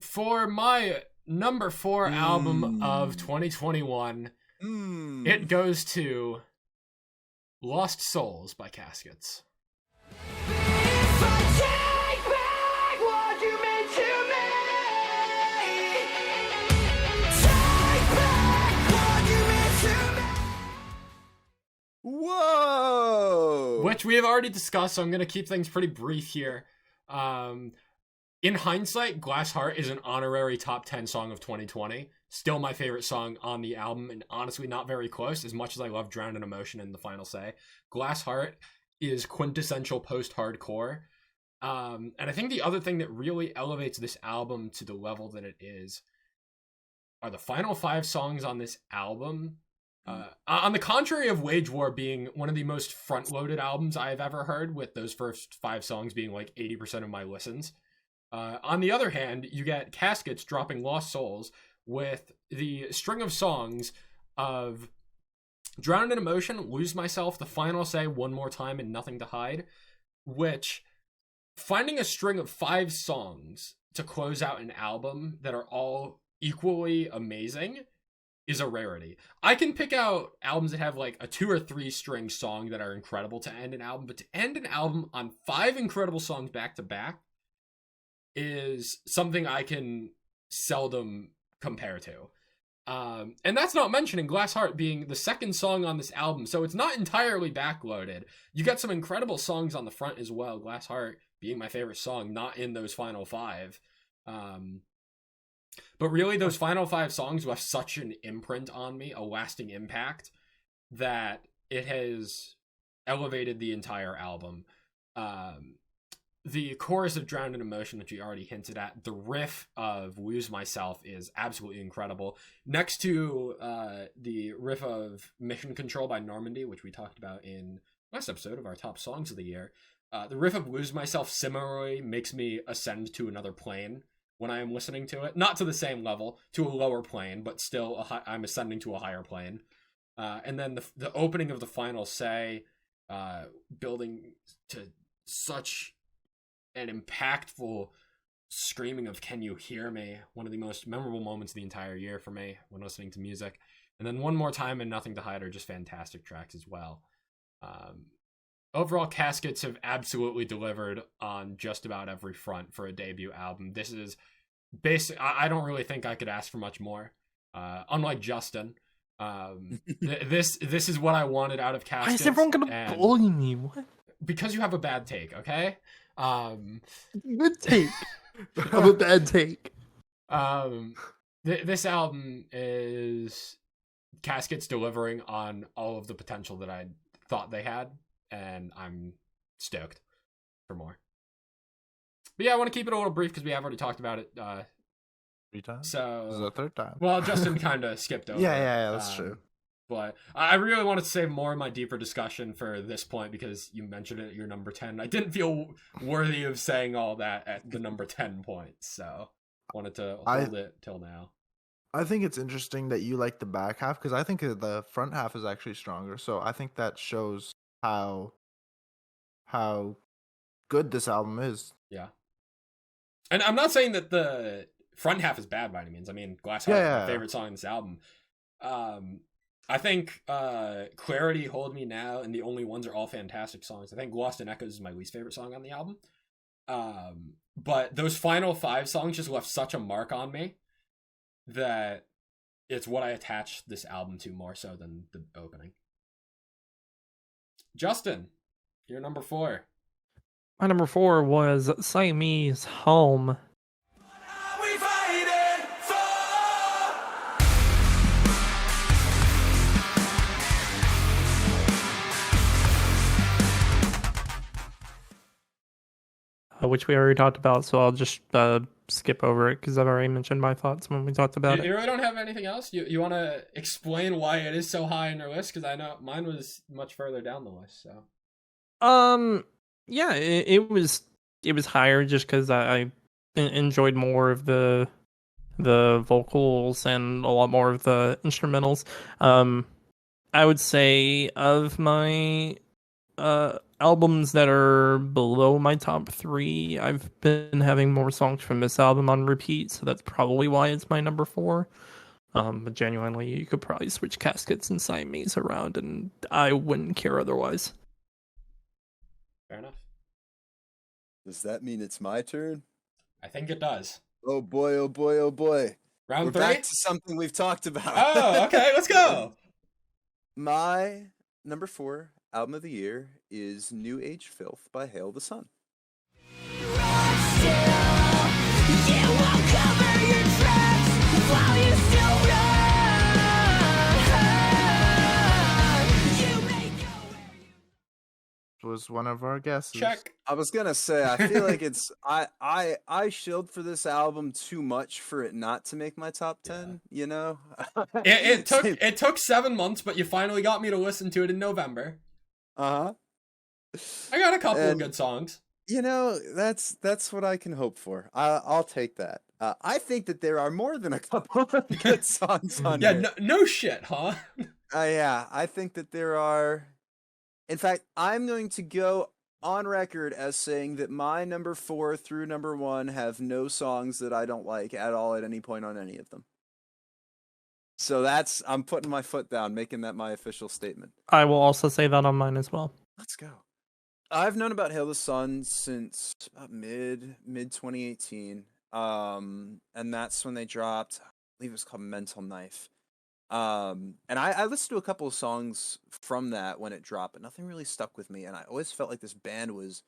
For my number 4 album of 2021, it goes to Lost Souls by Caskets. If I take back what you meant to me, take back what you meant to me. Whoa! Which we have already discussed, so I'm going to keep things pretty brief here. In hindsight, Glass Heart is an honorary top 10 song of 2020. Still my favorite song on the album, and honestly not very close, as much as I love Drowned in Emotion and The Final Say. Glass Heart is quintessential post-hardcore. And I think the other thing that really elevates this album to the level that it is are the final 5 songs on this album. On the contrary of Wage War being one of the most front-loaded albums I've ever heard, with those first 5 songs being like 80% of my listens. On the other hand, you get Caskets dropping Lost Souls with the string of songs of Drowned in Emotion, Lose Myself, The Final Say, One More Time, and Nothing to Hide, which, finding a string of 5 songs to close out an album that are all equally amazing is a rarity. I can pick out albums that have like a 2 or 3 string song that are incredible to end an album, but to end an album on 5 incredible songs back to back is something I can seldom compare to. And that's not mentioning Glass Heart being the second song on this album, so it's not entirely backloaded. You get some incredible songs on the front as well. Glass Heart being my favorite song, not in those final 5. But really, those final 5 songs left such an imprint on me, a lasting impact, that it has elevated the entire album. The chorus of Drowned in Emotion that you already hinted at, the riff of Lose Myself is absolutely incredible. Next to the riff of Mission Control by Normandy, which we talked about in last episode of our top songs of the year, the riff of Lose Myself similarly makes me ascend to another plane when I am listening to it. Not to the same level, to a lower plane, but still I'm ascending to a higher plane. And then the opening of the final say, building to such an impactful screaming of "Can you hear me?" One of the most memorable moments of the entire year for me when listening to music. And then One More Time and Nothing to Hide are just fantastic tracks as well. Overall, Caskets have absolutely delivered on just about every front for a debut album. This is basic. I don't really think I could ask for much more. Unlike Justin, this is what I wanted out of Caskets. Why is everyone gonna bully me? What? Because you have a bad take, okay? Good take. I have a bad take. This album is Caskets delivering on all of the potential that I thought they had, and I'm stoked for more. But yeah, I want to keep it a little brief because we have already talked about it. 3 times? So This is the 3rd time. well, Justin kind of skipped over. Yeah, that's true. But I really wanted to save more of my deeper discussion for this point because you mentioned it at your number 10. I didn't feel worthy of saying all that at the number 10 point, so wanted to hold it till now. I think it's interesting that you like the back half because I think the front half is actually stronger. So I think that shows how good this album is. Yeah. And I'm not saying that the front half is bad by any means. I mean, Glass Heart is my favorite song in this album. I think Clarity, Hold Me Now, and The Only Ones are all fantastic songs. I think Lost in Echoes is my least favorite song on the album. But those final 5 songs just left such a mark on me that it's what I attach this album to more so than the opening. Justin, you're number 4. My number 4 was Siamese Home. Which we already talked about, so I'll just skip over it because I've already mentioned my thoughts when we talked about it. You really don't have anything else? You want to explain why it is so high on your list? Because I know mine was much further down the list. So, yeah, it was higher just because I enjoyed more of the vocals and a lot more of the instrumentals. I would say of my albums that are below my top 3, I've been having more songs from this album on repeat, so that's probably why it's my number 4. But genuinely, you could probably switch Caskets and Siamese around, and I wouldn't care otherwise. Fair enough. Does that mean it's my turn? I think it does. Oh boy, oh boy, oh boy. Round We're 3? back to something we've talked about. Oh, okay, let's go. My number 4 album of the year is New Age Filth by Hail the Sun. Was one of our guesses. Check. I was gonna say, I feel like it's I shilled for this album too much for it not to make my top 10. You know, It took 7 months, but you finally got me to listen to it in November. I got a couple of good songs. You know, that's what I can hope for. I'll take that. I think that there are more than a couple of good songs on here. Yeah, no shit, huh? Yeah, I think that there are. In fact, I'm going to go on record as saying that my number 4 through number 1 have no songs that I don't like at all at any point on any of them. So I'm putting my foot down, making that my official statement. I will also say that on mine as well. Let's go. I've known about Hail the Sun since about mid 2018. And that's when they dropped, I believe it was called Mental Knife. And I listened to a couple of songs from that when it dropped, but nothing really stuck with me. And I always felt like this band was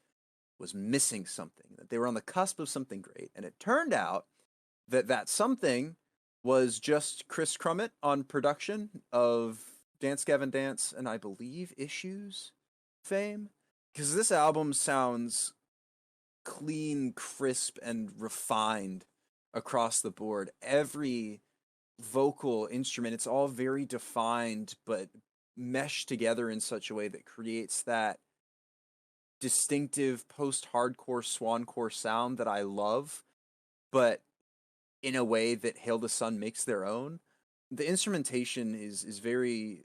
missing something, that they were on the cusp of something great. And it turned out that something was just Chris Crummett on production of Dance Gavin Dance and I believe Issues fame. Because this album sounds clean, crisp, and refined across the board. Every vocal instrument, it's all very defined, but meshed together in such a way that creates that distinctive post-hardcore swancore sound that I love, but in a way that Hail the Sun makes their own. The instrumentation is very,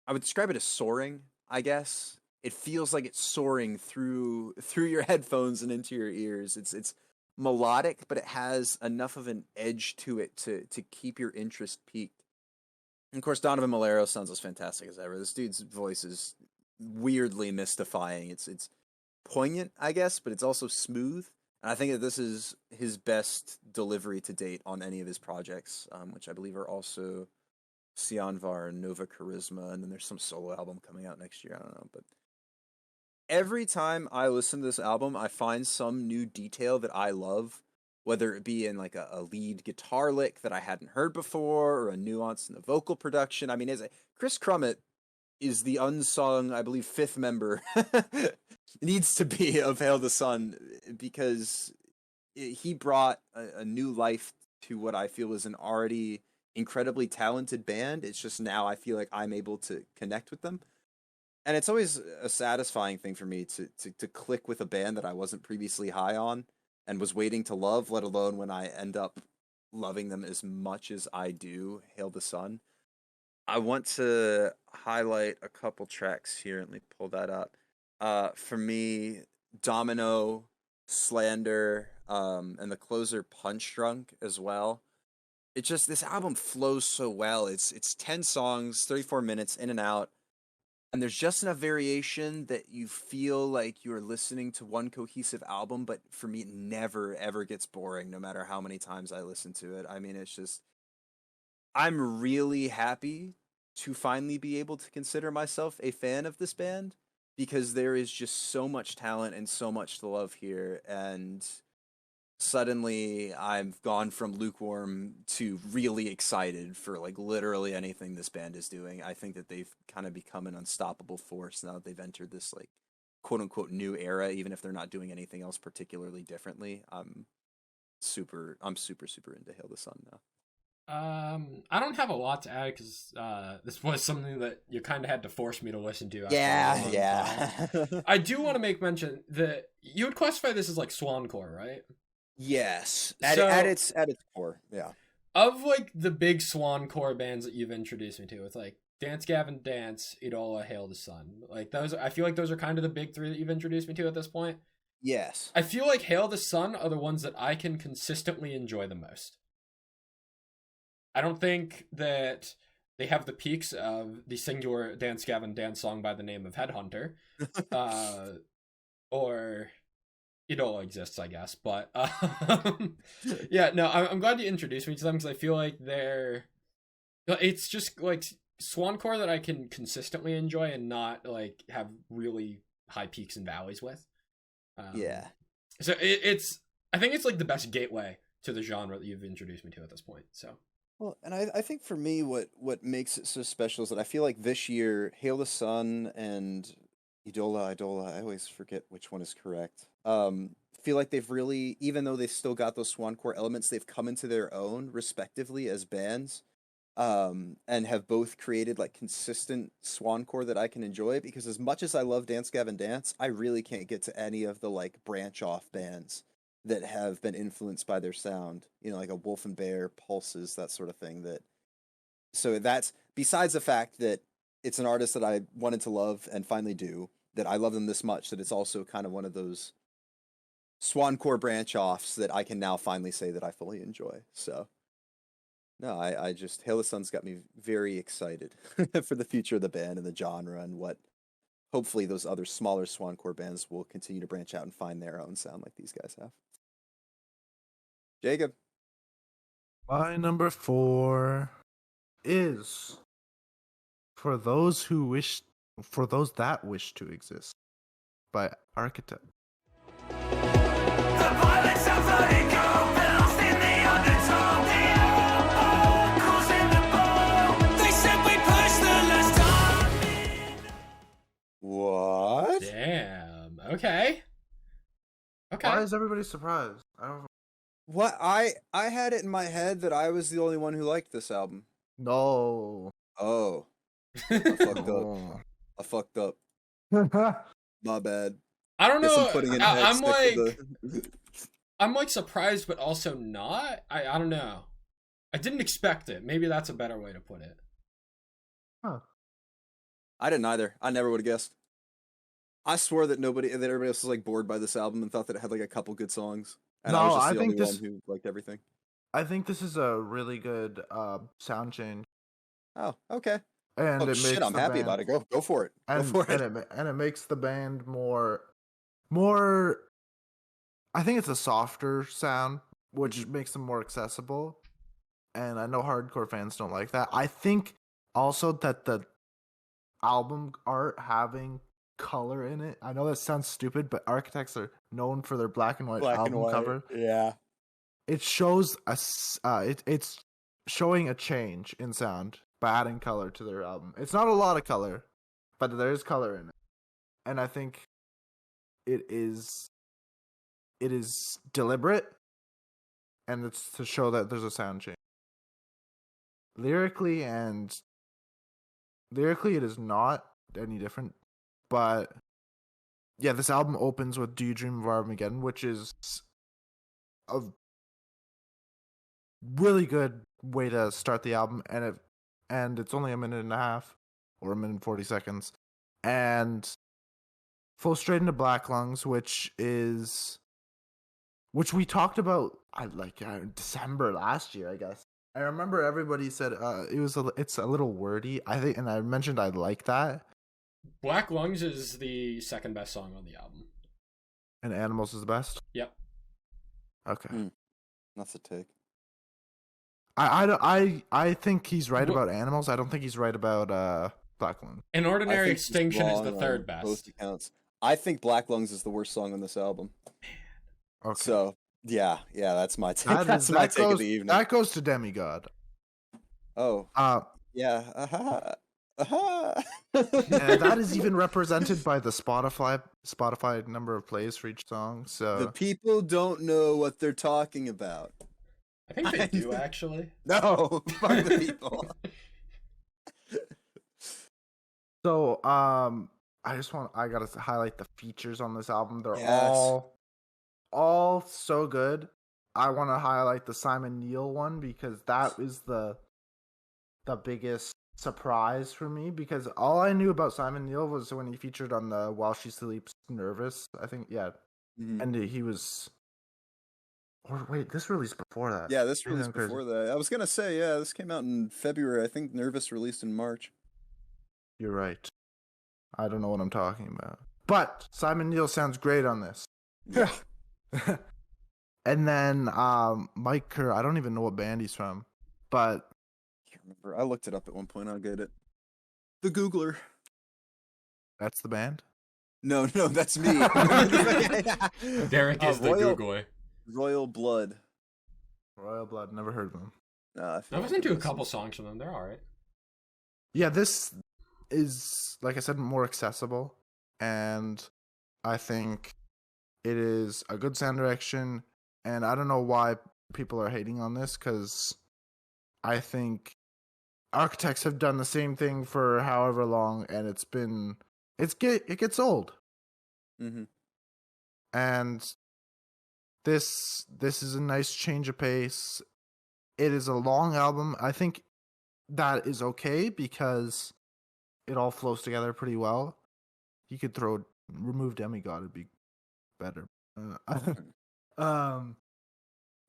I would describe it as soaring, I guess. It feels like it's soaring through your headphones and into your ears. It's melodic, but it has enough of an edge to it to keep your interest peaked. And of course, Donovan Malero sounds as fantastic as ever. This dude's voice is weirdly mystifying. It's poignant, I guess, but it's also smooth. And I think that this is his best delivery to date on any of his projects, which I believe are also Sianvar and Nova Charisma, and then there's some solo album coming out next year. I don't know, but every time I listen to this album, I find some new detail that I love, whether it be in like a lead guitar lick that I hadn't heard before, or a nuance in the vocal production. I mean, Chris Crummett is the unsung, I believe, fifth member needs to be of Hail the Sun, because he brought a new life to what I feel is an already incredibly talented band. It's just now I feel like I'm able to connect with them. And it's always a satisfying thing for me to click with a band that I wasn't previously high on and was waiting to love, let alone when I end up loving them as much as I do, Hail the Sun. I want to highlight a couple tracks here. Let me pull that up. For me, Domino, Slander, and the closer Punch Drunk as well. It just, this album flows so well. It's 10 songs, 34 minutes in and out. And there's just enough variation that you feel like you're listening to one cohesive album, but for me, it never, ever gets boring, no matter how many times I listen to it. I mean, it's just, I'm really happy to finally be able to consider myself a fan of this band, because there is just so much talent and so much to love here. And suddenly I've gone from lukewarm to really excited for like literally anything this band is doing. I think that they've kind of become an unstoppable force now that they've entered this like quote unquote new era, even if they're not doing anything else particularly differently. I'm super into Hail the Sun now. I don't have a lot to add because this was something that you kind of had to force me to listen to. Yeah. I do want to make mention that you would classify this as like swancore, right? Yes, So- at its core, yeah. Of like the big swancore bands that you've introduced me to, it's like Dance Gavin Dance, Idola, Hail the Sun. Like those, I feel like those are kind of the big three that you've introduced me to at this point. Yes. I feel like Hail the Sun are the ones that I can consistently enjoy the most. I don't think that they have the peaks of the singular Dance Gavin Dance song by the name of Headhunter, or Idola exists, I guess. But yeah, no, I'm glad you introduced me to them because I feel like it's just like swancore that I can consistently enjoy and not like have really high peaks and valleys with. Yeah. So I think it's like the best gateway to the genre that you've introduced me to at this point. So. Well, and I think for me, what makes it so special is that I feel like this year, Hail the Sun and Idola, I always forget which one is correct. Feel like they've really, even though they've still got those swancore elements, they've come into their own respectively as bands, and have both created like consistent swancore that I can enjoy. Because as much as I love Dance Gavin Dance, I really can't get to any of the like branch off bands that have been influenced by their sound, you know, like a Wolf and Bear, Pulses, that sort of thing. So that's, besides the fact that it's an artist that I wanted to love and finally do, that I love them this much, that it's also kind of one of those swancore branch offs that I can now finally say that I fully enjoy. So no, I just, Hail the Sun's got me very excited for the future of the band and the genre, and what hopefully those other smaller swancore bands will continue to branch out and find their own sound like these guys have. Jacob. My number 4 is for those that wish to exist by Architect. The violence of vertigo lost in the undertow. The uncles in the bow. They said we pushed the last time. What? Damn. Okay. Okay. Why is everybody surprised? I don't What? I had it in my head that I was the only one who liked this album. know. Oh, I fucked up. No. I fucked up. My bad. I don't Guess know. I'm putting in I'm heads like, next to the- I'm like surprised, but also not. I don't know. I didn't expect it. Maybe that's a better way to put it. I didn't either. I never would have guessed. I swore that everybody else was like bored by this album and thought that it had like a couple good songs. And I No, was just I the think only this- one who liked everything. I think this is a really good sound change, Oh, okay. and Oh it makes shit, I'm the happy band, about it. Go for it. Go and for it. and it makes the band more. I think it's a softer sound, which makes them more accessible. And I know hardcore fans don't like that. I think also that the album art having color in it. I know that sounds stupid, but Architects are known for their black and white album cover. Yeah. It shows it's showing a change in sound by adding color to their album. It's not a lot of color, but there is color in it, and I think it is deliberate, and it's to show that there's a sound change. Lyrically, it is not any different, but yeah, this album opens with "Do You Dream of Armageddon," which is a really good way to start the album, and it's only a minute and a half or a minute and 40 seconds, and flows straight into Black Lungs, which we talked about in December last year, I guess. I remember everybody said it's a little wordy, I think, and I mentioned I like that. Black Lungs is the second best song on the album. And Animals is the best. Yep. Okay. That's a take. I think he's right Wha- about Animals. I don't think he's right about Black Lung. An I Ordinary think he's Extinction is wrong the on third best. Both accounts. I think Black Lungs is the worst song on this album. Okay. So yeah, that's my take. That That's is- my that take of goes- the evening. That goes to Demigod. Oh yeah. And that is even represented by the Spotify number of plays for each song. So The people don't know what they're talking about. I think they do, actually. No, fuck the people. So, I gotta highlight the features on this album. They're Yes. all so good. I want to highlight the Simon Neil one because that is the biggest surprise for me, because all I knew about Simon Neil was when he featured on the While She Sleeps Nervous, I think, yeah. Mhm. And he was, or wait, this released before that. Yeah, this Maybe released I'm crazy. before that. I was gonna say, yeah, this came out in February. I think Nervous released in March. You're right. I don't know what I'm talking about. But Simon Neil sounds great on this. Yeah. And then Mike Kerr, I don't even know what band he's from, but Can't remember. I looked it up at one point. I'll get it. The Googler. that's the band. No, that's me. Derek is the Royal, Google. Royal Blood. Royal Blood, never heard of them. I feel I like listened to a this couple is- songs from them. They're all right. Yeah, this is, like I said, more accessible, and I think it is a good sound direction, and I don't know why people are hating on this, because I think Architects have done the same thing for however long, and it gets old. Mhm. And this is a nice change of pace. It is a long album. I think that is okay because it all flows together pretty well. You could remove Demigod, it'd be better.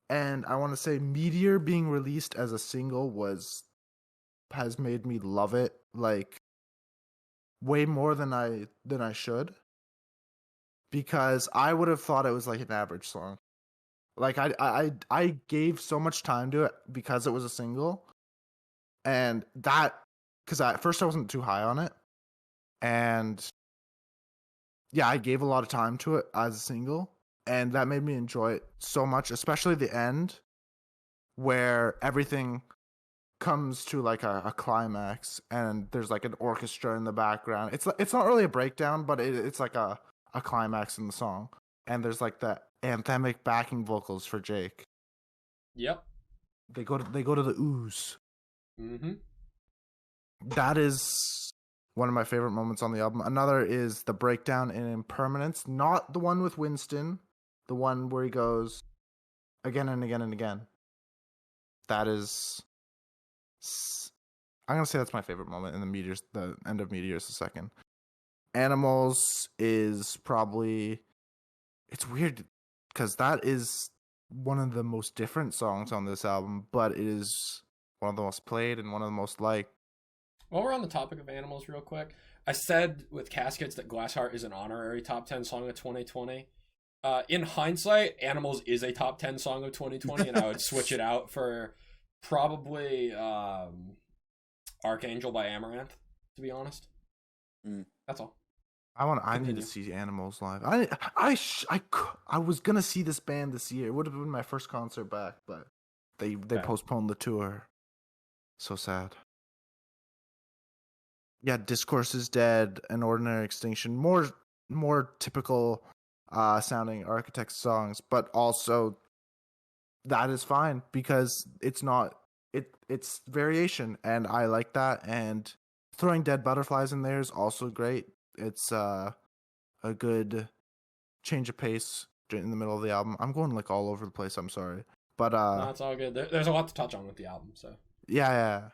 And I want to say Meteor being released as a single has made me love it, like, way more than I should, because I would have thought it was like an average song. Like I gave so much time to it because it was a single, And that, because at first I wasn't too high on it, and yeah, I gave a lot of time to it as a single, and that made me enjoy it so much, especially the end where everything comes to like a climax and there's like an orchestra in the background. It's not really a breakdown, but it's like a climax in the song, and there's like the anthemic backing vocals for Jake. Yep. They go to the ooze. Mm-hmm. That is one of my favorite moments on the album. Another is the breakdown in Impermanence, not the one with Winston, the one where he goes again and again and again. That is, I'm gonna say that's my favorite moment in the end of Meteors the second. Animals is probably, it's weird because that is one of the most different songs on this album, but it is one of the most played and one of the most liked. While we're on the topic of animals real quick, I said with Caskets that Glassheart is an honorary top 10 song of 2020. In hindsight, Animals is a top 10 song of 2020, and I would switch it out for probably Archangel by Amaranth, to be honest. That's all. I need to see Animals live. I was gonna see this band this year. It would have been my first concert back, but they postponed the tour. So sad. Yeah, Discourse is Dead, An Ordinary Extinction, more typical sounding Architects songs, but also that is fine because it's variation, and I like that. And throwing Dead Butterflies in there is also great. It's a good change of pace in the middle of the album. I'm going like all over the place. I'm sorry, but no, it's all good. There's a lot to touch on with the album, so yeah.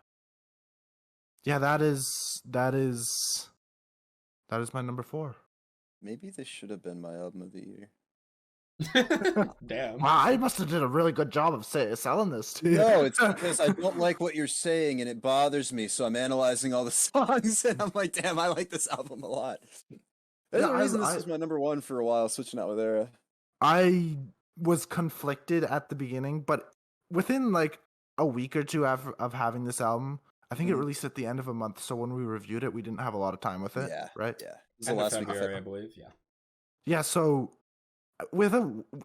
That is my number 4. Maybe this should have been my album of the year. damn. Wow, I must have did a really good job of selling this to you. No, it's because I don't like what you're saying and it bothers me, so I'm analyzing all the songs and I'm like, damn, I like this album a lot. There's a reason this was my number 1 for a while, switching out with Era. I was conflicted at the beginning, but within like a week or two of having this album, I think it released at the end of a month, so when we reviewed it, we didn't have a lot of time with it. Yeah, right? Yeah. It was End the of last week of February, I believe. Yeah. Yeah, so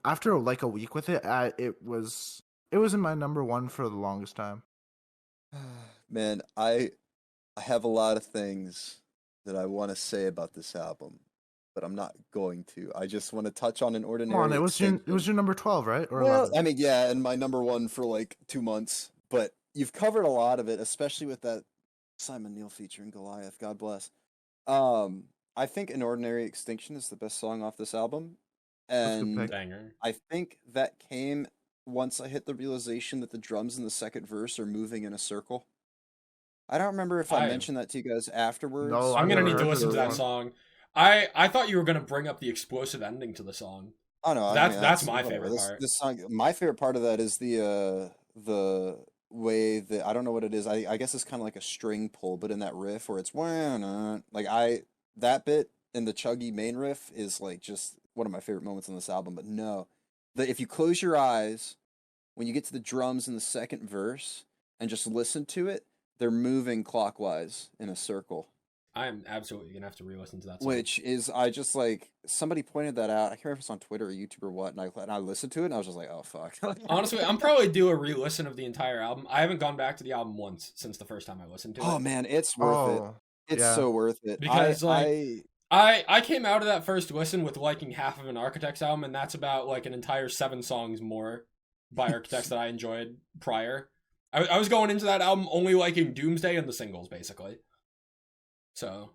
after like a week with it, it was in my number 1 for the longest time. Man, I have a lot of things that I want to say about this album, but I'm not going to. I just want to touch on An Ordinary Come on, it was Extinction. your number 12, right? Or Well, 11? I mean, yeah, and my number 1 for like 2 months, but you've covered a lot of it, especially with that Simon Neil featuring Goliath. God bless. I think An Ordinary Extinction is the best song off this album, That's a good and pick. Banger. I think that came once I hit the realization that the drums in the second verse are moving in a circle. I don't remember if I mentioned that to you guys afterwards. No, I'm I've gonna never need to heard listen of to that one. song. I thought you were gonna bring up the explosive ending to the song. Oh no, That's my whatever. favorite part. This song, my favorite part of that is the way that I don't know what it is. I guess it's kind of like a string pull, but in that riff where it's like that bit in the chuggy main riff is like just one of my favorite moments on this album. But no, if you close your eyes when you get to the drums in the second verse and just listen to it, they're moving clockwise in a circle. I am absolutely gonna have to re-listen to that song. Which is, I just like, somebody pointed that out. I can't remember if it's on Twitter or YouTube or what, and I listened to it and I was just like, oh fuck. Honestly, I'm probably due a re-listen of the entire album. I haven't gone back to the album once since the first time I listened to it. Oh man, it's worth it. It's yeah. so worth it. Because I came out of that first listen with liking half of an Architects album, and that's about like an entire 7 songs more by Architects that I enjoyed prior. I was going into that album only liking Doomsday and the singles, basically. So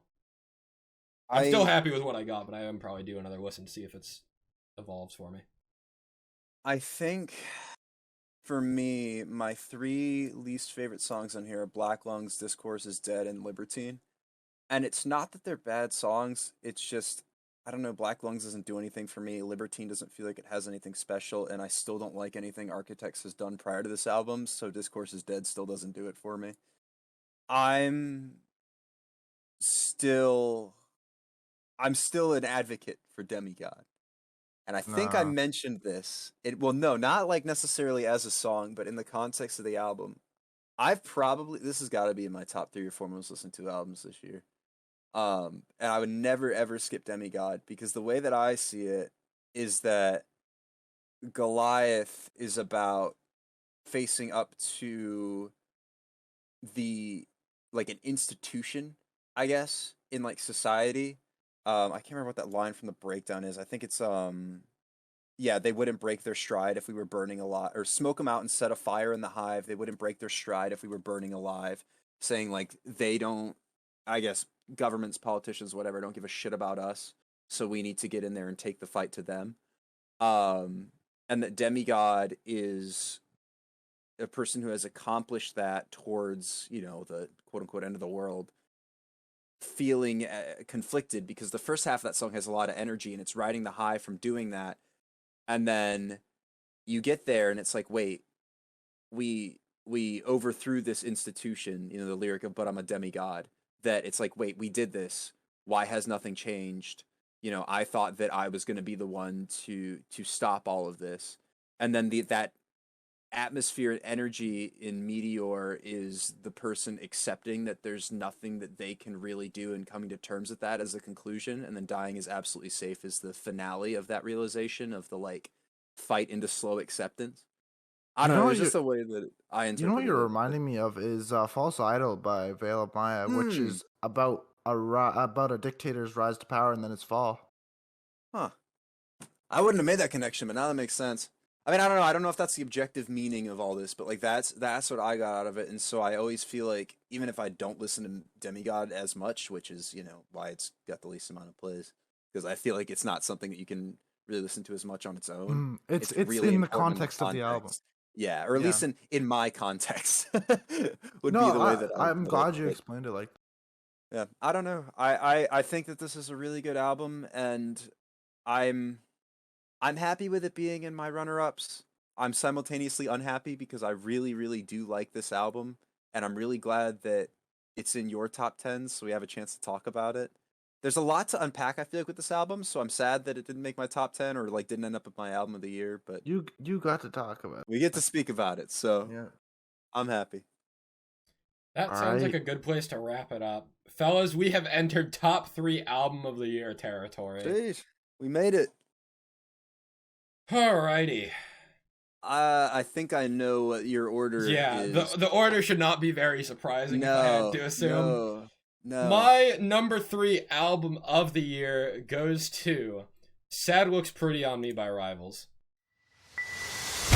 I'm still happy with what I got, but I am probably due another listen to see if it's evolves for me. I think for me, my 3 least favorite songs on here are Black Lungs, Discourse is Dead, and Libertine. And it's not that they're bad songs, it's just, I don't know, Black Lungs doesn't do anything for me, Libertine doesn't feel like it has anything special, and I still don't like anything Architects has done prior to this album, so Discourse is Dead still doesn't do it for me. I'm still an advocate for Demigod. And I think I mentioned this. No, not like necessarily as a song, but in the context of the album. this has got to be in my top 3 or 4 most listened to albums this year. And I would never ever skip Demigod, because the way that I see it is that Goliath is about facing up to an institution, I guess, in like society. I can't remember what that line from the breakdown is. I think it's yeah, they wouldn't break their stride if we were burning alive, or smoke them out and set a fire in the hive. They wouldn't break their stride if we were burning alive, saying like they don't, I guess, governments, politicians, whatever, don't give a shit about us, so we need to get in there and take the fight to them. And that Demigod is a person who has accomplished that towards, you know, the quote-unquote end of the world, feeling conflicted, because the first half of that song has a lot of energy and it's riding the high from doing that. And then you get there and it's like, wait, we overthrew this institution, you know, the lyric of "But I'm a demigod," that it's like, wait, we did this. Why has nothing changed? You know, I thought that I was going to be the one to stop all of this. And then that atmosphere and energy in Meteor is the person accepting that there's nothing that they can really do and coming to terms with that as a conclusion. And then Dying is Absolutely Safe is the finale of that realization, of the like fight into slow acceptance. I don't know, it's just the way that I interpret it. You know what you're reminding me of is False Idol by Veil of Maya, which is about a dictator's rise to power and then its fall. Huh. I wouldn't have made that connection, but now that makes sense. I mean, I don't know. I don't know if that's the objective meaning of all this, but like that's what I got out of it. And so I always feel like, even if I don't listen to Demigod as much, which is, you know, why it's got the least amount of plays, because I feel like it's not something that you can really listen to as much on its own. It's really in the important context of the album. Yeah, or at least in my context would be the way that I'm glad you explained it like that. Yeah, I don't know. I think that this is a really good album, and I'm happy with it being in my runner-ups. I'm simultaneously unhappy because I really, really do like this album, and I'm really glad that it's in your top 10s, so we have a chance to talk about it. There's a lot to unpack, I feel like, with this album, so I'm sad that it didn't make my top 10 or like didn't end up with my album of the year, but You got to talk about it. we get to speak about it, so Yeah. I'm happy. That All sounds like right. a good place to wrap it up. Fellas, we have entered top 3 album of the year territory. Jeez, we made it. Alrighty. I think I know what your order Yeah, is. the order should not be very surprising if I had to assume. No. My number 3 album of the year goes to Sad Looks Pretty on Me by Rivals. Is it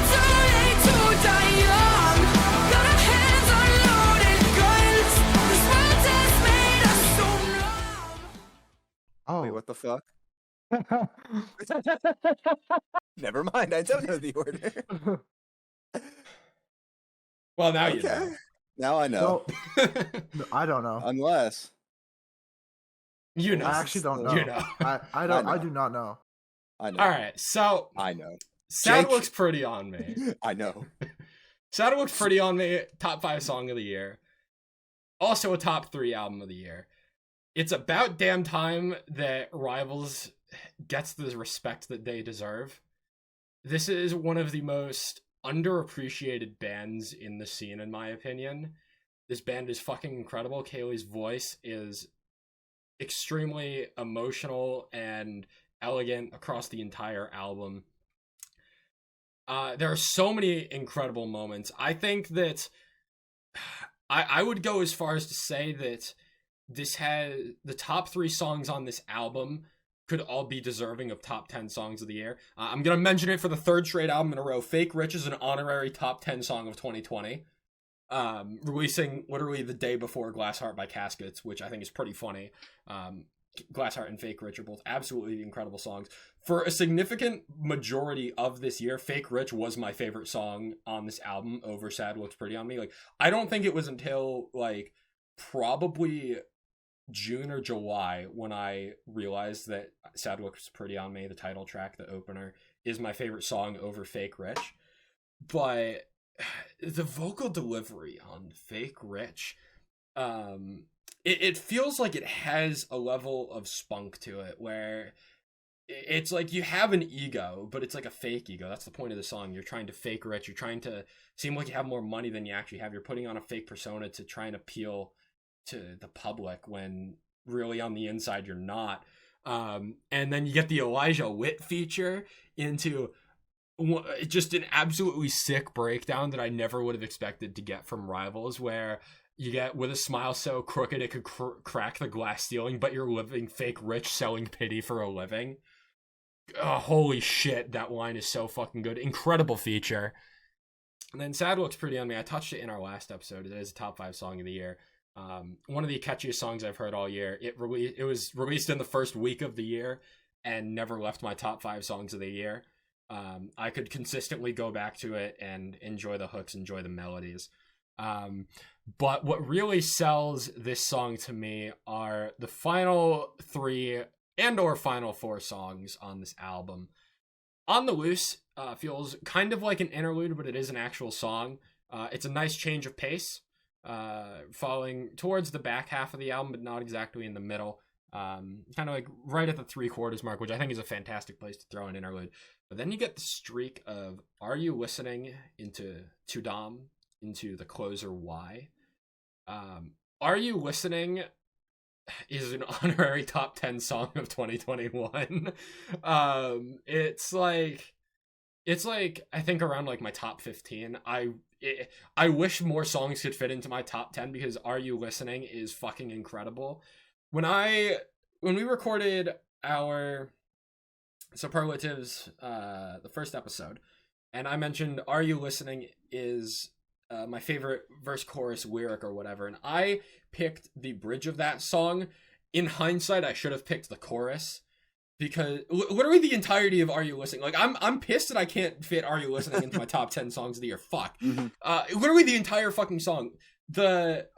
too late to die young? Got our hands on loaded guns. This world has made us so numb. Oh, Wait, what the fuck? Never mind, I don't know the order. Well, now you know. Now I know. no, I don't know. Unless You know. I actually don't know. You know. I don't. I I know. do not know. I know. All right, so I know. Sad Jake. Looks Pretty on Me. I know. Sad Looks Pretty on Me, top 5 song of the year. Also a top 3 album of the year. It's about damn time that Rivals gets the respect that they deserve. This is one of the most underappreciated bands in the scene, in my opinion. This band is fucking incredible. Kaylee's voice is extremely emotional and elegant across the entire album. There are so many incredible moments. I think that I would go as far as to say that this has the top 3 songs on this album could all be deserving of top 10 songs of the year. I'm going to mention it for the 3rd straight album in a row. Fake Rich is an honorary top 10 song of 2020. Releasing literally the day before Glass Heart by Caskets, which I think is pretty funny. Glass Heart and Fake Rich are both absolutely incredible songs. For a significant majority of this year, Fake Rich was my favorite song on this album over Sad Looks Pretty on Me. Like, I don't think it was until like probably June or July when I realized that Sad Looks Pretty on Me, the title track, the opener, is my favorite song over Fake Rich. But the vocal delivery on Fake Rich, it feels like it has a level of spunk to it where it's like you have an ego, but it's like a fake ego. That's the point of the song. You're trying to fake rich. You're trying to seem like you have more money than you actually have. You're putting on a fake persona to try and appeal to the public when really on the inside you're not. And then you get the Elijah Witt feature into just an absolutely sick breakdown that I never would have expected to get from Rivals, where you get with a smile so crooked it could crack the glass ceiling, but you're living fake rich, selling pity for a living. Holy shit, that line is so fucking good. Incredible feature. And then Sad Looks Pretty on Me. I touched it in our last episode. It is a top 5 song of the year. One of the catchiest songs I've heard all year. It was released in the first week of the year and never left my top 5 songs of the year. I could consistently go back to it and enjoy the hooks, enjoy the melodies. But what really sells this song to me are the final 3 and or final 4 songs on this album. On the Loose feels kind of like an interlude, but it is an actual song. It's a nice change of pace, falling towards the back half of the album, but not exactly in the middle. Kind of like right at the 3/4 mark, which I think is a fantastic place to throw an interlude. But then you get the streak of Are You Listening into To Dom, into the closer Why. Are You Listening is an honorary top 10 song of 2021. It's like I think around like my top 15. I wish more songs could fit into my top 10 because Are You Listening is fucking incredible. When we recorded our superlatives the first episode, and I mentioned Are You Listening is my favorite verse chorus lyric or whatever, and I picked the bridge of that song. In hindsight, I should have picked the chorus, because literally the entirety of Are You Listening, like I'm pissed that I can't fit Are You Listening into my top 10 songs of the year. Fuck. Literally the entire fucking song. The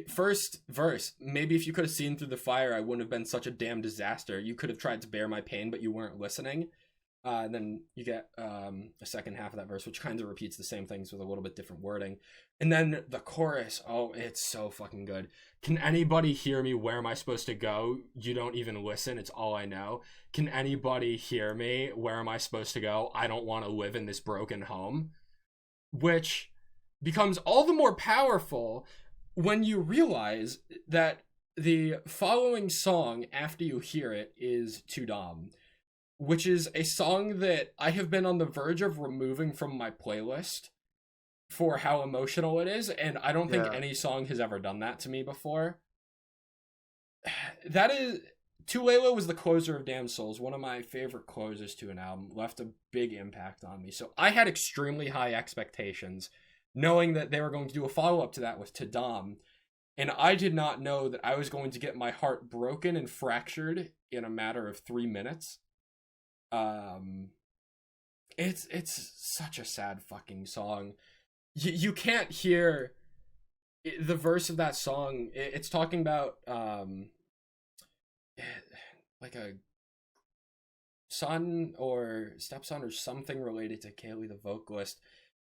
first verse, maybe if you could have seen through the fire, I wouldn't have been such a damn disaster. You could have tried to bear my pain, but you weren't listening. And then you get a second half of that verse, which kind of repeats the same things with a little bit different wording. And then the chorus, oh, it's so fucking good. Can anybody hear me? Where am I supposed to go? You don't even listen. It's all I know. Can anybody hear me? Where am I supposed to go? I don't want to live in this broken home. Which becomes all the more powerful when you realize that the following song after you hear it is To Dom, which is a song that I have been on the verge of removing from my playlist for how emotional it is, and I don't think any song has ever done that to me before. That is... Tulela was the closer of Damn Souls, one of my favorite closers to an album, left a big impact on me. So I had extremely high expectations, knowing that they were going to do a follow-up to that with To Dom, and I did not know that I was going to get my heart broken and fractured in a matter of 3 minutes. It's such a sad fucking song. You can't hear the verse of that song. It's talking about like a son or stepson or something related to Kaylee the vocalist,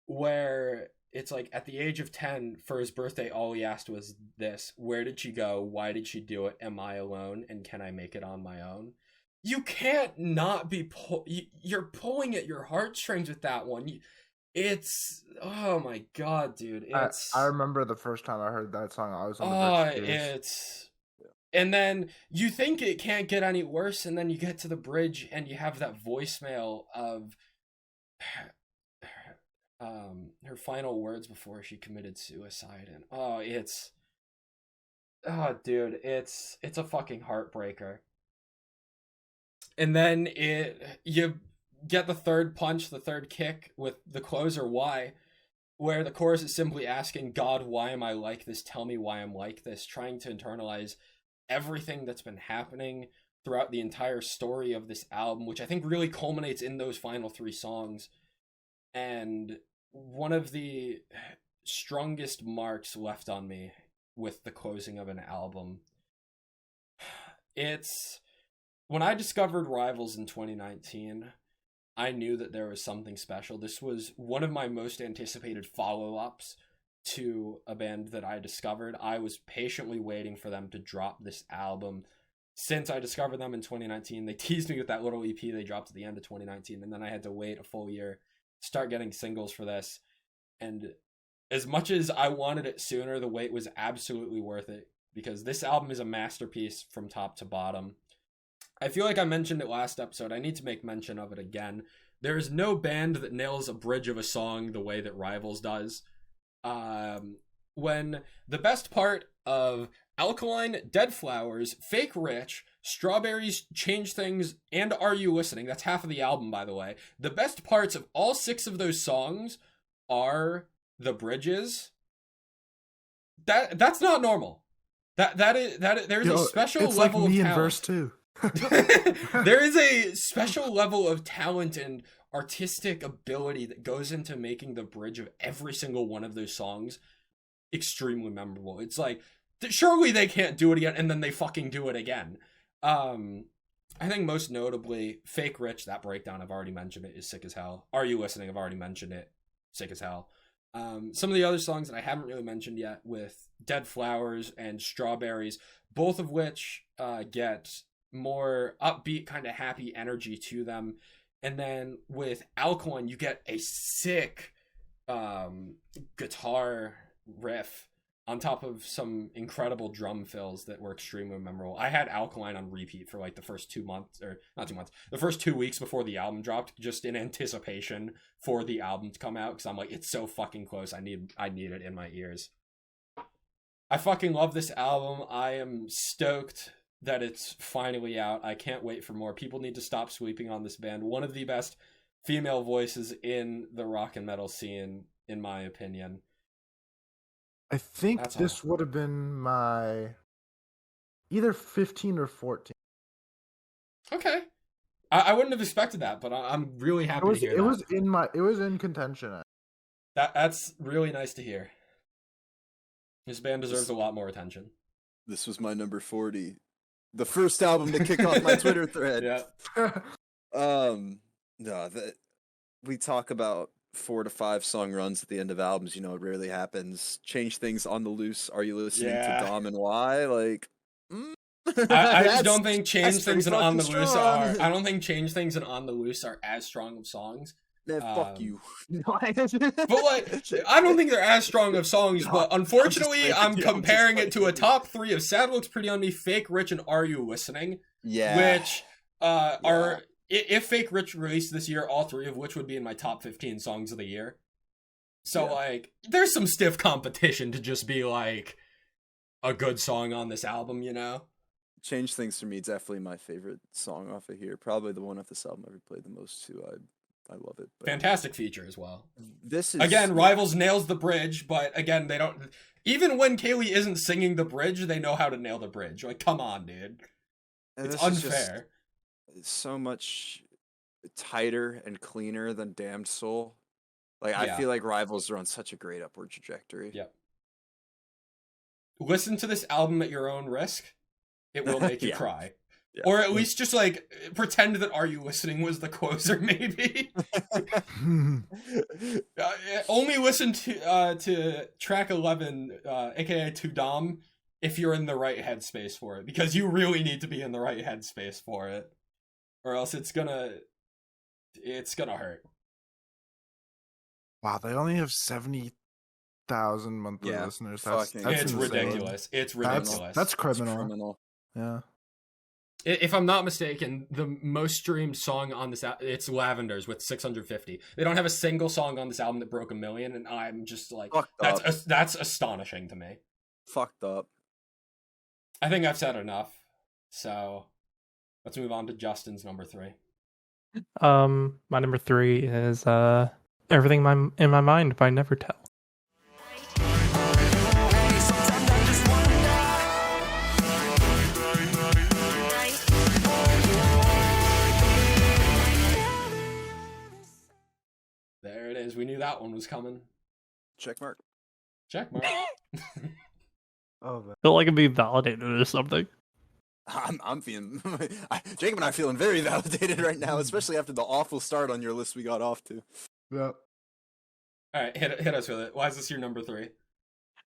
where it's like at the age of 10 for his birthday, all he asked was this: where did she go? Why did she do it? Am I alone? And can I make it on my own? You can't not be you're pulling at your heartstrings with that one. It's, oh my god, dude. It's I remember the first time I heard that song, I was on the verge. It's, and then you think it can't get any worse, and then you get to the bridge and you have that voicemail of her final words before she committed suicide, and dude, it's a fucking heartbreaker. And then you get the third punch, the third kick with the closer Why, where the chorus is simply asking, God, why am I like this? Tell me why I'm like this, trying to internalize everything that's been happening throughout the entire story of this album, which I think really culminates in those final 3 songs. And one of the strongest marks left on me with the closing of an album. It's... When I discovered Rivals in 2019, I knew that there was something special. This was one of my most anticipated follow-ups to a band that I discovered. I was patiently waiting for them to drop this album since I discovered them in 2019. They teased me with that little EP they dropped at the end of 2019, and then I had to wait a full year, start getting singles for this. And as much as I wanted it sooner, the wait was absolutely worth it, because this album is a masterpiece from top to bottom. I feel like I mentioned it last episode. I need to make mention of it again. There is no band that nails a bridge of a song the way that Rivals does. When the best part of Alkaline, Dead Flowers, Fake Rich, Strawberries, Change Things, and Are You Listening? That's half of the album, by the way. The best parts of all 6 of those songs are the bridges. That's not normal. There's a special level of talent. In verse 2. There is a special level of talent and artistic ability that goes into making the bridge of every single one of those songs extremely memorable. It's like, surely they can't do it again, and then they fucking do it again. I think most notably, Fake Rich, that breakdown, I've already mentioned it, is sick as hell. Are You Listening? I've already mentioned it. Sick as hell. Some of the other songs that I haven't really mentioned yet, with Dead Flowers and Strawberries, both of which get more upbeat, kind of happy energy to them. And then with Alkaline, you get a sick guitar riff on top of some incredible drum fills that were extremely memorable. I had Alkaline on repeat for like the first 2 months, or not 2 months, the first 2 weeks before the album dropped, just in anticipation for the album to come out, because I'm like, it's so fucking close. I need it in my ears. I fucking love this album. I am stoked that it's finally out. I can't wait for more. People need to stop sleeping on this band. One of the best female voices in the rock and metal scene, in my opinion. I think this would have been my either 15 or 14. Okay. I wouldn't have expected that, but I'm really happy to hear that. It was in contention. That's really nice to hear. This band deserves a lot more attention. This was my number 40. The first album to kick off my Twitter thread. Yeah. We talk about 4 to 5 song runs at the end of albums. You know, it rarely happens. Change Things, On the Loose. Are You Listening to Dom and Why? Like, I just don't think Change Things and On the Loose are. I don't think Change Things and On the Loose are as strong of songs. Man, fuck you. But like, I don't think they're as strong of songs. But unfortunately, I'm comparing it to a top 3 of Sad Looks Pretty on Me, Fake Rich, and Are You Listening? Yeah. Which are, if Fake Rich released this year, all 3 of which would be in my top 15 songs of the year. So like, there's some stiff competition to just be like a good song on this album, you know? Change Things for me, definitely my favorite song off of here. Probably the one off this album I've ever played the most too. I love it. But fantastic feature as well. This is again, Rivals nails the bridge, but again, they don't. Even when Kaylee isn't singing the bridge, they know how to nail the bridge. Like, come on, dude. It's unfair. It's so much tighter and cleaner than Damned Soul. Like, I feel like Rivals are on such a great upward trajectory. Yep. Listen to this album at your own risk. It will make you cry. Yeah. Or at least just like pretend that Are You Listening was the closer, maybe. Only listen to track 11, aka To Dom, if you're in the right headspace for it, because you really need to be in the right headspace for it, or else it's gonna hurt. Wow, they only have 70,000 monthly listeners. That's it's ridiculous. It's ridiculous. That's criminal. Yeah. If I'm not mistaken, the most streamed song on this it's Lavenders with 650. They don't have a single song on this album that broke 1 million, and I'm just like, that's astonishing to me. Fucked up. I think I've said enough. So let's move on to Justin's number 3. My number 3 is Everything in My Mind by Nevertell. There it is. We knew that one was coming. Check mark. Oh, man. I feel like I'm being validated or something. I'm feeling. Jacob and I are feeling very validated right now, especially after the awful start on your list we got off to. Yep. All right, hit us with it. Why is this your number 3?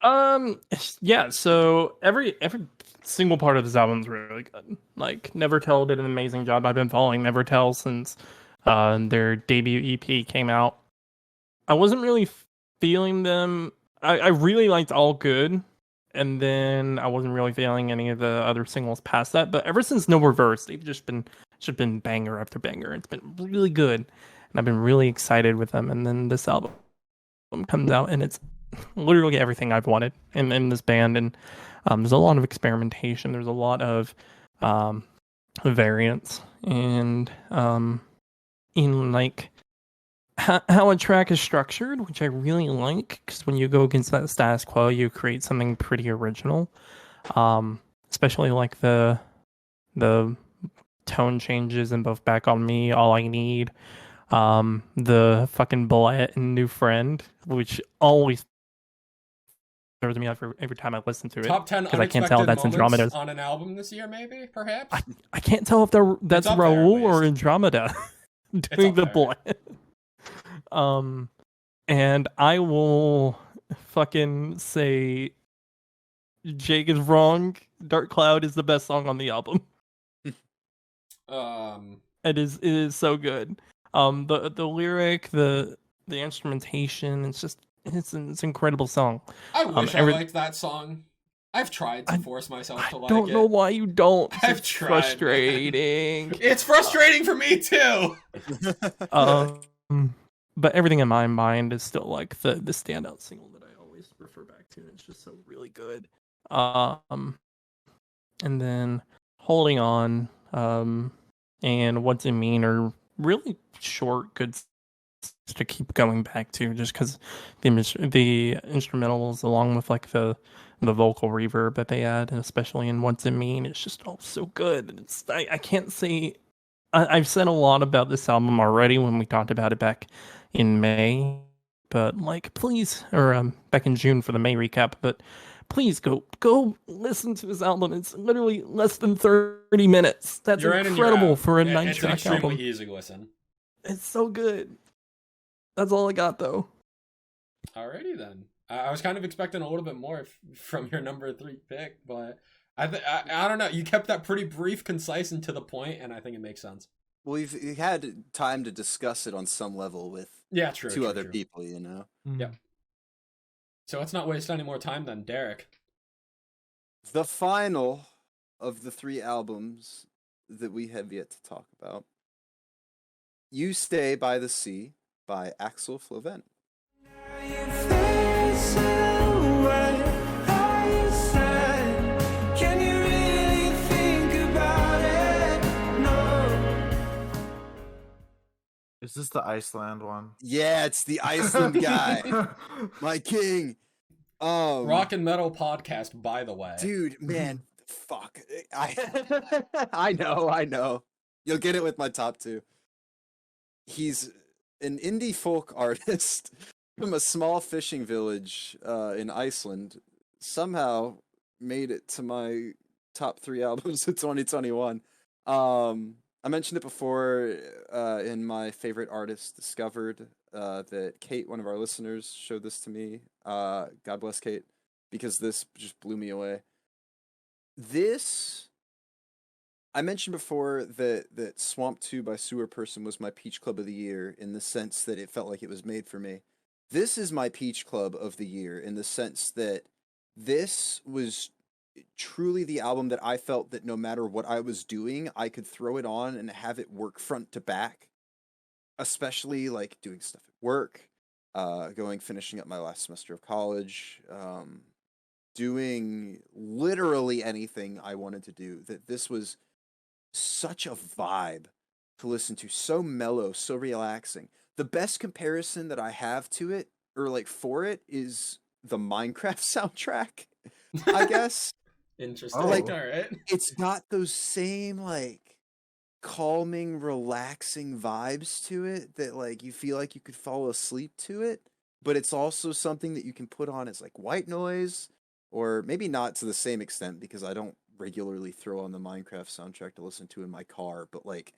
Yeah. So every single part of this album is really good. Like Nevertell did an amazing job. I've been following Nevertell since their debut EP came out. I wasn't really feeling them. I really liked All Good, and then I wasn't really feeling any of the other singles past that. But ever since No Reverse, they've just been banger after banger. It's been really good, and I've been really excited with them. And then this album comes out, and it's literally everything I've wanted in this band. And there's a lot of experimentation. There's a lot of variance, and in like how a track is structured, which I really like, because when you go against that status quo, you create something pretty original. Especially like the tone changes in both Back on Me, All I Need, the fucking Bullet and New Friend, which always throws me off every time I listen to it. Top 10 because I can't tell if unexpected that's moments Andromeda's. on an album this year, maybe, perhaps? I can't tell if that's up there, at Raul or least. Andromeda doing up the there. Bullet. And I will fucking say Jake is wrong. Dark Cloud is the best song on the album. It is so good. The lyric, the instrumentation, it's an incredible song. I wish I liked that song. I've tried to force myself to like it. I don't know why you don't. I've It's tried, frustrating. It's frustrating for me too. But everything in my mind is still like the standout single that I always refer back to. It's just so really good. And then Holding On, and What's It Mean are really short, good to keep going back to, just because the instrumentals, along with like the vocal reverb that they add, and especially in What's It Mean, it's just all so good. I can't say. I've said a lot about this album already when we talked about it back in May, but like, please, or back in June for the May recap, but please go listen to this album. It's literally less than 30 minutes. That's You're in and incredible you're out. for a It's an 9-track extremely album. easy listen. It's so good. That's all I got though. Alrighty then. I was kind of expecting a little bit more from your number 3 pick, but I don't know. You kept that pretty brief, concise, and to the point, and I think it makes sense. Well, we've had time to discuss it on some level with two other people, you know? Yeah. So let's not waste any more time then, Derek. The final of the 3 albums that we have yet to talk about. You Stay by the Sea by Axel Flovent. Is this the Iceland one? Yeah, it's the Iceland guy. My king. Rock and metal podcast, by the way. Dude, man, fuck. I know. You'll get it with my top 2. He's an indie folk artist from a small fishing village in Iceland. Somehow made it to my top 3 albums of 2021. I mentioned it before in my favorite artist discovered that Kate, one of our listeners, showed this to me. God bless Kate, because this just blew me away. This, I mentioned before that Swamp 2 by Sewer Person was my Peach Club of the Year in the sense that it felt like it was made for me. This is my Peach Club of the Year in the sense that this was truly the album that I felt that no matter what I was doing, I could throw it on and have it work front to back. Especially like doing stuff at work, finishing up my last semester of college, doing literally anything I wanted to do. That this was such a vibe to listen to, so mellow, so relaxing. The best comparison that I have to it, or like for it, is the Minecraft soundtrack, I guess. Interesting. Like, all right. It's got those same like calming, relaxing vibes to it that like you feel like you could fall asleep to it, but it's also something that you can put on as like white noise, or maybe not to the same extent because I don't regularly throw on the Minecraft soundtrack to listen to in my car, but like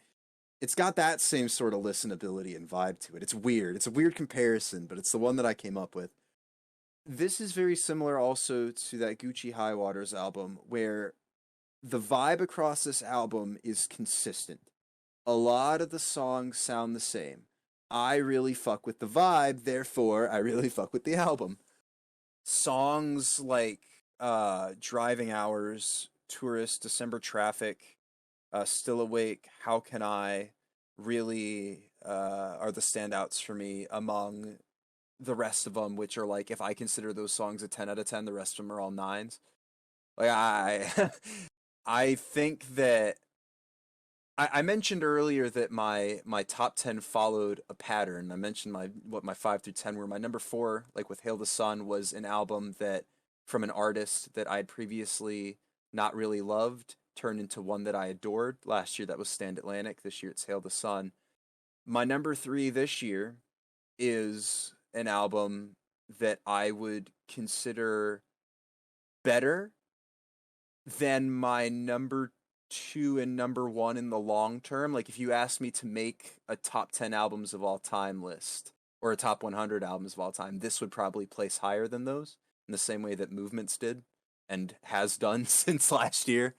it's got that same sort of listenability and vibe to it. It's weird. It's a weird comparison, but it's the one that I came up with. this is very similar also to that Gucci High Waters album, where the vibe across this album is consistent. A lot of the songs sound the same. I really fuck with the vibe, therefore I really fuck with the album. Songs like Driving Hours, Tourist, December Traffic, Still Awake, How Can I, really are the standouts for me among the rest of them, which are like, if I consider those songs a 10 out of 10, the rest of them are all 9s. Like, I think that I mentioned earlier that my top 10 followed a pattern. I mentioned my 5 through 10 were. My number 4, like with Hail the Sun, was an album that from an artist that I'd previously not really loved turned into one that I adored. Last year that was Stand Atlantic. This year it's Hail the Sun. My number 3 this year is an album that I would consider better than my number 2 and number 1 in the long term. Like, if you asked me to make a top 10 albums of all time list, or a top 100 albums of all time, this would probably place higher than those, in the same way that Movements did and has done since last year.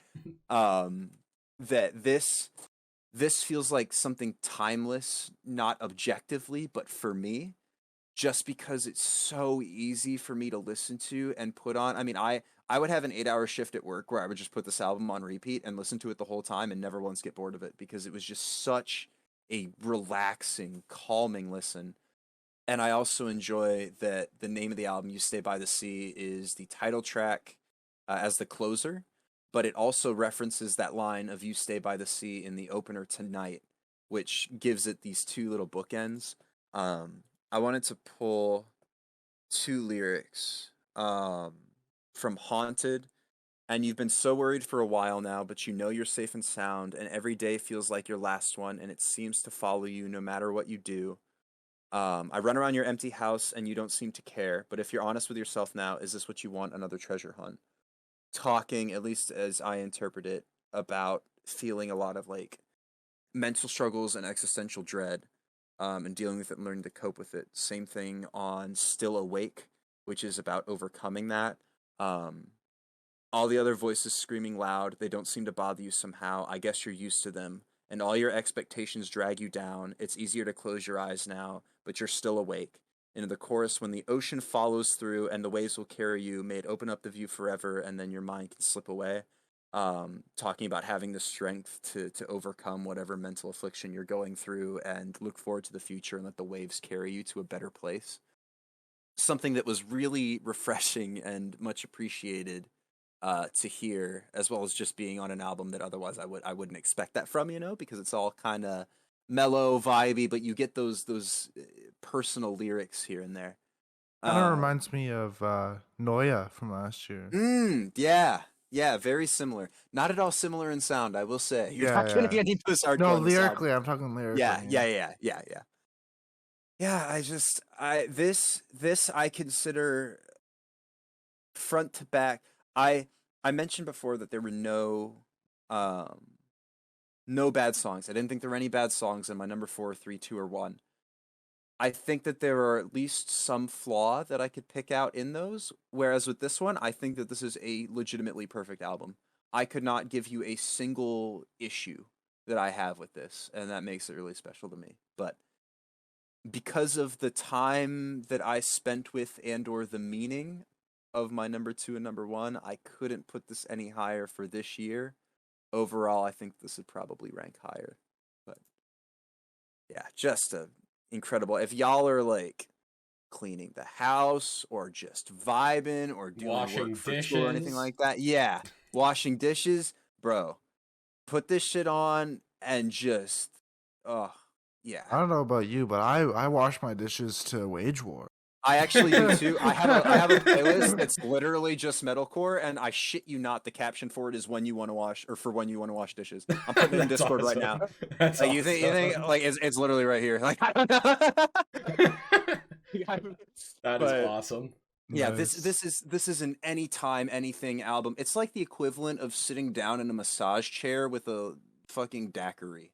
That this feels like something timeless, not objectively, but for me, just because it's so easy for me to listen to and put on. I mean, I would have an 8-hour shift at work where I would just put this album on repeat and listen to it the whole time and never once get bored of it, because it was just such a relaxing, calming listen. And I also enjoy that the name of the album, You Stay by the Sea, is the title track as the closer, but it also references that line of You Stay by the Sea in the opener Tonight, which gives it these 2 little bookends. I wanted to pull 2 lyrics from Haunted. And you've been so worried for a while now, but you know you're safe and sound, and every day feels like your last one, and it seems to follow you no matter what you do. I run around your empty house and you don't seem to care, but if you're honest with yourself now, is this what you want, another treasure hunt? Talking, at least as I interpret it, about feeling a lot of like mental struggles and existential dread, and dealing with it and learning to cope with it. Same thing on Still Awake, which is about overcoming that. All the other voices screaming loud, they don't seem to bother you somehow. I guess you're used to them, and all your expectations drag you down. It's easier to close your eyes now, but you're still awake. Into the chorus, when the ocean follows through and the waves will carry you, may it open up the view forever, and then your mind can slip away. Talking about having the strength to overcome whatever mental affliction you're going through and look forward to the future and let the waves carry you to a better place. Something that was really refreshing and much appreciated to hear, as well as just being on an album that otherwise I wouldn't expect that from, because it's all kind of mellow, vibey, but you get those personal lyrics here and there. Kind of reminds me of Noia from last year. Yeah, very similar. Not at all similar in sound, I will say. You're Yeah, not going to yeah. get into this hardcore. No, on this lyrically, album. I'm talking lyrically. Yeah. Yeah, this I consider front to back. I mentioned before that there were no bad songs. I didn't think there were any bad songs in my number 4, 3, 2, or 1. I think that there are at least some flaw that I could pick out in those. Whereas with this one, I think that this is a legitimately perfect album. I could not give you a single issue that I have with this, and that makes it really special to me. But because of the time that I spent with and/or the meaning of my number 2 and number 1, I couldn't put this any higher for this year. Overall, I think this would probably rank higher. But yeah, just a incredible. If y'all are like cleaning the house or just vibing or doing Washing work for school or anything dishes. like that, yeah, washing dishes, bro, put this shit on and just, yeah. I don't know about you, but I wash my dishes to Wage War. I actually do too. I have a playlist that's literally just metalcore, and I shit you not, the caption for it is when you want to wash, or for when you want to wash dishes. I'm putting it in That's Discord right awesome. now. That's Like, you think like it's literally right here. Like, I don't know. That is But- awesome. Yeah, Nice. this is an anytime anything album. It's like the equivalent of sitting down in a massage chair with a fucking daiquiri.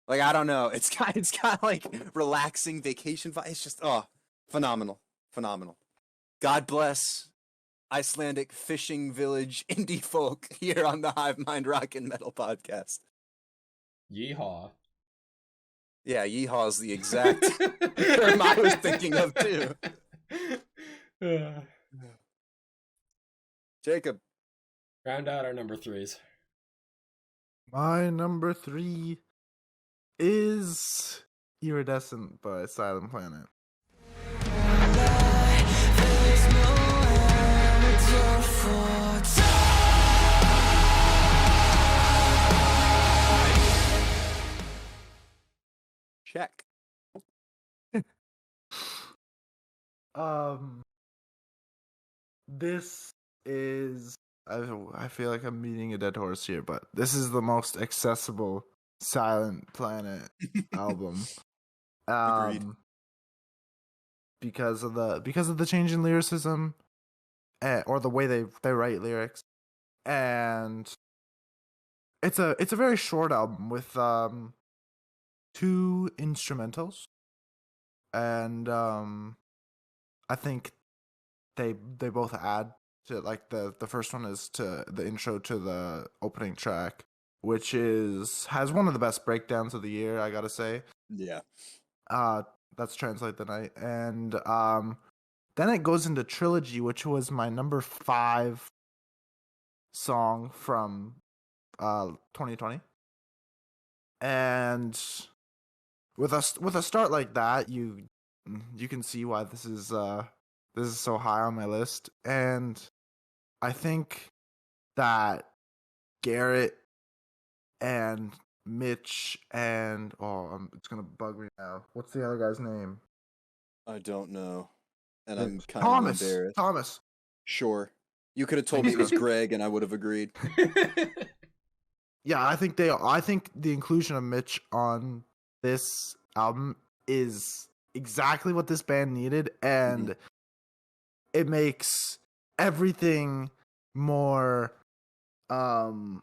Like, I don't know. It's got like relaxing vacation vibe. It's just phenomenal. God bless Icelandic fishing village indie folk here on the Hivemind Rock and Metal podcast. Yeehaw. Yeah, yeehaw is the exact term I was thinking of too. Jacob. Round out our number threes. My number 3 is Iridescent by Silent Planet. Check. This is I feel like I'm beating a dead horse here, but this is the most accessible Silent Planet album. Agreed. Because of the change in lyricism, or the way they write lyrics, and it's a very short album with 2 instrumentals, and I think they both add to, like, the first one is to the intro to the opening track, which has one of the best breakdowns of the year, I gotta say. Yeah. That's Translate the Night. And then it goes into Trilogy, which was my number 5 song from 2020. And with a start like that, you can see why this is so high on my list. And I think that Garrett and Mitch and it's gonna bug me now. What's the other guy's name? I don't know. And I'm kind Thomas. of embarrassed. Thomas. Sure. You could have told me it was Greg and I would have agreed. Yeah, I think the inclusion of Mitch on this album is exactly what this band needed, and it makes everything more this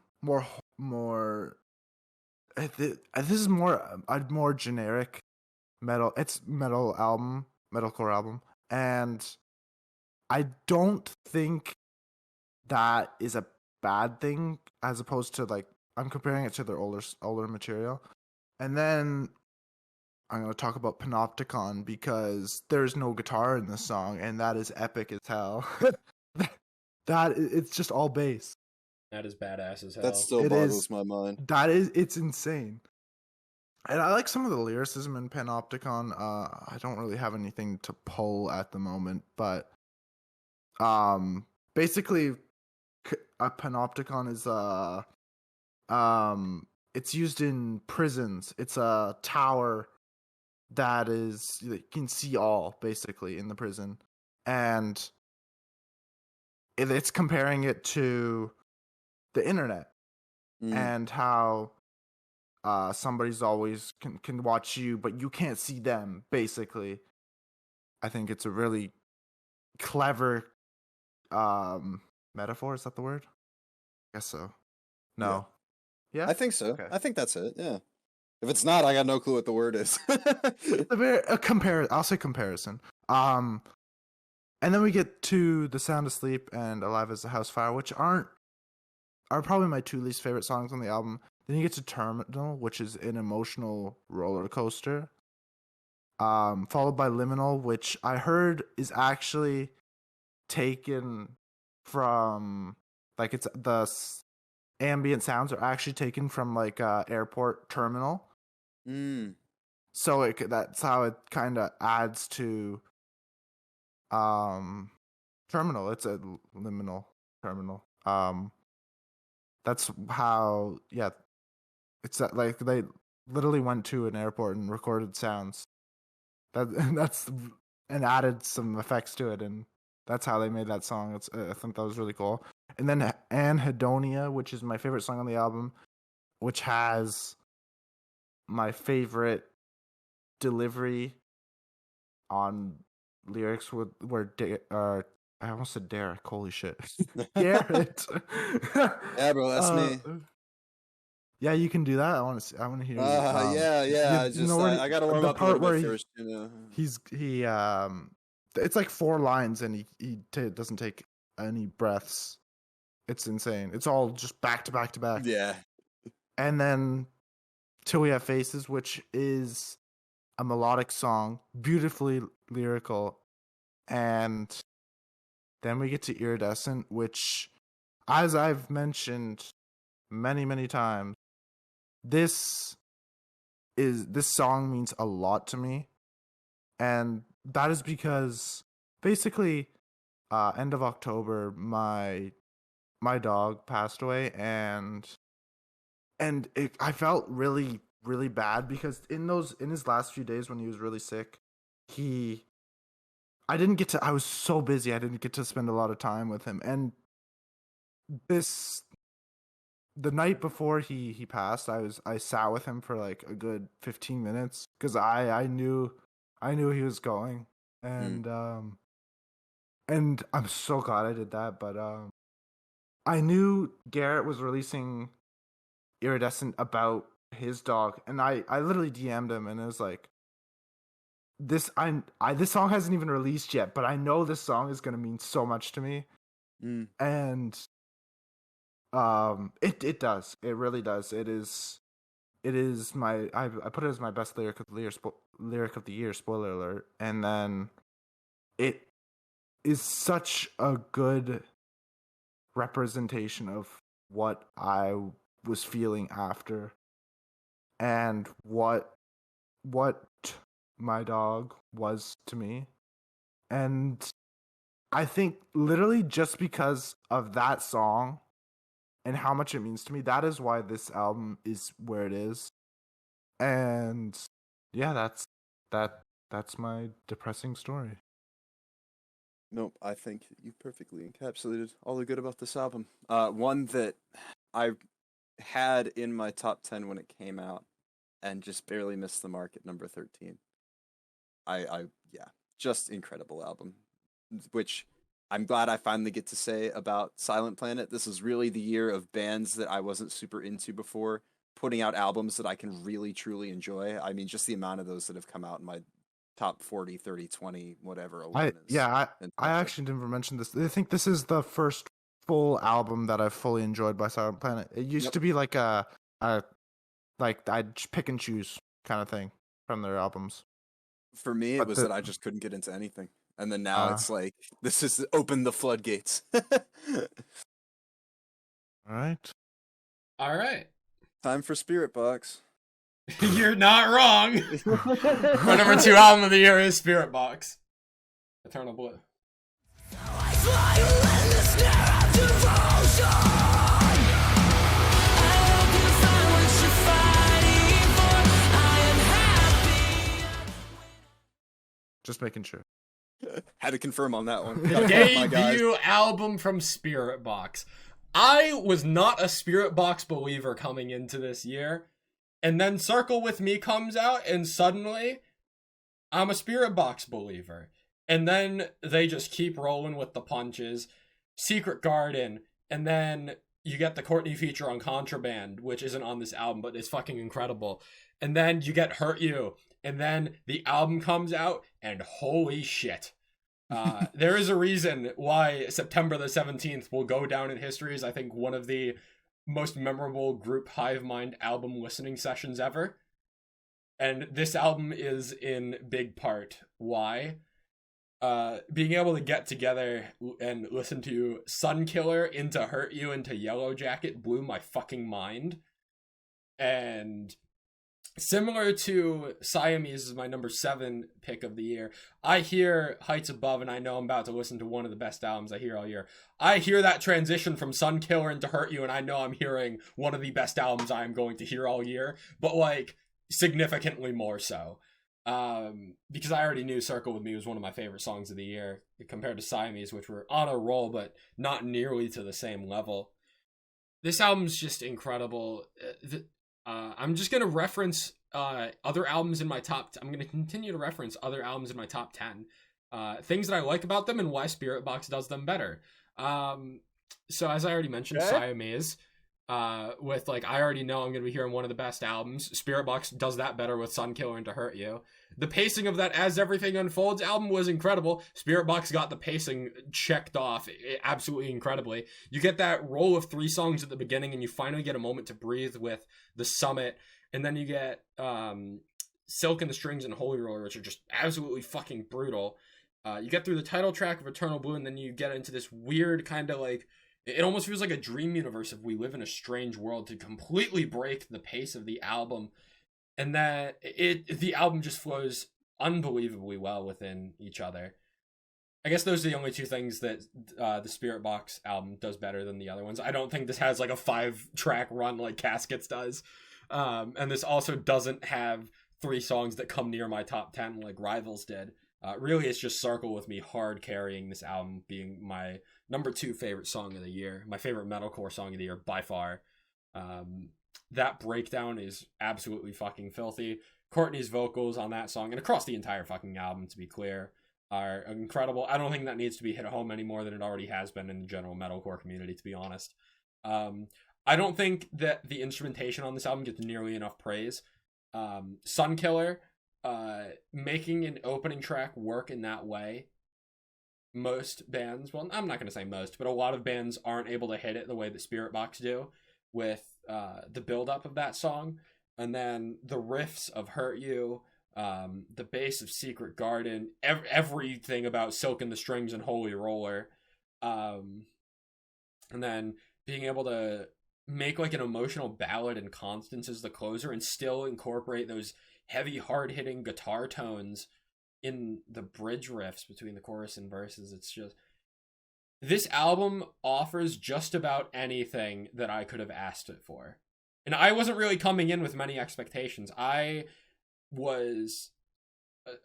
is more a more generic metal. It's metalcore album, and I don't think that is a bad thing, as opposed to, like, I'm comparing it to their older material. And then I'm going to talk about Panopticon, because there's no guitar in this song, and that is epic as hell. It's just all bass. That is badass as hell. That still boggles my mind. It's insane. And I like some of the lyricism in Panopticon. I don't really have anything to pull at the moment, but basically, a Panopticon is it's used in prisons. It's a tower that you can see all, basically, in the prison, and it's comparing it to the internet and how somebody's always can watch you, but you can't see them, basically. I think it's a really clever metaphor. Is that the word? I guess so. No. Yeah? I think so. Okay. I think that's it, yeah. If it's not, I got no clue what the word is. I'll say comparison. And then we get to The Sound Asleep and Alive as a House Fire, which are probably my 2 least favorite songs on the album. Then you get to Terminal, which is an emotional roller coaster. Followed by Liminal, which I heard is actually taken from, like, it's the ambient sounds are actually taken from, like, airport terminal. So that's how it kind of adds to terminal. It's a liminal terminal. That's how, yeah, it's like they literally went to an airport and recorded sounds and added some effects to it, and that's how they made that song. I think that was really cool. And then Anhedonia, which is my favorite song on the album, which has my favorite delivery on lyrics where I almost said Derek. Holy shit, Garrett. Yeah, bro, that's me. Yeah, you can do that. I want to hear. Yeah. I gotta warm up a little bit first. You know, it's like 4 lines, and he doesn't take any breaths. It's insane. It's all just back to back to back. Yeah. And then Till We Have Faces, which is a melodic song, beautifully lyrical. And then we get to Iridescent, which, as I've mentioned many, many times, this song means a lot to me. And that is because basically end of October my dog passed away, and I felt really, really bad because in his last few days when he was really sick, I was so busy, I didn't get to spend a lot of time with him. And the night before he passed, I sat with him for like a good 15 minutes because I knew he was going, and and I'm so glad I did that. But I knew Garrett was releasing Iridescent about his dog, and I literally DM'd him, and it was like, this song hasn't even released yet, but I know this song is gonna mean so much to me. And it does, it really does. It is my, I put it as my best lyric of the year, spoiler alert. And then it is such a good representation of what I was feeling after, and what my dog was to me. And I think literally just because of that song and how much it means to me, that is why this album is where it is. And yeah, that's my depressing story. Nope, I think you perfectly encapsulated all the good about this album. One that I had in my top 10 when it came out and just barely missed the mark at number 13. Yeah, just incredible album, which I'm glad I finally get to say about Silent Planet. This is really the year of bands that I wasn't super into before putting out albums that I can really, truly enjoy. I mean, just the amount of those that have come out in my top 40, 30, 20, whatever. I actually didn't mention this. I think this is the first full album that I've fully enjoyed by Silent Planet. It used to be like like I'd pick and choose kind of thing from their albums. For me, it was that I just couldn't get into anything. And then now it's like, this is open the floodgates. All right. Time for Spirit Box. You're not wrong. My number 2 album of the year is Spirit Box. Eternal Blue. Just making sure. Had to confirm on that one. The debut album from Spirit Box. I was not a Spirit Box believer coming into this year. And then Circle With Me comes out, and suddenly I'm a Spirit Box believer. And then they just keep rolling with the punches. Secret Garden, and then you get the Courtney feature on Contraband, which isn't on this album, but it's fucking incredible. And then you get Hurt You, and then the album comes out, and holy shit. There is a reason why September the 17th will go down in history as, I think, one of the most memorable group Hivemind album listening sessions ever. And this album is in big part why. Being able to get together and listen to Sunkiller, Into Hurt You, into Yellow Jacket blew my fucking mind. And similar to Siamese is my number 7 pick of the year. I hear Heights Above, and I know I'm about to listen to one of the best albums I hear all year. I hear that transition from Sunkiller into Hurt You, and I know I'm hearing one of the best albums I am going to hear all year, but like significantly more so. Because I already knew Circle With Me was one of my favorite songs of the year compared to Siamese, which were on a roll, but not nearly to the same level. This album's just incredible. I'm just going to reference other albums in my top... I'm going to continue to reference other albums in my top 10. Things that I like about them and why Spirit Box does them better. So as I already mentioned, Siamese. with like I already know I'm gonna be hearing one of the best albums. Spirit Box does that better with Sunkiller and To Hurt You. The pacing of that As Everything Unfolds album was incredible. Spirit Box got the pacing checked off absolutely incredibly. You get that roll of 3 songs at the beginning, and you finally get a moment to breathe with The Summit, and then you get Silk and the Strings and Holy Roller, which are just absolutely fucking brutal. You get through the title track of Eternal Blue, and then you get into this weird kind of like, it almost feels like a dream universe if we live in a strange world, to completely break the pace of the album. And that the album just flows unbelievably well within each other. I guess those are the only 2 things that the Spirit Box album does better than the other ones. I don't think this has like a 5-track run like Caskets does. And this also doesn't have 3 songs that come near my top 10 like Rivals did. Really, it's just Circle with Me hard carrying this album, being my number 2 favorite song of the year. My favorite metalcore song of the year by far. That breakdown is absolutely fucking filthy. Courtney's vocals on that song, and across the entire fucking album, to be clear, are incredible. I don't think that needs to be hit home any more than it already has been in the general metalcore community, to be honest. I don't think that the instrumentation on this album gets nearly enough praise. Sunkiller, making an opening track work in that way, most bands, well, I'm not going to say most, but a lot of bands aren't able to hit it the way that Spirit Box do, with the build-up of that song, and then the riffs of Hurt You, the bass of Secret Garden, everything about Silk and the Strings and Holy Roller, and then being able to make like an emotional ballad and Constance as the closer, and still incorporate those heavy, hard-hitting guitar tones in the bridge riffs between the chorus and verses. It's just, this album offers just about anything that I could have asked it for. And I wasn't really coming in with many expectations. I was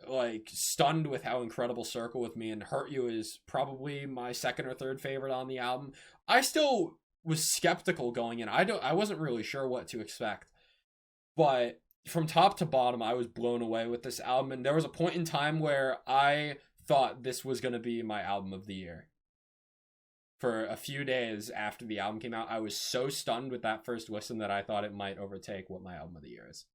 like stunned with how incredible Circle with Me and Hurt You is probably my 2nd or 3rd favorite on the album. I still was skeptical going in. I wasn't really sure what to expect. But from top to bottom, I was blown away with this album. And there was a point in time where I thought this was going to be my album of the year. For a few days after the album came out, I was so stunned with that first listen that I thought it might overtake what my album of the year is.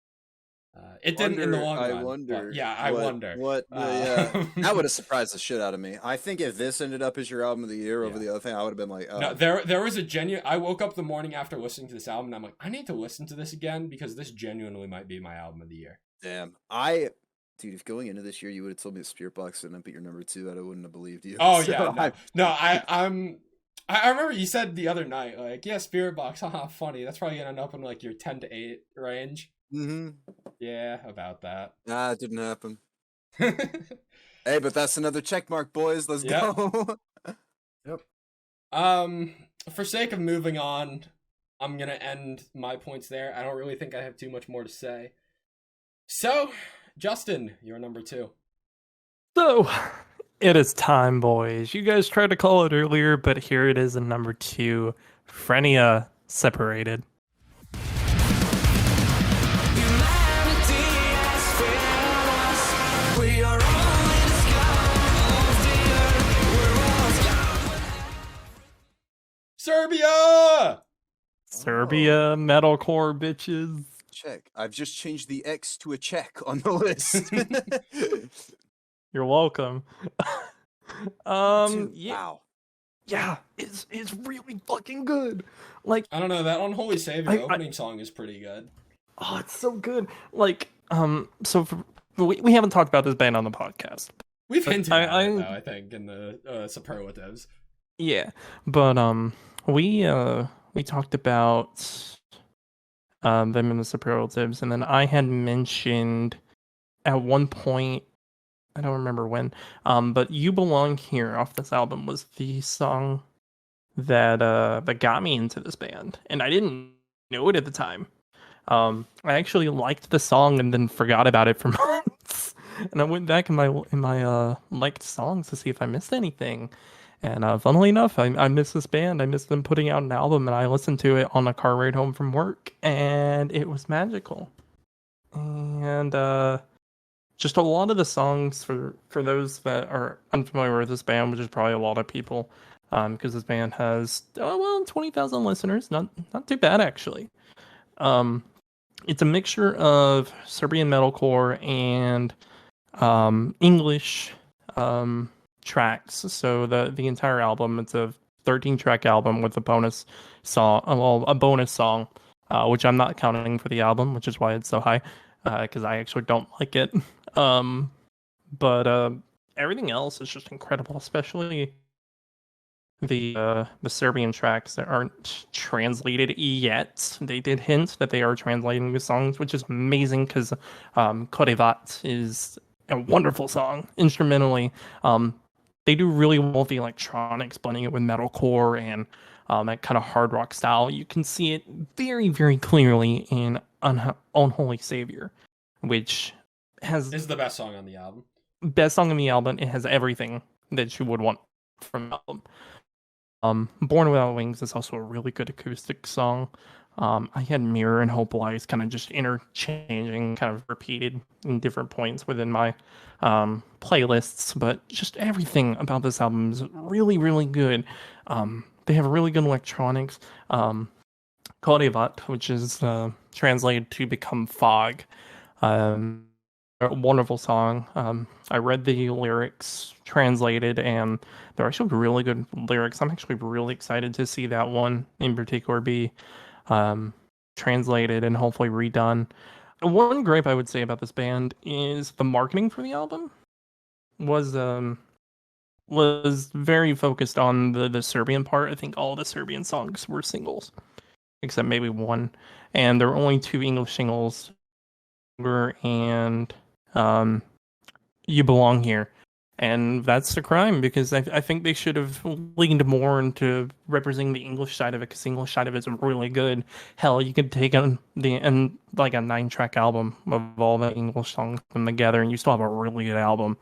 It didn't in the long run. I wonder. I wonder. That would have surprised the shit out of me. I think if this ended up as your album of the year over the other thing, I would have been like, oh. No, there was a genuine. I woke up the morning after listening to this album, and I'm like, I need to listen to this again, because this genuinely might be my album of the year. Damn, dude, if going into this year you would have told me the Spirit Box didn't be your number 2, I wouldn't have believed you. Oh so yeah, I remember you said the other night, like, yeah, Spirit Box, haha, funny. That's probably gonna end up in like your 10 to 8 range. Mm-hmm. Yeah, about that. Nah, it didn't happen. Hey, but that's another check mark, boys. Let's go. Yep. For sake of moving on, I'm gonna end my points there. I don't really think I have too much more to say. So, Justin, you're number 2. So, it is time, boys. You guys tried to call it earlier, but here it is in number 2. Frenia, Separated. Serbia, metalcore bitches. Check. I've just changed the X to a check on the list. You're welcome. Dude, yeah. Wow. Yeah, it's really fucking good. Like, I don't know, that Unholy Savior opening song is pretty good. Oh, it's so good. Like, so we haven't talked about this band on the podcast. We've hinted at it, though, I think, in the superlatives. Yeah, but we talked about them in the superlatives, and then I had mentioned at one point, I don't remember when, but "You Belong Here" off this album was the song that got me into this band, and I didn't know it at the time. I actually liked the song and then forgot about it for months, and I went back in my liked songs to see if I missed anything. And funnily enough, I miss this band. I miss them putting out an album, and I listened to it on a car ride home from work, and it was magical. And just a lot of the songs, for those that are unfamiliar with this band, which is probably a lot of people, because this band has 20,000 listeners. Not too bad actually. It's a mixture of Serbian metalcore and English tracks. So the entire album, it's a 13-track album with a bonus song, which I'm not counting for the album, which is why it's so high, because I actually don't like it. But everything else is just incredible, especially the Serbian tracks that aren't translated yet. They did hint that they are translating the songs, which is amazing because Korevat is a wonderful song instrumentally. They do really well with the electronics, blending it with metalcore and that kind of hard rock style. You can see it very, very clearly in Unholy Savior, which This is the best song on the album. Best song on the album. It has everything that you would want from the album. Born Without Wings is also a really good acoustic song. I had Mirror and Hope Lies kind of just interchanging, kind of repeated in different points within my playlists, but just everything about this album is really, really good. They have really good electronics. Korevat, which is translated to become fog. A wonderful song. I read the lyrics translated, and they're actually really good lyrics. I'm actually really excited to see that one in particular be translated and hopefully redone. One gripe I would say about this band is the marketing for the album was very focused on the Serbian part. I think all the Serbian songs were singles, except maybe one, and there were only 2 English singles, and You Belong Here. And that's a crime, because I think they should have leaned more into representing the English side of it, because the English side of it is really good. Hell, you could take a 9-track album of all the English songs put together, and you still have a really good album.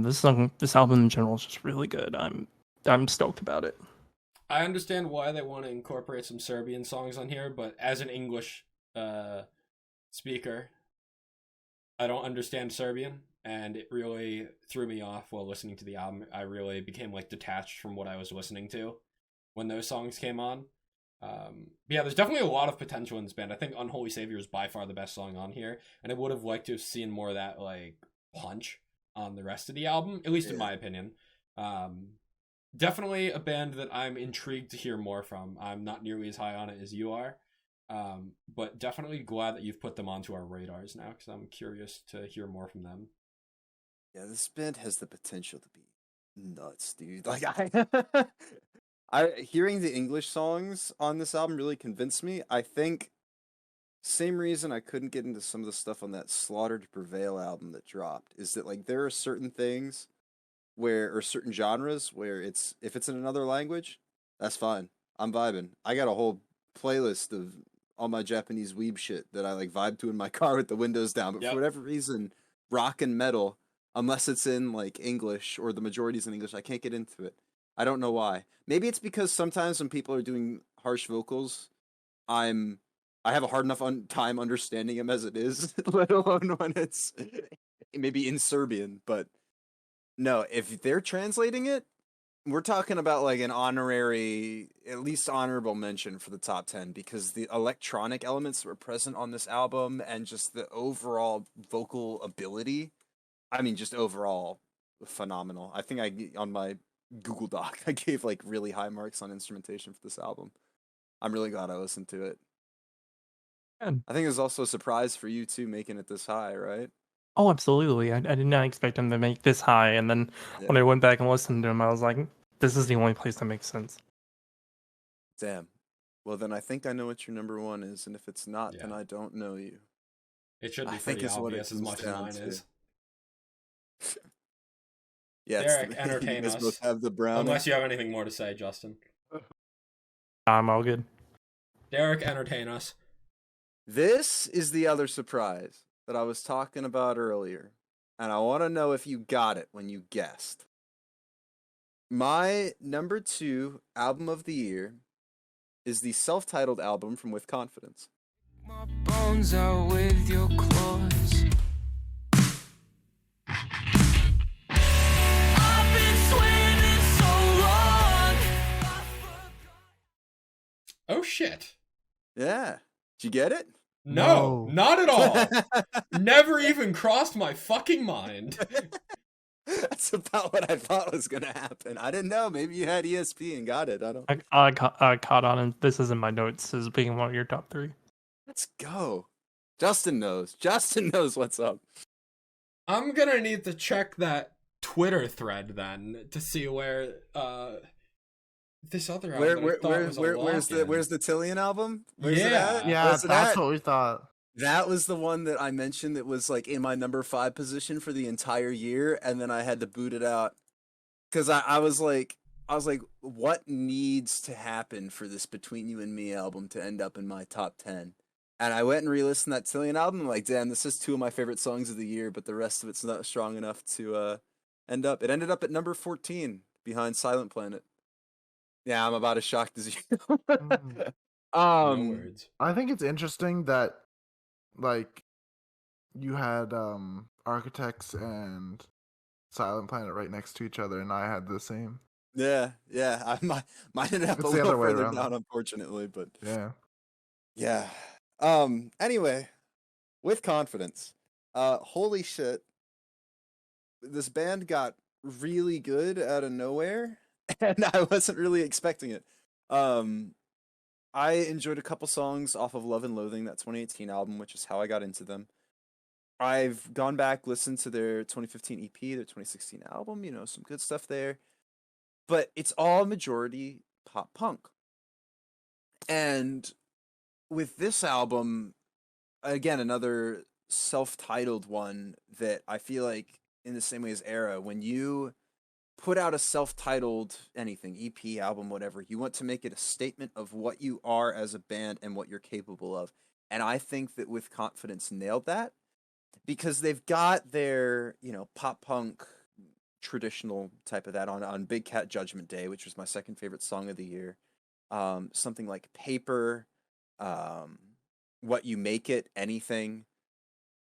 This album in general is just really good. I'm stoked about it. I understand why they want to incorporate some Serbian songs on here, but as an English speaker, I don't understand Serbian, and it really threw me off while listening to the album. I really became detached from what I was listening to when those songs came on. Yeah, there's definitely a lot of potential in this band. I think Unholy Savior is by far the best song on here, and I would have liked to have seen more of that punch on the rest of the album, at least in my opinion. Definitely a band that I'm intrigued to hear more from. I'm not nearly as high on it as you are. But definitely glad that you've put them onto our radars now, because I'm curious to hear more from them. Yeah, this band has the potential to be nuts, dude. Hearing the English songs on this album really convinced me. I think same reason I couldn't get into some of the stuff on that Slaughter to Prevail album that dropped is that there are certain things or certain genres where if it's in another language, that's fine. I'm vibing. I got a whole playlist of all my Japanese weeb shit that I vibe to in my car with the windows down. But for whatever reason, rock and metal, unless it's in English or the majority's in English, I can't get into it. I don't know why. Maybe it's because sometimes when people are doing harsh vocals, I have a hard enough time understanding them as it is, let alone when it's maybe in Serbian. But no, if they're translating it, we're talking about an honorary, at least honorable mention for the top 10, because the electronic elements that were present on this album and just the overall vocal ability, I mean, just overall phenomenal. I think on my Google Doc, I gave really high marks on instrumentation for this album. I'm really glad I listened to it. Good. I think it was also a surprise for you too, making it this high, right? Oh, absolutely. I did not expect him to make this high, and then when I went back and listened to him, I was like, this is the only place that makes sense. Damn. Well, then I think I know what your number 1 is, and if it's not, then I don't know you. It should be pretty obvious as much as mine is. Yeah, Derek, entertain us. Both have the brown. Unless you have anything more to say, Justin. I'm all good. Derek, entertain us. This is the other surprise that I was talking about earlier, and I want to know if you got it when you guessed. My number 2 album of the year is the self-titled album from With Confidence. My bones are with your claws. I've been swimming so long. Oh shit. Yeah. Did you get it? No, No. not at all. Never even crossed my fucking mind. That's about what I thought was gonna happen. I didn't know. Maybe you had ESP and got it. I don't. I caught on, and this is in my notes as being one of your top 3. Let's go. Justin knows. Justin knows what's up. I'm gonna need to check that Twitter thread then to see where this other album I thought was a where's the Tillian album? Where's it at? Yeah, Where's it that's at? what we thought. That was the one that I mentioned that was like in my number 5 position for the entire year, and then I had to boot it out because I was like, what needs to happen for this Between You and Me album to end up in my top 10? And I went and re-listened that Tillian album. I'm like, damn, this is 2 of my favorite songs of the year, but the rest of it's not strong enough to end up. It ended up at number 14 behind Silent Planet. Yeah, I'm about as shocked as you. No words. I think it's interesting that like you had Architects and Silent Planet right next to each other, and I had the same. Yeah. Mine ended up It's a the little other way further around. down, unfortunately, but Yeah. Anyway, with confidence. Holy shit. This band got really good out of nowhere, and I wasn't really expecting it. I enjoyed a couple songs off of Love and Loathing, that 2018 album, which is how I got into them. I've gone back, listened to their 2015 EP, their 2016 album, some good stuff there. But it's all majority pop punk. And with this album, again, another self-titled one that I feel like in the same way as Era, when you put out a self-titled anything, EP, album, whatever, you want to make it a statement of what you are as a band and what you're capable of. And I think that With Confidence nailed that because they've got their, pop punk traditional type of that on Big Cat Judgment Day, which was my second favorite song of the year. Something like Paper, What You Make It, Anything,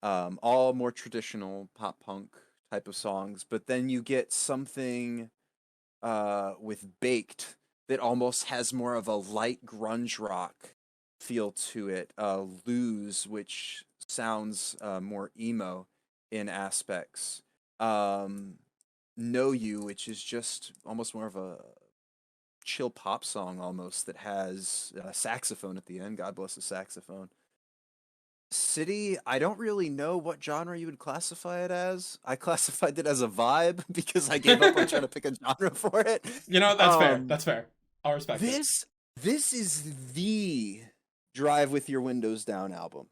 all more traditional pop punk type of songs. But then you get something with Baked that almost has more of a light grunge rock feel to it. Lose, which sounds more emo in aspects. Know You, which is just almost more of a chill pop song almost that has a saxophone at the end. God bless the saxophone. City, I don't really know what genre you would classify it as. I classified it as a vibe because I gave up on trying to pick a genre for it. That's fair. That's fair. I'll respect it. This is the Drive With Your Windows Down album.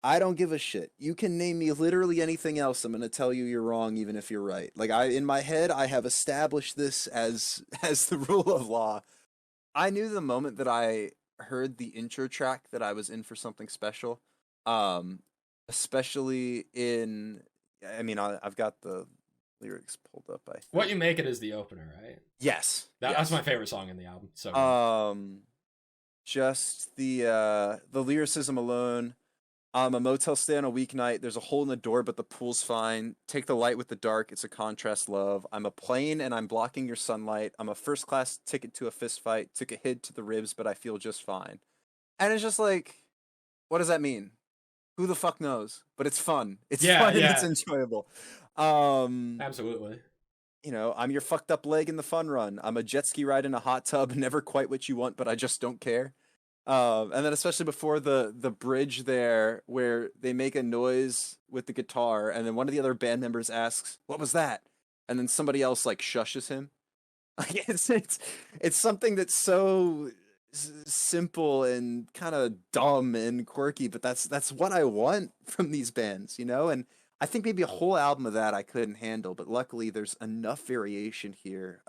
I don't give a shit. You can name me literally anything else. I'm going to tell you you're wrong, even if you're right. Like in my head, I have established this as the rule of law. I knew the moment that I heard the intro track that I was in for something special. Especially I've got the lyrics pulled up. I think. What You Make It is the opener, right? Yes. That's my favorite song in the album. So just the lyricism alone. I'm a motel stay on a weeknight. There's a hole in the door, but the pool's fine. Take the light with the dark. It's a contrast love. I'm a plane and I'm blocking your sunlight. I'm a first class ticket to a fist fight. Took a hit to the ribs, but I feel just fine. And it's just like, what does that mean? Who the fuck knows? But it's fun. It's fun and it's enjoyable. Absolutely. I'm your fucked up leg in the fun run. I'm a jet ski ride in a hot tub. Never quite what you want, but I just don't care. And then especially before the bridge there where they make a noise with the guitar and then one of the other band members asks, "What was that?" And then somebody else like shushes him. Like it's something that's so simple and kind of dumb and quirky, but that's what I want from these bands, and I think maybe a whole album of that I couldn't handle, but luckily there's enough variation here.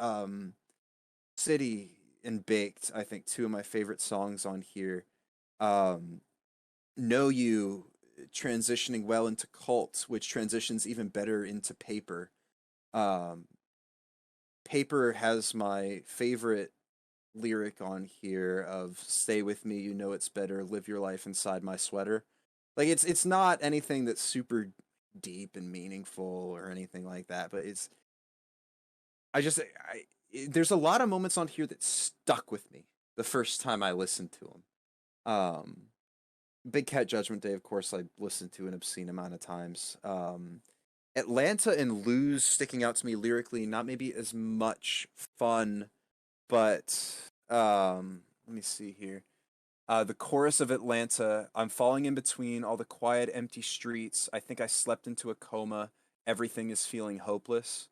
City and Baked, I think 2 of my favorite songs on here. Know You transitioning well into Cult, which transitions even better into Paper. Paper has my favorite lyric on here of "Stay with me, you know it's better, live your life inside my sweater." Like it's not anything that's super deep and meaningful or anything like that, but there's a lot of moments on here that stuck with me. the first time I listened to him. Big Cat Judgment Day, of course, I listened to an obscene amount of times. Atlanta and Lose sticking out to me lyrically, not maybe as much fun, but let me see here. The chorus of Atlanta, I'm falling in between all the quiet, empty streets. I think I slept into a coma. Everything is feeling hopeless.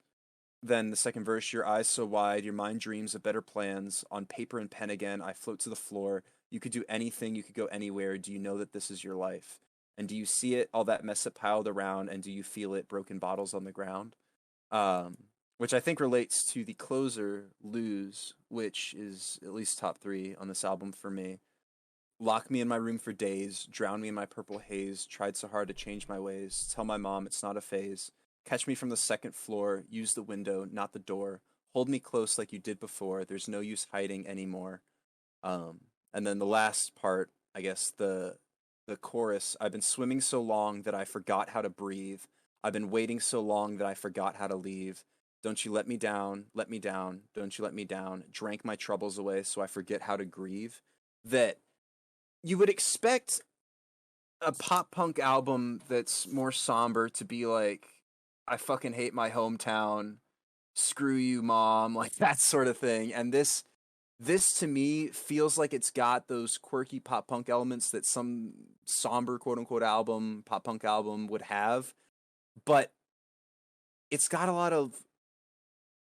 Then the second verse, your eyes so wide, your mind dreams of better plans. On paper and pen again, I float to the floor. You could do anything, you could go anywhere. Do you know that this is your life? And do you see it, all that mess up piled around? And do you feel it, broken bottles on the ground? Which I think relates to the closer, Lose, which is at least top 3 on this album for me. Lock me in my room for days, drown me in my purple haze, tried so hard to change my ways, tell my mom it's not a phase. Catch me from the second floor, use the window, not the door. Hold me close like you did before, there's no use hiding anymore. And then the last part, I guess, the chorus, I've been swimming so long that I forgot how to breathe. I've been waiting so long that I forgot how to leave. Don't you let me down, don't you let me down. Drank my troubles away so I forget how to grieve. That you would expect a pop punk album that's more somber to be like, I fucking hate my hometown, screw you, mom, like that sort of thing. And this to me feels like it's got those quirky pop punk elements that some somber quote unquote album, pop punk album would have, but it's got a lot of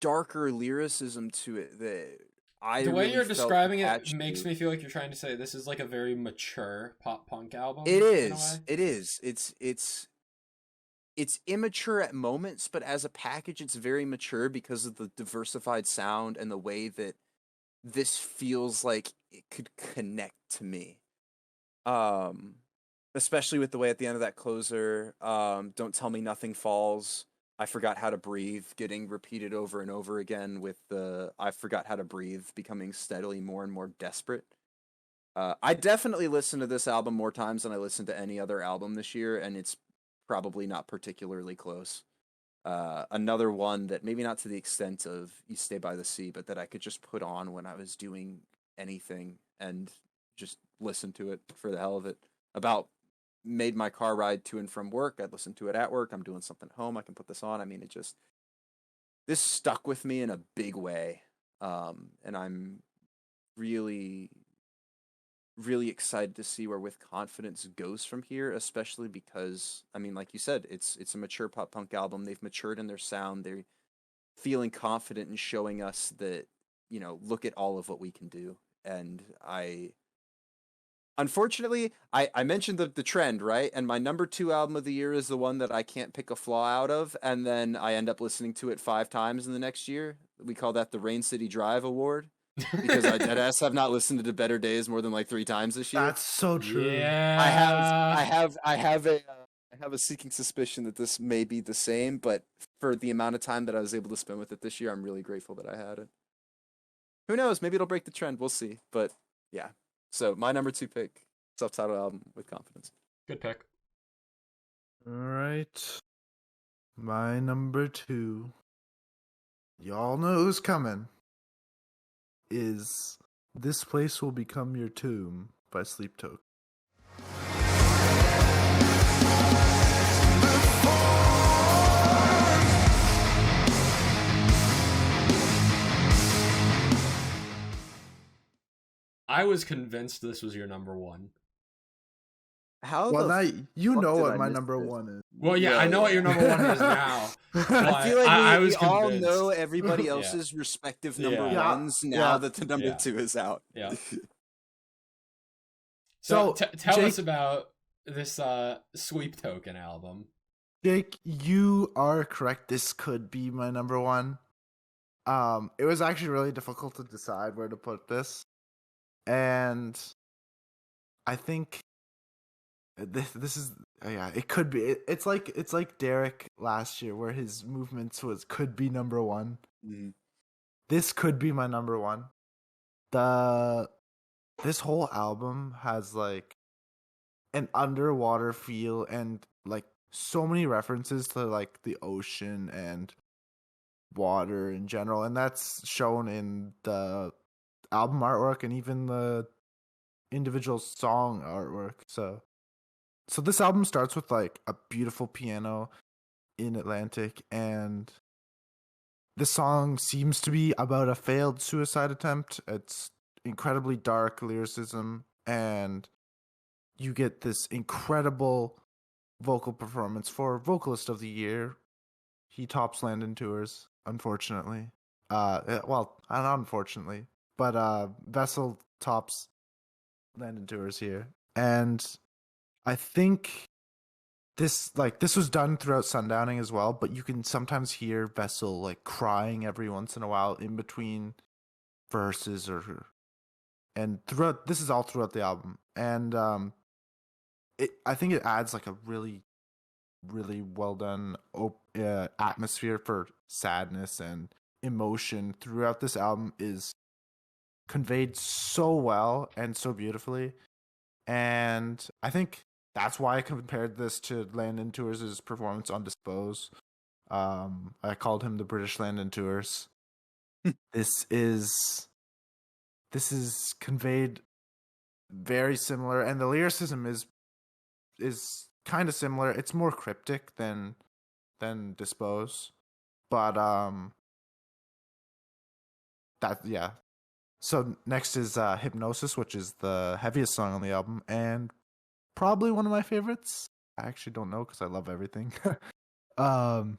darker lyricism to it that the way really you're felt describing it attached makes to. me feel like you're trying to say this is like a very mature pop punk album. It in a is. way. It is. It's immature at moments, but as a package, it's very mature because of the diversified sound and the way that this feels like it could connect to me. Especially with the way at the end of that closer, don't tell me nothing falls. I forgot how to breathe, getting repeated over and over again with the I forgot how to breathe becoming steadily more and more desperate. I definitely listened to this album more times than I listened to any other album this year, and it's probably not particularly close. Another one that maybe not to the extent of You Stay by the Sea, but that I could just put on when I was doing anything and just listen to it for the hell of it. About made my car ride to and from work. I'd listen to it at work. I'm doing something at home. I can put this on. I mean, this stuck with me in a big way. And I'm really, really excited to see where With Confidence goes from here, especially because, I mean, like you said, it's a mature pop punk album. They've matured in their sound. They're feeling confident in showing us that, look at all of what we can do. And unfortunately, I mentioned the trend, right? And my number 2 album of the year is the one that I can't pick a flaw out of, and then I end up listening to it 5 times in the next year. We call that the Rain City Drive Award. Because I deadass have not listened to Better Days more than like 3 times this year. That's so true. Yeah. I have a seeking suspicion that this may be the same, but for the amount of time that I was able to spend with it this year, I'm really grateful that I had it. Who knows? Maybe it'll break the trend. We'll see. But yeah. So my number 2 pick, self-titled album, With Confidence. Good pick. All right. My number 2. Y'all know who's coming. Is This Place Will Become Your Tomb by Sleep Token. I was convinced this was your number 1. How Well, now you fuck know did what I my miss number this? 1 is. Well, yeah, I know what your number 1 is now. I feel like I we was all convinced. know everybody else's respective number Yeah. ones now Yeah. that the number Yeah. 2 is out. Yeah. So, So, tell Jake- us about this Sweep Token album. Jake, you are correct. This could be my number 1. It was actually really difficult to decide where to put this, and I think this is it could be. It's like Derek last year, where his movements could be number 1. Mhm. This could be my number 1. This whole album has like an underwater feel and like so many references to like the ocean and water in general, and that's shown in the album artwork and even the individual song artwork. So this album starts with like a beautiful piano in Atlantic, and this song seems to be about a failed suicide attempt. It's incredibly dark lyricism, and you get this incredible vocal performance for vocalist of the year. He tops Landon Tours, unfortunately. Well, not unfortunately, but Vessel tops Landon Tours here, and I think this was done throughout Sundowning as well. But you can sometimes hear Vessel like crying every once in a while in between verses, and throughout. This is all throughout the album, and I think it adds like a really, really well done atmosphere for sadness and emotion throughout this album is conveyed so well and so beautifully. And I think that's why I compared this to Landon Tours' performance on Dispose. I called him the British Landon Tours. This is conveyed very similar, and the lyricism is kind of similar. It's more cryptic than Dispose, but So next is Hypnosis, which is the heaviest song on the album and probably one of my favorites. I actually don't know because I love everything. And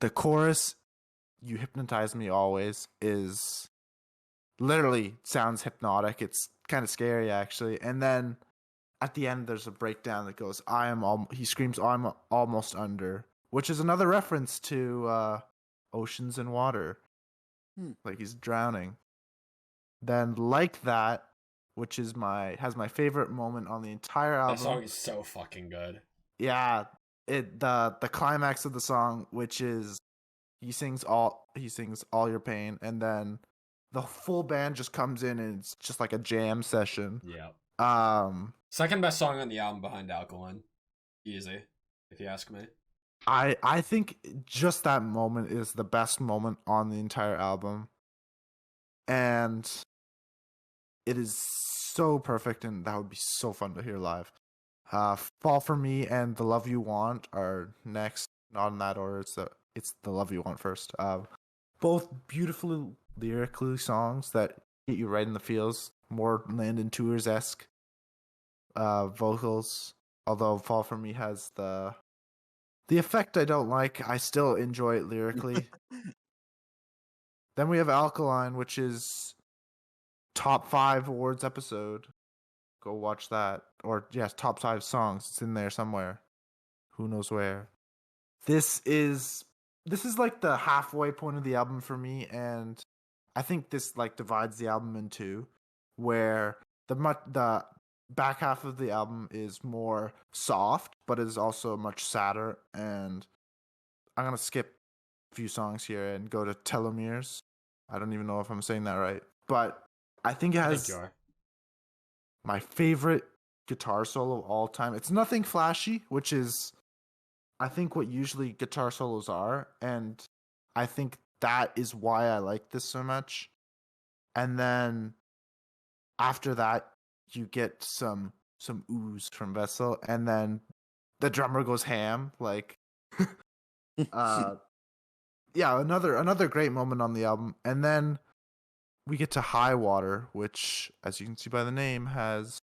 the chorus, "You Hypnotize Me Always," is literally sounds hypnotic. It's kind of scary actually. And then at the end there's a breakdown that goes, he screams, "I'm almost under," which is another reference to Oceans and Water. Like he's drowning. Then Like That, which is has my favorite moment on the entire album. That song is so fucking good. Yeah, the climax of the song, which is he sings all your pain, and then the full band just comes in and it's just like a jam session. Yeah. Second best song on the album behind Alkaline. Easy, if you ask me. I think just that moment is the best moment on the entire album. And it is so perfect, and that would be so fun to hear live. Fall For Me and The Love You Want are next. Not in that order. It's The Love You Want first. Both beautifully lyrically songs that get you right in the feels. More Landon Tours-esque vocals. Although Fall For Me has the effect I don't like. I still enjoy it lyrically. Then we have Alkaline, which is top 5 awards episode. Go watch that. Or yes, top 5 songs. It's in there somewhere. Who knows where. This is like the halfway point of the album for me, and I think this like divides the album in two, where the back half of the album is more soft, but is also much sadder. And I'm gonna skip a few songs here and go to Telomeres. I don't even know if I'm saying that right, but I think it has my favorite guitar solo of all time. It's nothing flashy, which is I think what usually guitar solos are, and I think that is why I like this so much. And then after that, you get some ooze from Vessel, and then the drummer goes ham. Like, yeah, another great moment on the album. And then we get to High Water, which, as you can see by the name, has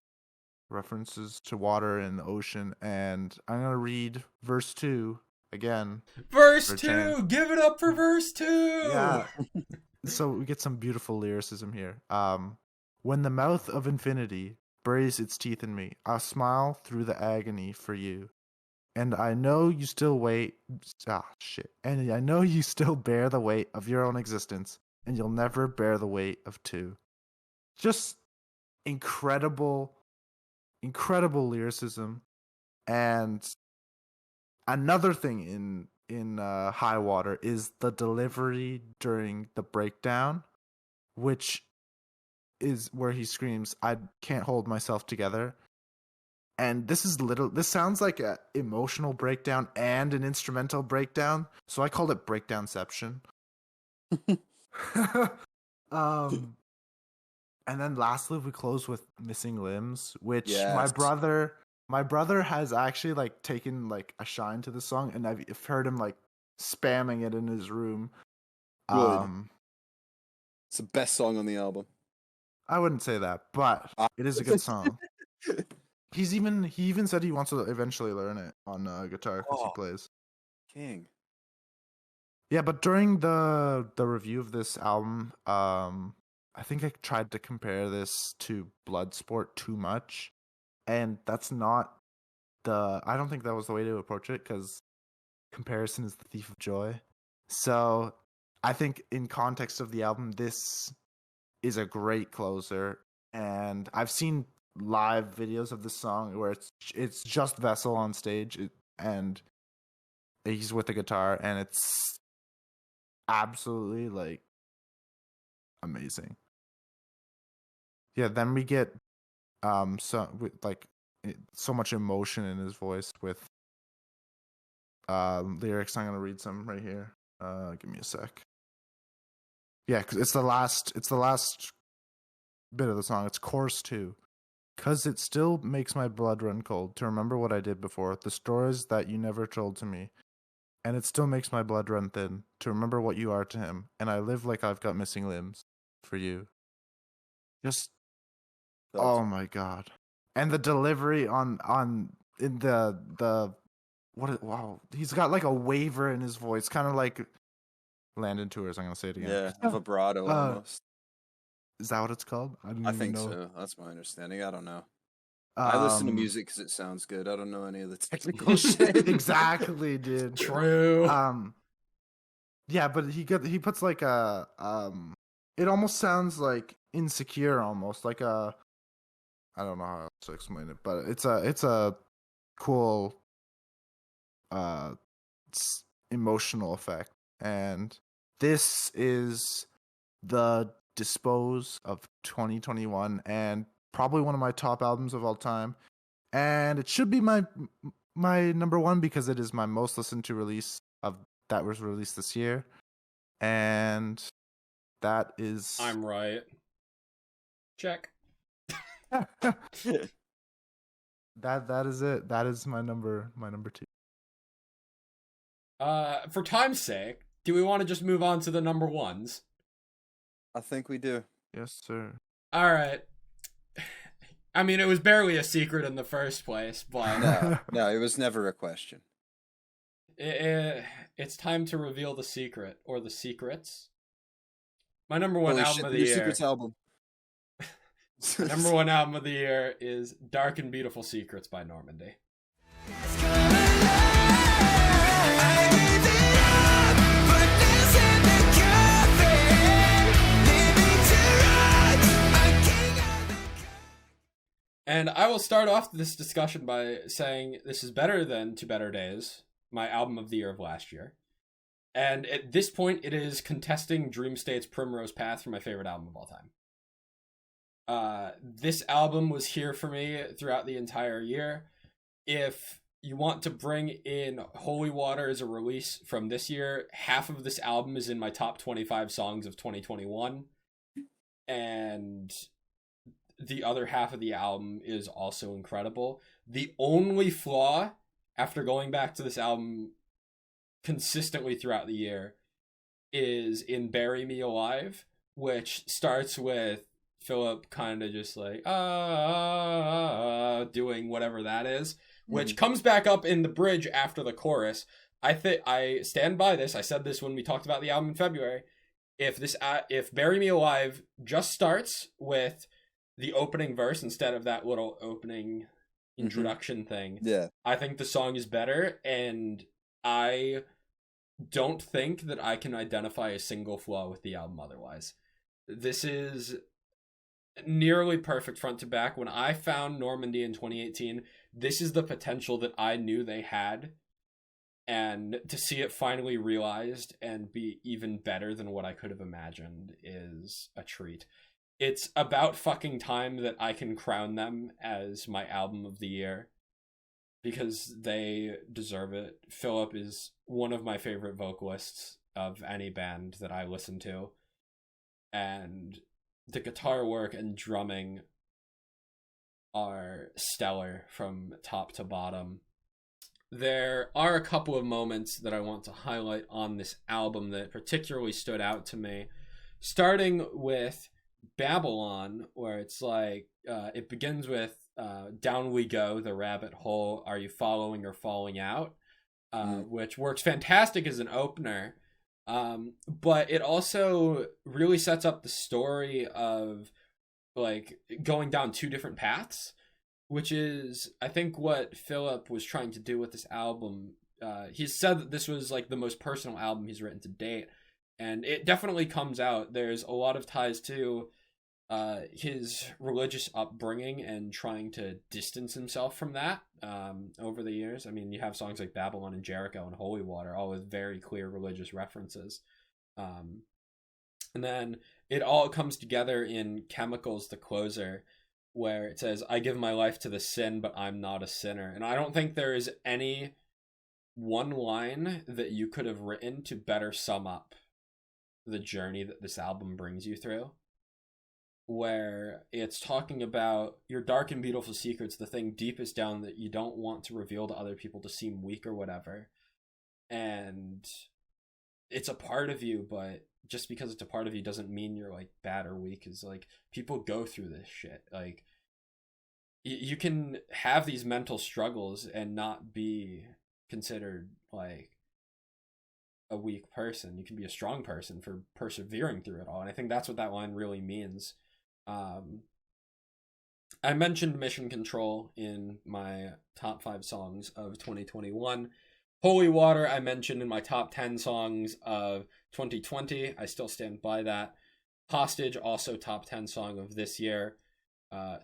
references to water and the ocean. And I'm gonna read verse 2 again. Verse 2, give it up for verse 2. Yeah. So we get some beautiful lyricism here. When the mouth of infinity buries its teeth in me, I'll smile through the agony for you. And I know you still wait. And I know you still bear the weight of your own existence, and you'll never bear the weight of two. Just incredible lyricism. And another thing in High Water is the delivery during the breakdown, which is where he screams, "I can't hold myself together." And this sounds like an emotional breakdown and an instrumental breakdown, so I called it Breakdownception. Um, and then lastly, we close with "Missing Limbs," which Yes. my brother has actually like taken like a shine to the song, and I've heard him like spamming it in his room. Good. It's the best song on the album. I wouldn't say that, but it is a good song. He even said he wants to eventually learn it on guitar because he Oh. plays. King. Yeah, but during the review of this album, I think I tried to compare this to Bloodsport too much, and that's not I don't think that was the way to approach it because comparison is the thief of joy. So I think in context of the album, this is a great closer, and I've seen live videos of this song where it's just Vessel on stage and he's with the guitar, and it's absolutely like amazing. Yeah, then we get so much emotion in his voice with lyrics. I'm gonna read some right here. Give me a sec. Yeah, because it's the last bit of the song. It's chorus 2. Cause it still makes my blood run cold to remember what I did before, the stories that you never told to me. And it still makes my blood run thin to remember what you are to him. And I live like I've got missing limbs for you. Just oh my god. And the delivery on in the wow. He's got like a waver in his voice, kind of like Landon Tours, I'm gonna say it again. Yeah, vibrato almost. Is that what it's called? I didn't I even think know. so. That's my understanding. I don't know. I listen to music because it sounds good. I don't know any of the technical shit. Exactly, dude. True. Yeah, but he puts like a it almost sounds like insecure, almost like a I don't know how to explain it, but it's a cool emotional effect, and this is the Dispose of 2021 and probably one of my top albums of all time, and it should be my number one because it is my most listened to release of that was released this year, and that is I'm right. Check. that is it. That is my number 2. For time's sake, do we want to just move on to the number ones? I think we do. Yes, sir. All right. I mean, it was barely a secret in the first place, but No, it was never a question. it's time to reveal the secret or the secrets. My number one Holy album shit, of the the new year. Secrets album. Number one album of the year is "Dark and Beautiful Secrets" by Normandy. And I will start off this discussion by saying this is better than "To Better Days," my album of the year of last year. And at this point, it is contesting Dream State's "Primrose Path" for my favorite album of all time. This album was here for me throughout the entire year. If you want to bring in Holy Water as a release from this year, half of this album is in my top 25 songs of 2021. And the other half of the album is also incredible. The only flaw, after going back to this album consistently throughout the year, is in "Bury Me Alive," which starts with Philip kind of just like doing whatever that is, which comes back up in the bridge after the chorus. I stand by this. I said this when we talked about the album in February. If "Bury Me Alive" just starts with the opening verse instead of that little opening introduction thing, Yeah. I think the song is better, and I don't think that I can identify a single flaw with the album otherwise. This is nearly perfect front to back. When I found Normandy in 2018, this is the potential that I knew they had, and to see it finally realized and be even better than what I could have imagined is a treat. It's about fucking time that I can crown them as my album of the year, because they deserve it. Philip is one of my favorite vocalists of any band that I listen to. and the guitar work and drumming are stellar from top to bottom. There are a couple of moments that I want to highlight on this album that particularly stood out to me, starting with Babylon, where it's like it begins with "Down We Go, the rabbit hole, are you following or falling out?" Which works fantastic as an opener, but it also really sets up the story of like going down two different paths, which is I think what Philip was trying to do with this album. He said that this was like the most personal album he's written to date, and it definitely comes out. There's a lot of ties to his religious upbringing and trying to distance himself from that over the years. I mean, you have songs like Babylon and Jericho and Holy Water, all with very clear religious references. And then it all comes together in Chemicals, the closer, where it says, "I give my life to the sin, but I'm not a sinner." And I don't think there is any one line that you could have written to better sum up the journey that this album brings you through, where it's talking about your dark and beautiful secrets, the thing deepest down that you don't want to reveal to other people to seem weak or whatever. And it's a part of you, but just because it's a part of you doesn't mean you're like bad or weak. Is like people go through this shit. Like you can have these mental struggles and not be considered like a weak person. You can be a strong person for persevering through it all. And I think that's what that line really means. I mentioned Mission Control in my top 5 songs of 2021. Holy Water I mentioned in my top 10 songs of 2020. I still stand by that. Hostage, also top 10 song of this year.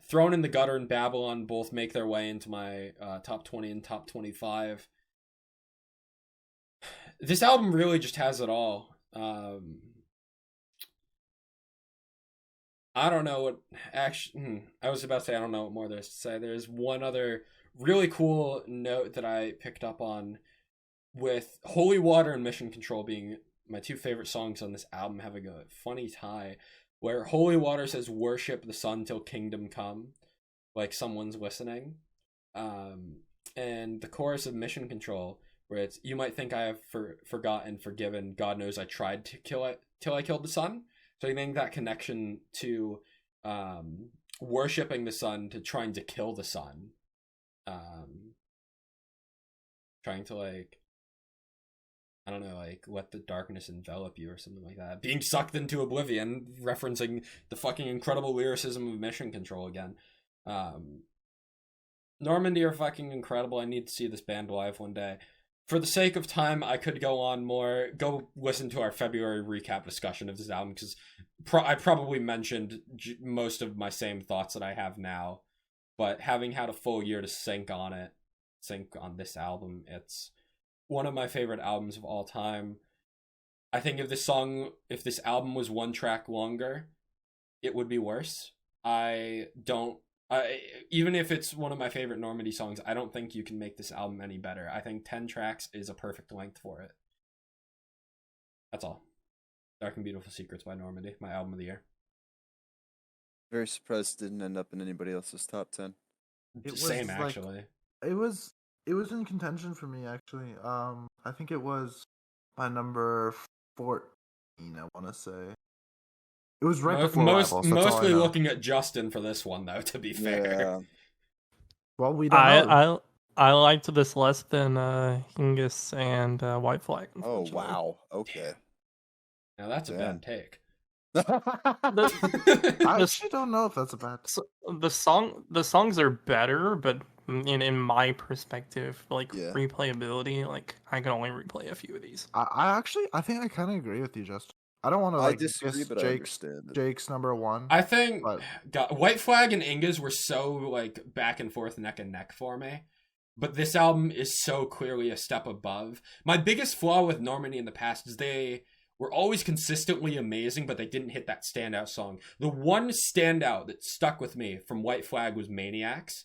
Thrown in the Gutter and Babylon both make their way into my top 20 and top 25. This album really just has it all. I don't know what I was about to say I don't know what more there's to say. There's one other really cool note that I picked up on, with Holy Water and Mission Control being my 2 favorite songs on this album, having a funny tie, where Holy Water says, "Worship the sun till kingdom come," like someone's listening. And the chorus of Mission Control, where it's, "You might think I have forgotten, forgiven. God knows I tried to kill it till I killed the sun." So I think that connection to worshipping the sun to trying to kill the sun, trying to like, I don't know, like let the darkness envelop you or something like that. Being sucked into oblivion, referencing the fucking incredible lyricism of Mission Control again. Normandy are fucking incredible. I need to see this band live one day. For the sake of time, I could go on more. Go listen to our February recap discussion of this album, because I probably mentioned most of my same thoughts that I have now. But having had a full year to sync on this album, it's one of my favorite albums of all time. I think if this album was 1 track longer, it would be worse. Even if it's one of my favorite Normandy songs, I don't think you can make this album any better. I think 10 tracks is a perfect length for it. That's all. Dark and Beautiful Secrets by Normandy, my album of the year. Very surprised it didn't end up in anybody else's top 10. Same, actually. It was in contention for me, actually. I think it was my number 14, I want to say. It was right before Rivals, mostly looking at Justin for this one, though, to be fair. Yeah. Well, we don't know. I liked this less than Hingis and White Flag. Oh, wow. Okay. Now that's a bad take. I actually don't know if that's a bad take. The songs are better, but in my perspective, like replayability, like I can only replay a few of these. I think I kind of agree with you, Justin. I don't want to disagree, but I understand. Jake's number 1. I think White Flag and Ingas were so like back and forth, neck and neck for me. But this album is so clearly a step above. My biggest flaw with Normandy in the past is they were always consistently amazing, but they didn't hit that standout song. The one standout that stuck with me from White Flag was Maniacs,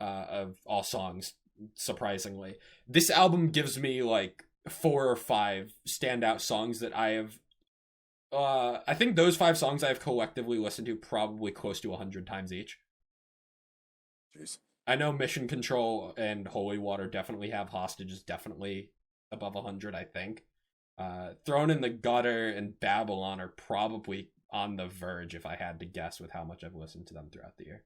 of all songs, surprisingly. This album gives me like 4 or 5 standout songs that I have I think those 5 songs I've collectively listened to probably close to 100 times each. Jeez. I know Mission Control and Holy Water definitely have. Hostage is definitely above 100, I think. Thrown in the Gutter and Babylon are probably on the verge if I had to guess with how much I've listened to them throughout the year.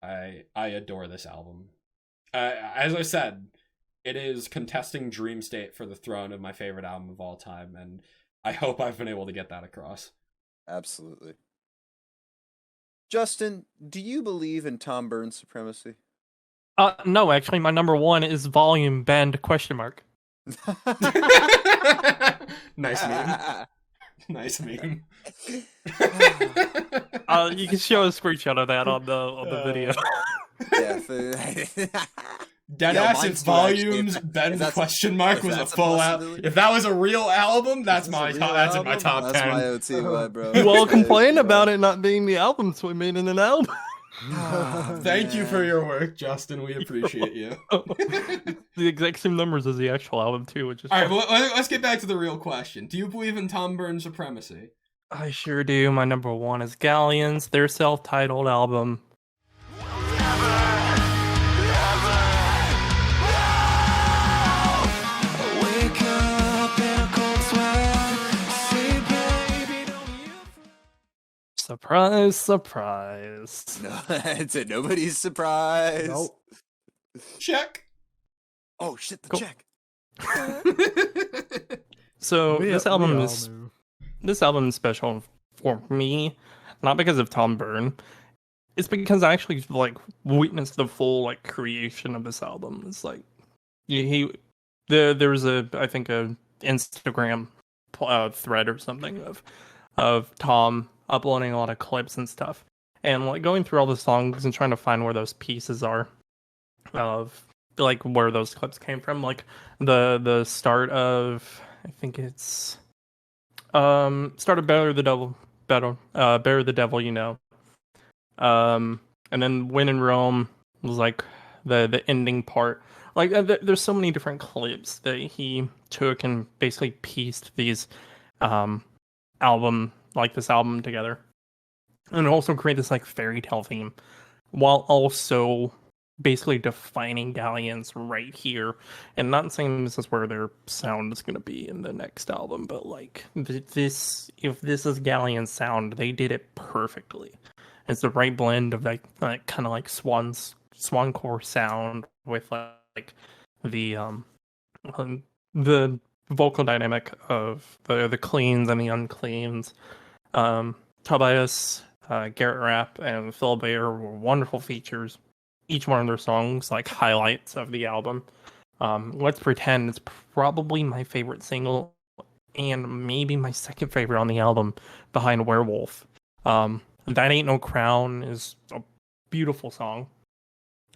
I adore this album. As I said, it is contesting Dream State for the throne of my favorite album of all time, and I hope I've been able to get that across. Absolutely. Justin, do you believe in Tom Burns' supremacy? No, actually, my number 1 is Volume Bend ? Nice meme. Nice meme. You can show a screenshot of that on the video. Yeah. Deadass, mine's if too, actually. Volumes If Bend ? that's- Was a that's a full possibility. If that was a real album, that's Is my this a top. real That's in my album? top That's 10. my OTY, bro. You all That's complain my about OTY. it not being the album, so we made it an album. Thank you for your work, Justin. We appreciate you. The exact same numbers as the actual album too, which is All right, fun. well, let's get back to the real question. Do you believe in Tom Burns' supremacy? I sure do. My number 1 is Galleons, their self-titled album. Wake up in a cold sweat. Say, baby, don't you Surprise, surprise. No, it's a nobody's surprise. Nope. Check. Oh shit, the Cool. check. So this album all is knew. this album is special for me, not because of Tom Byrne. It's because I actually like witnessed the full like creation of this album. It's like there was I think a Instagram thread or something of Tom uploading a lot of clips and stuff, and like going through all the songs and trying to find where those pieces are of like where those clips came from. Like the start of, I think it's start of Better the Devil, you know. And then When in Rome was like the ending part. Like there's so many different clips that he took and basically pieced these this album together, and also create this like fairy tale theme, while also basically defining Galleons right here. And not saying this is where their sound is going to be in the next album, but like if this is Galleon's sound, they did it perfectly. It's the right blend of that kind of like swancore sound with like the vocal dynamic of the cleans and the uncleans. Tobias, Garrett Rapp, and Phil Bayer were wonderful features. Each one of their songs like highlights of the album. Let's Pretend is probably my favorite single, and maybe my second favorite on the album, behind Werewolf. That Ain't No Crown is a beautiful song.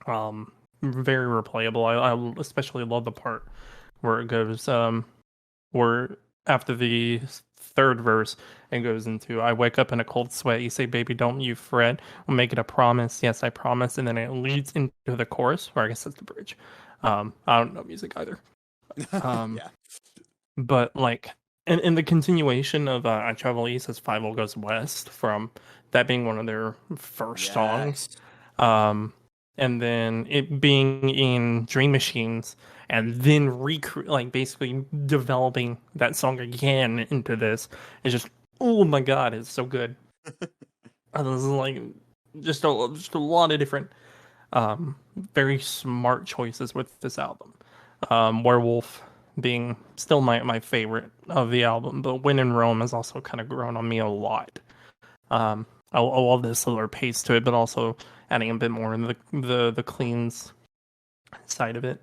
Very replayable. I especially love the part where it goes, where after the third verse, it goes into, I wake up in a cold sweat. You say, baby, don't you fret. We'll make it a promise. Yes, I promise. And then it leads into the chorus, or I guess that's the bridge. I don't know music either. Yeah. But like, in the continuation of I Travel East as Five Goes West, from that being one of their first songs, and then it being in Dream Machines, and then basically developing that song again into this, it's just, oh my god, it's so good. This is like just a lot of different very smart choices with this album. Werewolf being still my favorite of the album, but When in Rome has also kind of grown on me a lot. I love the slower pace to it, but also adding a bit more in the cleans side of it.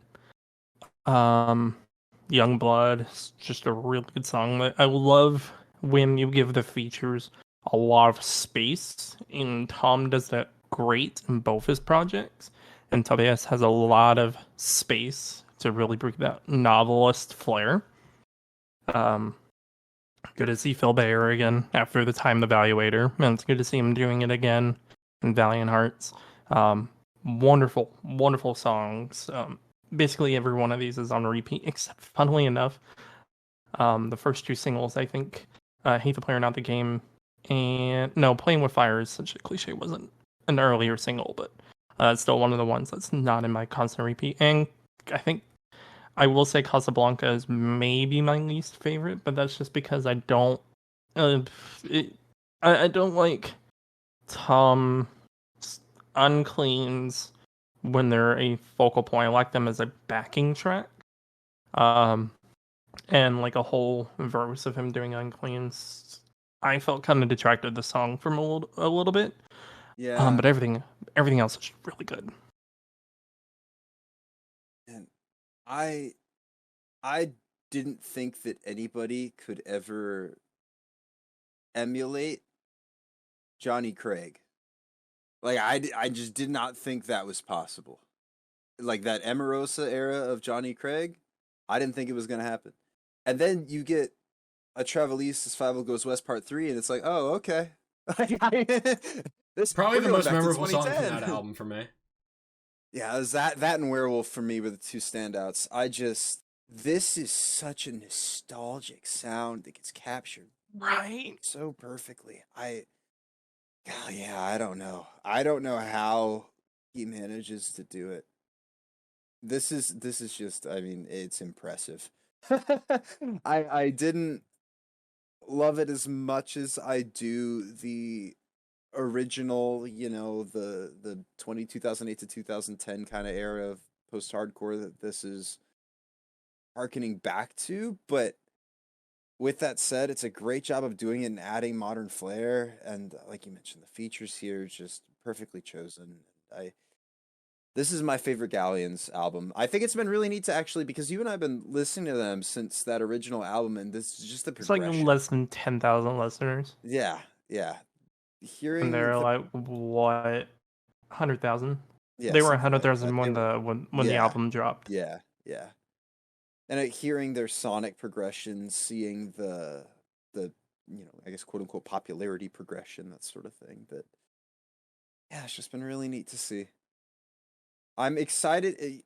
Young Blood is just a really good song. I love when you give the features a lot of space, and Tom does that great in both his projects. And Tobias has a lot of space to really bring that novelist flair. Good to see Phil Bayer again after the Time Evaluator, and it's good to see him doing it again in Valiant Hearts. Wonderful, wonderful songs. Basically every one of these is on repeat, except funnily enough, The first two singles, I think, Hate the Player, Not the Game, and no, Playing with Fire is such a cliche, wasn't an earlier single, but it's still one of the ones that's not in my constant repeat. And I think I will say Casablanca is maybe my least favorite, but that's just because I don't, uh, I don't like Tom uncleans when they're a focal point. I like them as a backing track. And like a whole verse of him doing uncleans, I felt kind of detracted the song from a little bit. Yeah. But everything else is really good. And I didn't think that anybody could ever emulate Johnny Craig. Like I just did not think that was possible. Like that Emerosa era of Johnny Craig, I didn't think it was gonna happen. And then you get a Travelese as Five Goes West Part 3, and it's like, oh, okay. This Probably we're the going most back to memorable song from 2010. that album for me. Yeah, it was that and Werewolf for me were the two standouts. This is such a nostalgic sound that gets captured Right. so perfectly. I don't know. I don't know how he manages to do it. This is just, I mean, it's impressive. I didn't love it as much as I do the original, the 2008 to 2010 kind of era of post-hardcore that this is harkening back to, but with that said, it's a great job of doing it and adding modern flair, and like you mentioned, the features here just perfectly chosen. This is my favorite Galleons album. I think it's been really neat to actually, because you and I have been listening to them since that original album, and this is just the It's like progression. less than 10,000 listeners, Yeah. Hearing and they're the, like what 100,000. yeah, They were something like 100,000 that. when They were, when the yeah, album dropped. yeah. And hearing their sonic progression, seeing the I guess quote unquote popularity progression, that sort of thing. That, yeah, it's just been really neat to see. I'm excited.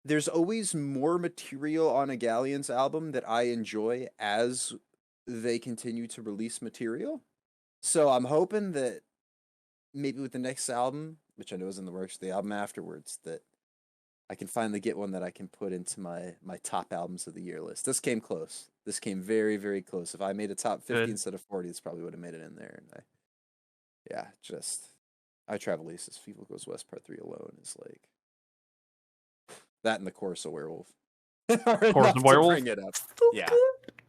There's always more material on a Galleons album that I enjoy as they continue to release material. So I'm hoping that maybe with the next album, which I know is in the works, the album afterwards, that I can finally get one that I can put into my top albums of the year list. This came close. This came very, very close. If I made a top 50 Good. instead of 40, this probably would have made it in there. And I Travel Aces, Feeble Goes West Part 3 alone is like, that and the Chorus of Werewolf. Chorus of Werewolf? Bring it up. Yeah.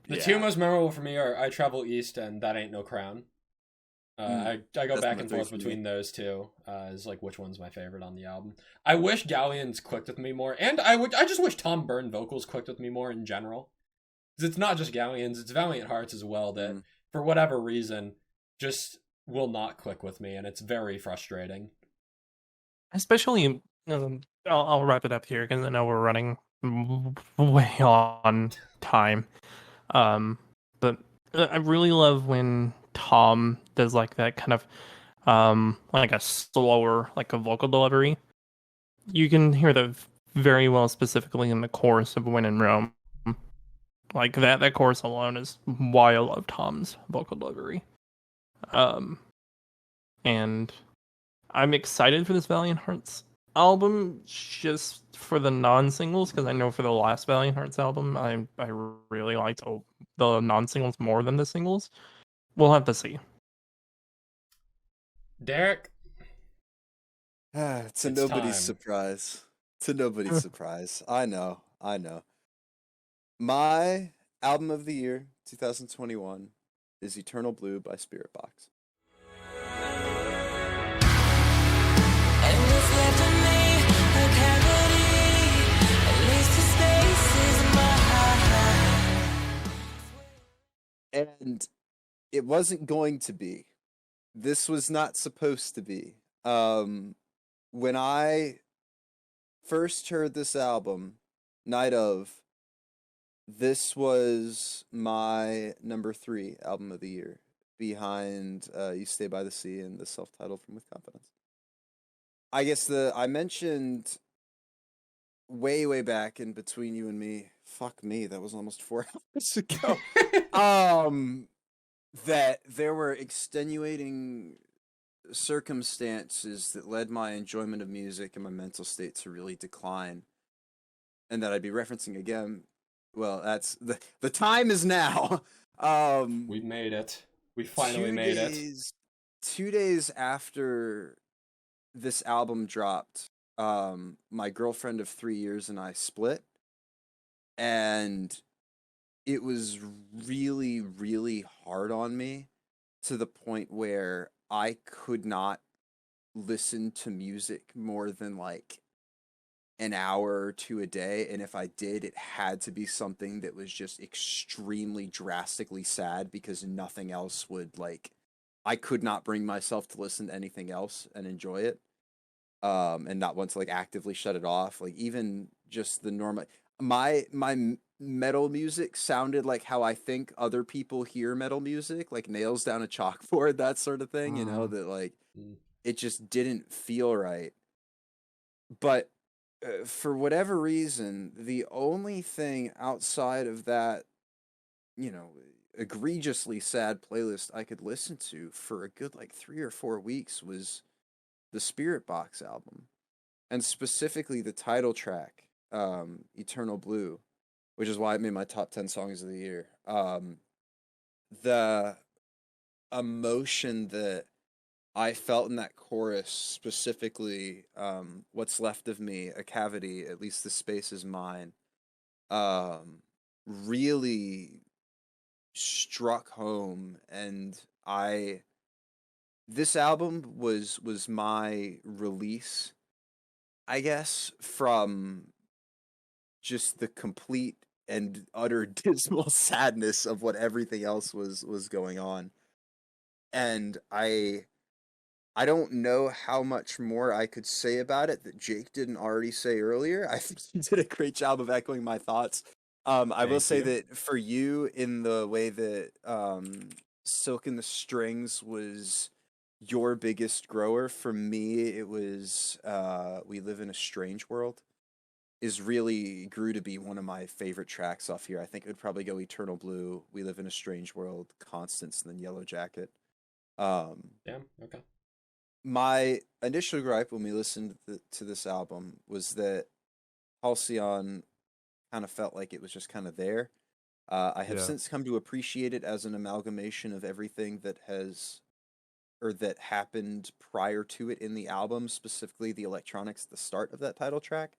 The two most memorable for me are I Travel East and That Ain't No Crown. I go That's back number and three forth for me. between those two. Is like which one's my favorite on the album. I wish Galleons clicked with me more, and I just wish Tom Byrne vocals clicked with me more in general. Because it's not just Galleons, it's Valiant Hearts as well that for whatever reason just will not click with me, and it's very frustrating. Especially, I'll wrap it up here because I know we're running way on time. But I really love when Tom does like that kind of like a slower, like a vocal delivery. You can hear that very well, specifically in the chorus of When in Rome. Like that chorus alone is why I love Tom's vocal delivery. And I'm excited for this Valiant Hearts album just for the non-singles, because I know for the last Valiant Hearts album I really liked the non-singles more than the singles. We'll have to see. Derek, It's It's nobody's time. surprise. To nobody's surprise. I know. My album of the year, 2021, is Eternal Blue by Spirit Box. And what's left of me, a cavity, at least the space is mine. And it wasn't going to be. This was not supposed to be. When I first heard this album, Night of, this was my number 3 album of the year, behind You Stay by the Sea and the self-titled From With Confidence. I guess I mentioned way back in between you and me. Fuck me, that was almost 4 hours ago. um, that there were extenuating circumstances that led my enjoyment of music and my mental state to really decline, and that I'd be referencing again. Well, that's the time is now. We made it. We two finally made it. days, 2 days after this album dropped, my girlfriend of 3 years and I split, and it was really, really hard on me to the point where I could not listen to music more than like an hour or two a day, and if I did, it had to be something that was just extremely drastically sad, because nothing else would, like, I could not bring myself to listen to anything else and enjoy it, and not want to like actively shut it off. Like, even just the normal, my metal music sounded like how I think other people hear metal music, like nails down a chalkboard, that sort of thing, you know, that like it just didn't feel right. But for whatever reason, the only thing outside of that, you know, egregiously sad playlist I could listen to for a good like 3 or 4 weeks was the Spirit Box album, and specifically the title track, Eternal Blue, which is why it made my top 10 songs of the year. The emotion that I felt in that chorus, specifically, what's left of me, a cavity, at least the space is mine, really struck home. And this album was my release, I guess, from just the complete and utter dismal sadness of what everything else was going on. And I don't know how much more I could say about it that Jake didn't already say earlier. I think you did a great job of echoing my thoughts. I will Thank say you. that for you, in the way that Silk and the Strings was your biggest grower, for me it was We Live in a Strange World, is really grew to be one of my favorite tracks off here. I think it would probably go Eternal Blue, We Live in a Strange World, Constance, and then Yellow Jacket. Damn. Okay. My initial gripe when we listened to this album was that Halcyon kind of felt like it was just kind of there. I have Yeah. since come to appreciate it as an amalgamation of everything that has, or that happened prior to it in the album, specifically the electronics at the start of that title track.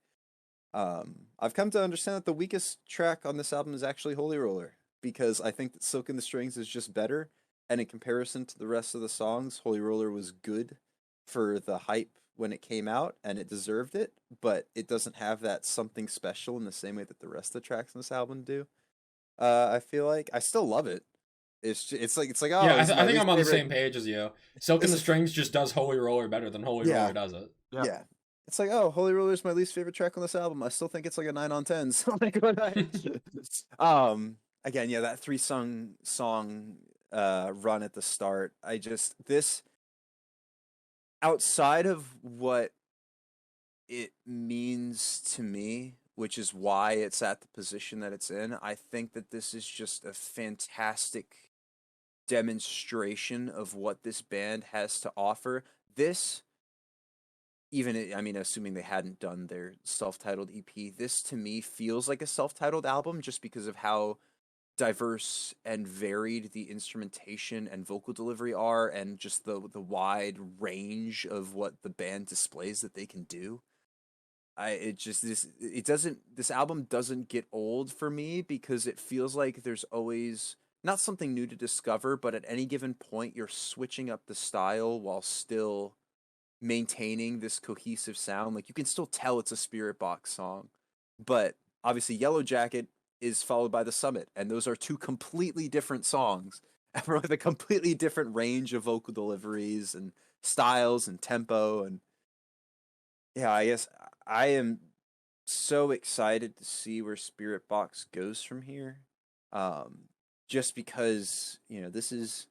I've come to understand that the weakest track on this album is actually Holy Roller, because I think that Silk and the Strings is just better, and in comparison to the rest of the songs, Holy Roller was good for the hype when it came out, and it deserved it, but it doesn't have that something special in the same way that the rest of the tracks on this album do. I feel like I still love it. It's like oh, Yeah, this is I my think least I'm on the favorite. same page as you. Silk and This the is Strings just does Holy Roller better than Holy Yeah. Roller does it. Yep. Yeah. It's like, oh, Holy Roller is my least favorite track on this album. I still think it's like a 9 on 10. So like, again, yeah, that song run at the start. This, outside of what it means to me, which is why it's at the position that it's in, I think that this is just a fantastic demonstration of what this band has to offer. This, even, I mean, assuming they hadn't done their self-titled EP, this to me feels like a self-titled album, just because of how diverse and varied the instrumentation and vocal delivery are, and just the wide range of what the band displays that they can do. This album doesn't get old for me, because it feels like there's always not something new to discover, but at any given point you're switching up the style while still maintaining this cohesive sound. Like, you can still tell it's a Spirit Box song, but obviously Yellow Jacket is followed by The Summit, and those are two completely different songs with a completely different range of vocal deliveries and styles and tempo. And yeah, I guess I am so excited to see where Spirit Box goes from here. Just because, you know, this is,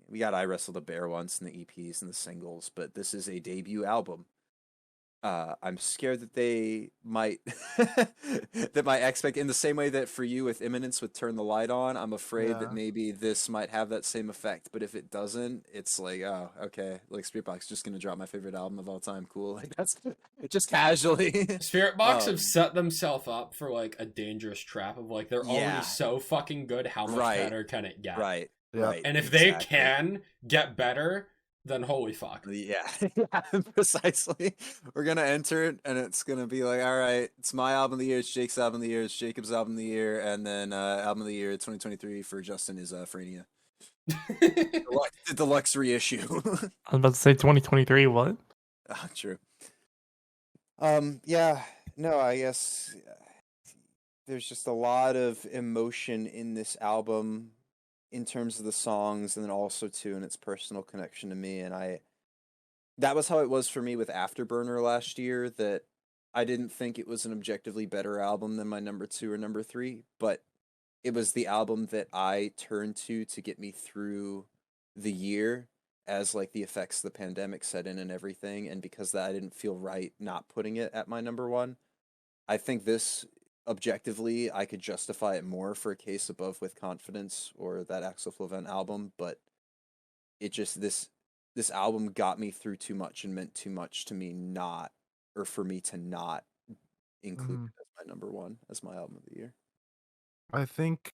we got I Wrestled a Bear once in the EPs and the singles, but this is a debut album. I'm scared that they might that my expect in the same way that for you with Imminence would turn the light on. I'm afraid that Yeah. maybe this might have that same effect. But if it doesn't, it's like, oh, okay, like Spiritbox just gonna drop my favorite album of all time. Cool, like that's just casually. Spirit Box have Um, set themselves up for like a dangerous trap of like they're Yeah. already so fucking good. How much Right. better can it get? right, Yep. right. And if they exactly. can get better, then holy fuck. Yeah, yeah, precisely. We're gonna enter it, and it's gonna be like, all right, it's my album of the year, it's Jake's album of the year, it's Jacob's album of the year, and then album of the year 2023 for Justin is Frania. The deluxe reissue. I was about to say 2023. What? True. Yeah, no, I guess there's just a lot of emotion in this album in terms of the songs, and then also too in its personal connection to me. And that was how it was for me with Afterburner last year, that I didn't think it was an objectively better album than my number 2 or number 3, but it was the album that I turned to get me through the year as like the effects of the pandemic set in and everything. And because that I didn't feel right not putting it at my number 1. I think this objectively I could justify it more for a case above With Confidence or that Axel Flovent album, but it just this album got me through too much and meant too much to me for me to not include it as my number 1 as my album of the year. I think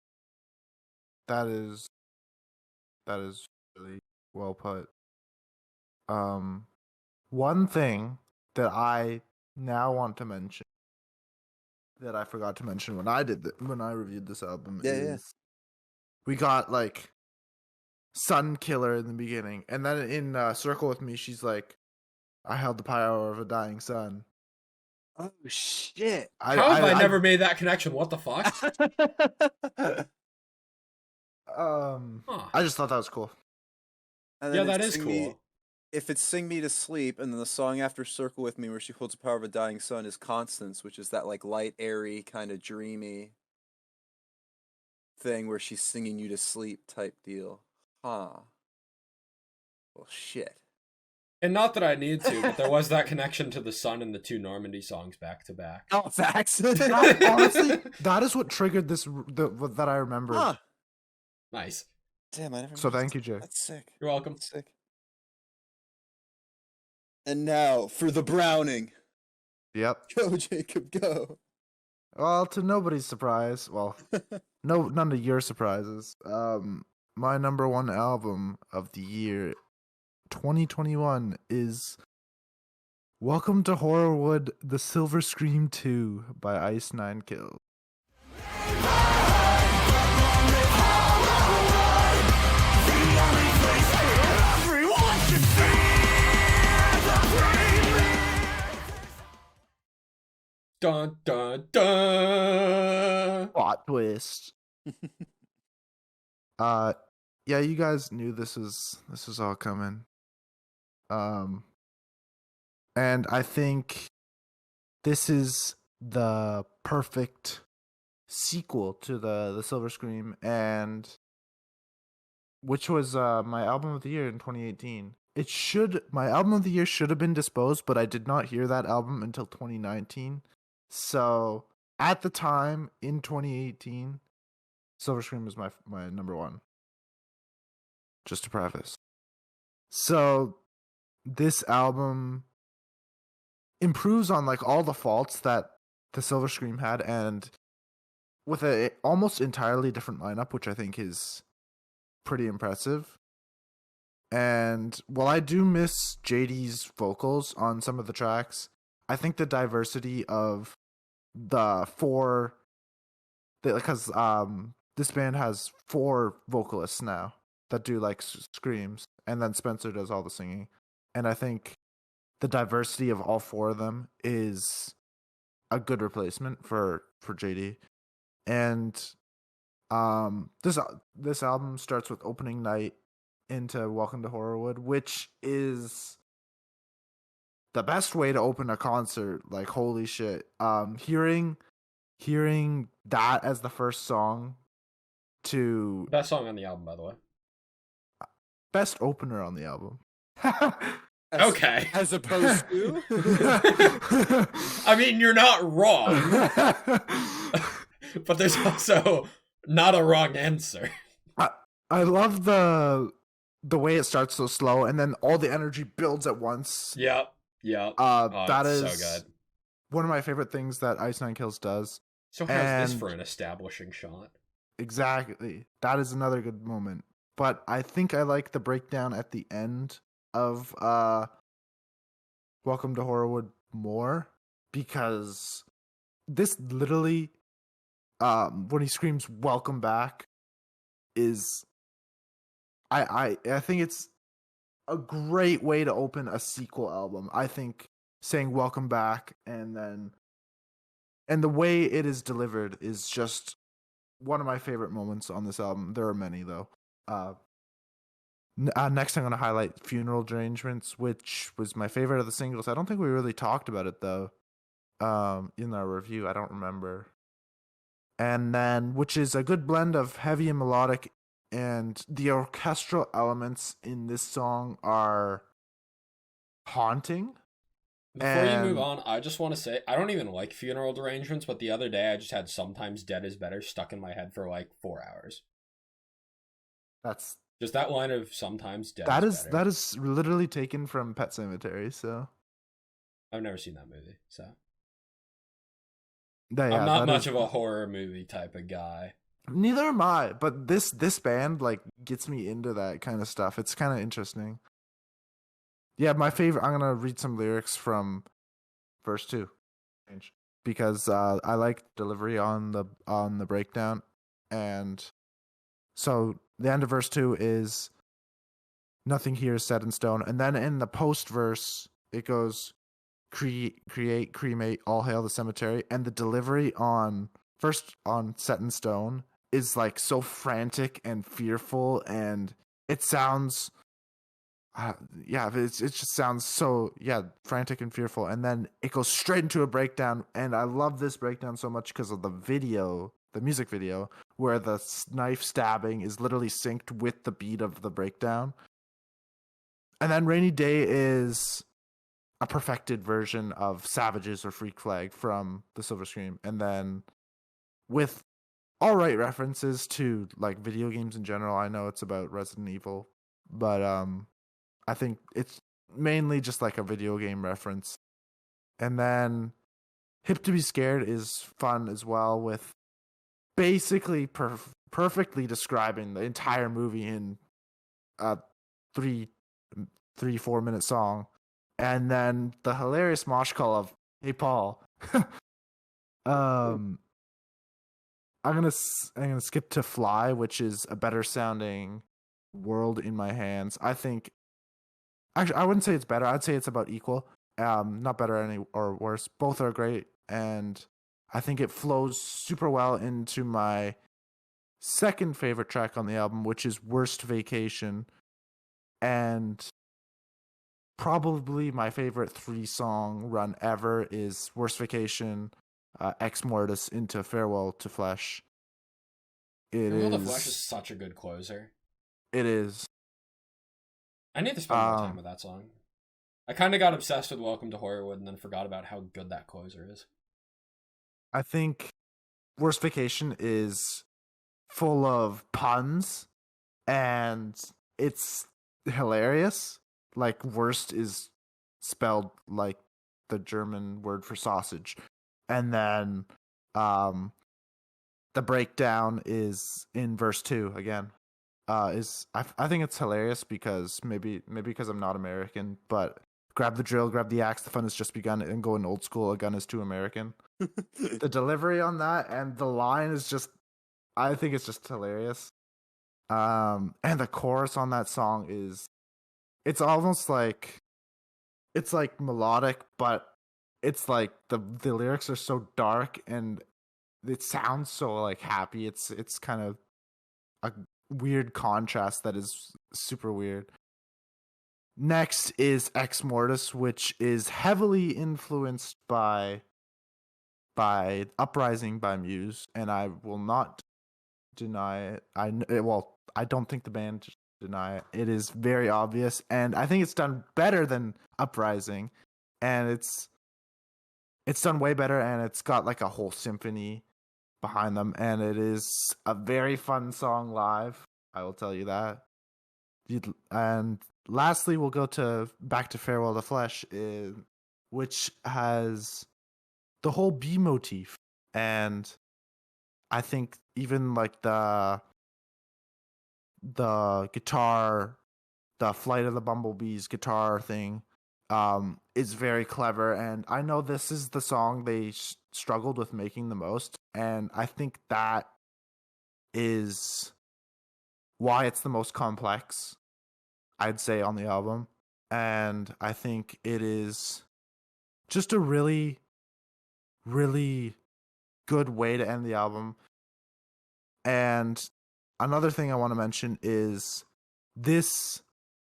that is really well put. One thing that I now want to mention that I forgot to mention when I reviewed this album is we got like Sun Killer in the beginning, and then in Circle with Me, she's like, "I held the power of a dying sun." Oh shit! How have I never made that connection? What the fuck? I just thought that was cool. And Yeah, then that it's is Sing Me- cool. If it's Sing Me to Sleep, and then the song after Circle with Me where she holds the power of a dying sun is Constance, which is that like light, airy, kind of dreamy thing where she's singing you to sleep type deal. Huh. Well, shit. And not that I need to, but there was that connection to the sun and the 2 Normandy songs back to back. Oh, facts. Honestly, that is what triggered that I remember. Huh. Nice. Damn, I never. So thank you, Jay. That's sick. You're welcome. That's sick. And now for the Browning. Yep. Go, Jacob, go. Well, to nobody's surprise, well, none of your surprises. My number 1 album of the year, 2021, is Welcome to Horrorwood: The Silver Scream 2 by Ice Nine Kills. Dun dun dun. Plot twist. Yeah, you guys knew this was all coming. And I think this is the perfect sequel to the Silver Scream, and which was my album of the year in 2018. My album of the year should have been Disposed, but I did not hear that album until 2019. So at the time in 2018, Silver Scream was my number 1. Just to preface. So this album improves on like all the faults that the Silver Scream had, and with a almost entirely different lineup, which I think is pretty impressive. And while I do miss JD's vocals on some of the tracks, I think the diversity of the 4, because this band has 4 vocalists now that do like screams, and then Spencer does all the singing, and I think the diversity of all 4 of them is a good replacement for JD. And this album starts with Opening Night into Welcome to Horrorwood, which is the best way to open a concert. Like, holy shit. Hearing that as the first song to Best song on the album, by the way. best opener on the album. Okay. As opposed to. I mean, you're not wrong, but there's also not a wrong answer. I love the way it starts so slow and then all the energy builds at once. Yep. That it's is so good. one of my favorite things that Ice Nine Kills does. So how's this And- for an establishing shot? Exactly. That is another good moment. But I think I like the breakdown at the end of Welcome to Horrorwood more because this literally when he screams welcome back is I think it's a great way to open a sequel album. I think saying welcome back and the way it is delivered is just one of my favorite moments on this album. There are many though. Next I'm going to highlight Funeral Derangements, which was my favorite of the singles. I don't think we really talked about it though in our review. I don't remember. And then, which is a good blend of heavy and melodic, and the orchestral elements in this song are haunting. Before you move And- on, I just want to say I don't even like Funeral Derangements, but the other day I just had Sometimes Dead Is Better stuck in my head for like 4 hours. That's Just that line of Sometimes Dead that is is better. that is literally taken from Pet Sematary. So I've never seen that movie, so yeah, I'm not that much is- of a horror movie type of guy. Neither am I, but this band like gets me into that kind of stuff. It's kind of interesting. Yeah, my favorite. I'm gonna read some lyrics from verse 2, because I like delivery on the breakdown, and so the end of verse 2 is nothing here is set in stone, and then in the post verse it goes create, cremate, all hail the cemetery, and the delivery on set in stone is like so frantic and fearful, and it sounds it just sounds so frantic and fearful, and then it goes straight into a breakdown, and I love this breakdown so much because of the music video where the knife stabbing is literally synced with the beat of the breakdown. And then Rainy Day is a perfected version of Savages or Freak Flag from the Silver Scream, and then with all right references to like video games in general. I know it's about Resident Evil, but I think it's mainly just like a video game reference. And then Hip to Be Scared is fun as well, with basically perfectly describing the entire movie in a 4 minute song. And then the hilarious mosh call of "Hey Paul." I'm gonna skip to Fly, which is a better sounding World in My Hands. I think, actually, I wouldn't say it's better. I'd say it's about equal. Not better any or worse. Both are great, and I think it flows super well into my second favorite track on the album, which is Worst Vacation, and probably my favorite 3-song run ever is Worst Vacation, Ex Mortis, into Farewell to Flesh. Farewell to Flesh is such a good closer. It is. I need to spend more time with that song. I kind of got obsessed with Welcome to Horrorwood and then forgot about how good that closer is. I think Worst Vacation is full of puns, and it's hilarious. Like, worst is spelled like the German word for sausage. And then the breakdown is in verse 2 again. I think it's hilarious because maybe because I'm not American, but grab the drill, grab the axe, the fun has just begun, and going old school, a gun is too American. The delivery on that and the line is just, I think it's just hilarious. And the chorus on that song is, it's almost like, it's like melodic, but it's like the lyrics are so dark and it sounds so like happy. It's kind of a weird contrast that is super weird. Next is Ex Mortis, which is heavily influenced by Uprising by Muse, and I will not deny it. I don't think the band deny it. It is very obvious, and I think it's done better than Uprising, and it's done way better, and it's got like a whole symphony behind them, and it is a very fun song live. I will tell you that. And lastly, we'll go back to Farewell to Flesh, which has the whole B motif, and I think even like the guitar, the Flight of the Bumblebees guitar thing, is very clever. And I know this is the song they struggled with making the most, and I think that is why it's the most complex, I'd say, on the album. And I think it is just a really, really good way to end the album. And another thing I want to mention is this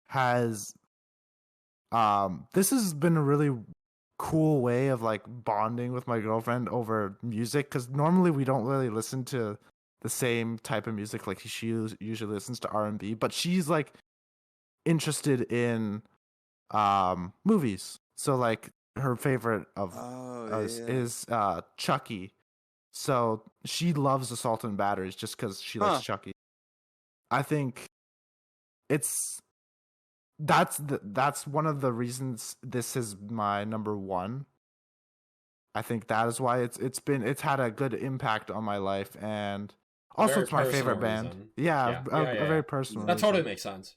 has been a really cool way of like bonding with my girlfriend over music, because normally we don't really listen to the same type of music. Like she usually listens to R&B, but she's like interested in movies. So like her favorite is Chucky. So she loves Assault and Batteries just because she likes Chucky. I think that's one of the reasons this is my number one. I think that is why it's had a good impact on my life, and also it's my favorite band. Reason. Yeah, a very personal. That reason. totally makes sense.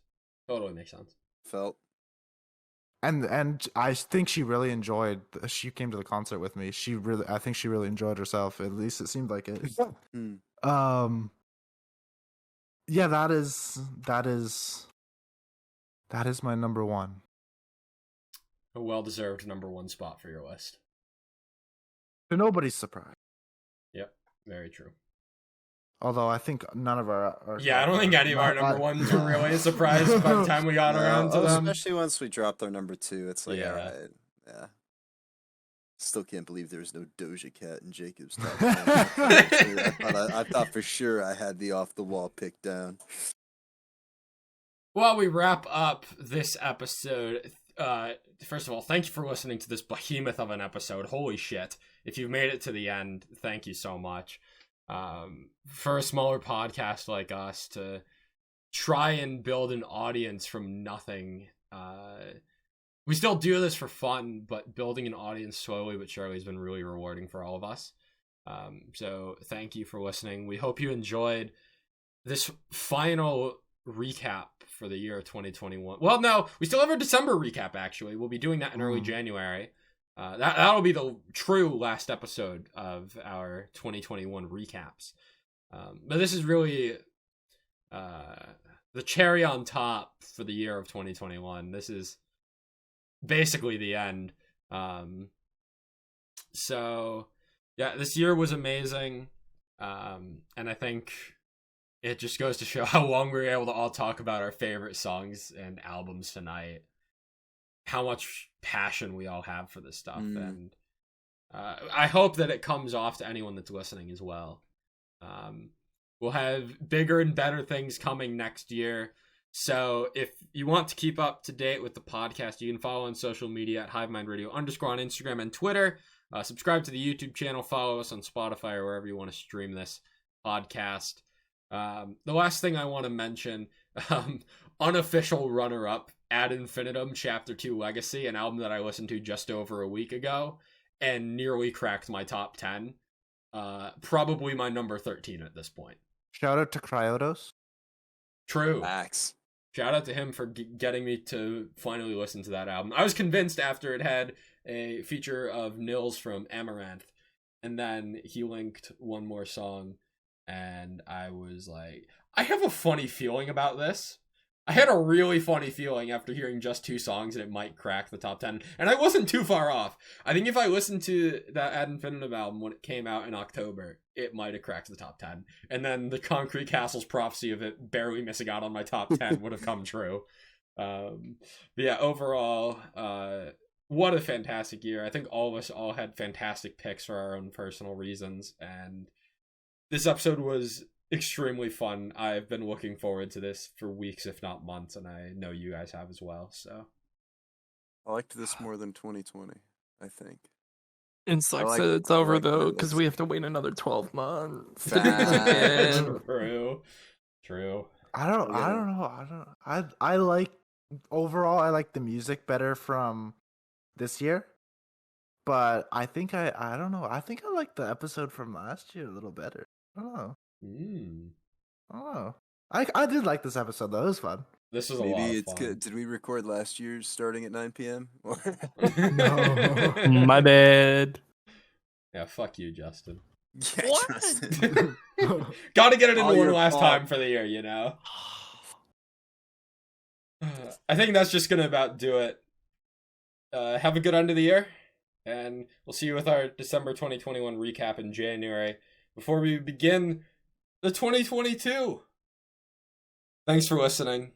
Totally makes sense. Felt. And I think she really enjoyed. She came to the concert with me. I think she really enjoyed herself. At least it seemed like it. Yeah, that is my number one. A well-deserved number one spot for your list. To nobody's surprise. Yep, very true. Although I think none of our I don't think any of our number ones were really a surprise by the time we got around to them. Especially once we dropped our number two, it's like, Yeah. all right, yeah. Still can't believe there was no Doja Cat in Jacob's top 10. I thought for sure I had the off the wall pick down. While we wrap up this episode, first of all, thank you for listening to this behemoth of an episode. Holy shit. If you've made it to the end, thank you so much. For a smaller podcast like us to try and build an audience from nothing, we still do this for fun, but building an audience slowly but surely has been really rewarding for all of us. So thank you for listening. We hope you enjoyed this final recap for the year of 2021. Well, no, we still have our December recap, actually. We'll be doing that in early January. That'll be the true last episode of our 2021 recaps. But this is really the cherry on top for the year of 2021. This is basically the end. So, yeah, this year was amazing. And I think it just goes to show how long we were able to all talk about our favorite songs and albums tonight. How much passion we all have for this stuff. And I hope that it comes off to anyone that's listening as well. We'll have bigger and better things coming next year. So if you want to keep up to date with the podcast, you can follow on social media at Hivemind Radio _ on Instagram and Twitter. Subscribe to the YouTube channel. Follow us on Spotify or wherever you want to stream this podcast. The last thing I want to mention, unofficial runner-up, Ad Infinitum Chapter 2 Legacy, an album that I listened to just over a week ago and nearly cracked my top 10. Probably my number 13 at this point. Shout out to Cryodos. True. Max. Shout out to him for getting me to finally listen to that album. I was convinced after it had a feature of Nils from Amaranth, and then he linked one more song, and I was like, I have a funny feeling about this. I had a really funny feeling after hearing just 2 songs that it might crack the top 10, and I wasn't too far off. I think if I listened to that Ad Infinitum album when it came out in October, it might have cracked the top 10. And then the Concrete Castle's prophecy of it barely missing out on my top 10 would have come true. But yeah, overall, what a fantastic year. I think all of us all had fantastic picks for our own personal reasons, and this episode was extremely fun. I've been looking forward to this for weeks, if not months, and I know you guys have as well. So I liked this more than 2020, I think. It sucks like- that it's I over like that though, it because looks- we have to wait another 12 months. to do Facts. this again. True. I don't know. I like overall I like the music better from this year. But I think I don't know. I think I like the episode from last year a little better. I don't know. I don't know. I did like this episode though. It was fun. This was a lot Maybe of it's fun. good. Did we record last year's starting at 9 p.m.? Or No. My bad. Yeah, fuck you, Justin. yeah, What? Justin. Gotta get it into All one your last fault. time for the year, you know? I think that's just gonna about do it. Have a good end of the year, and we'll see you with our December 2021 recap in January before we begin the 2022. Thanks for listening.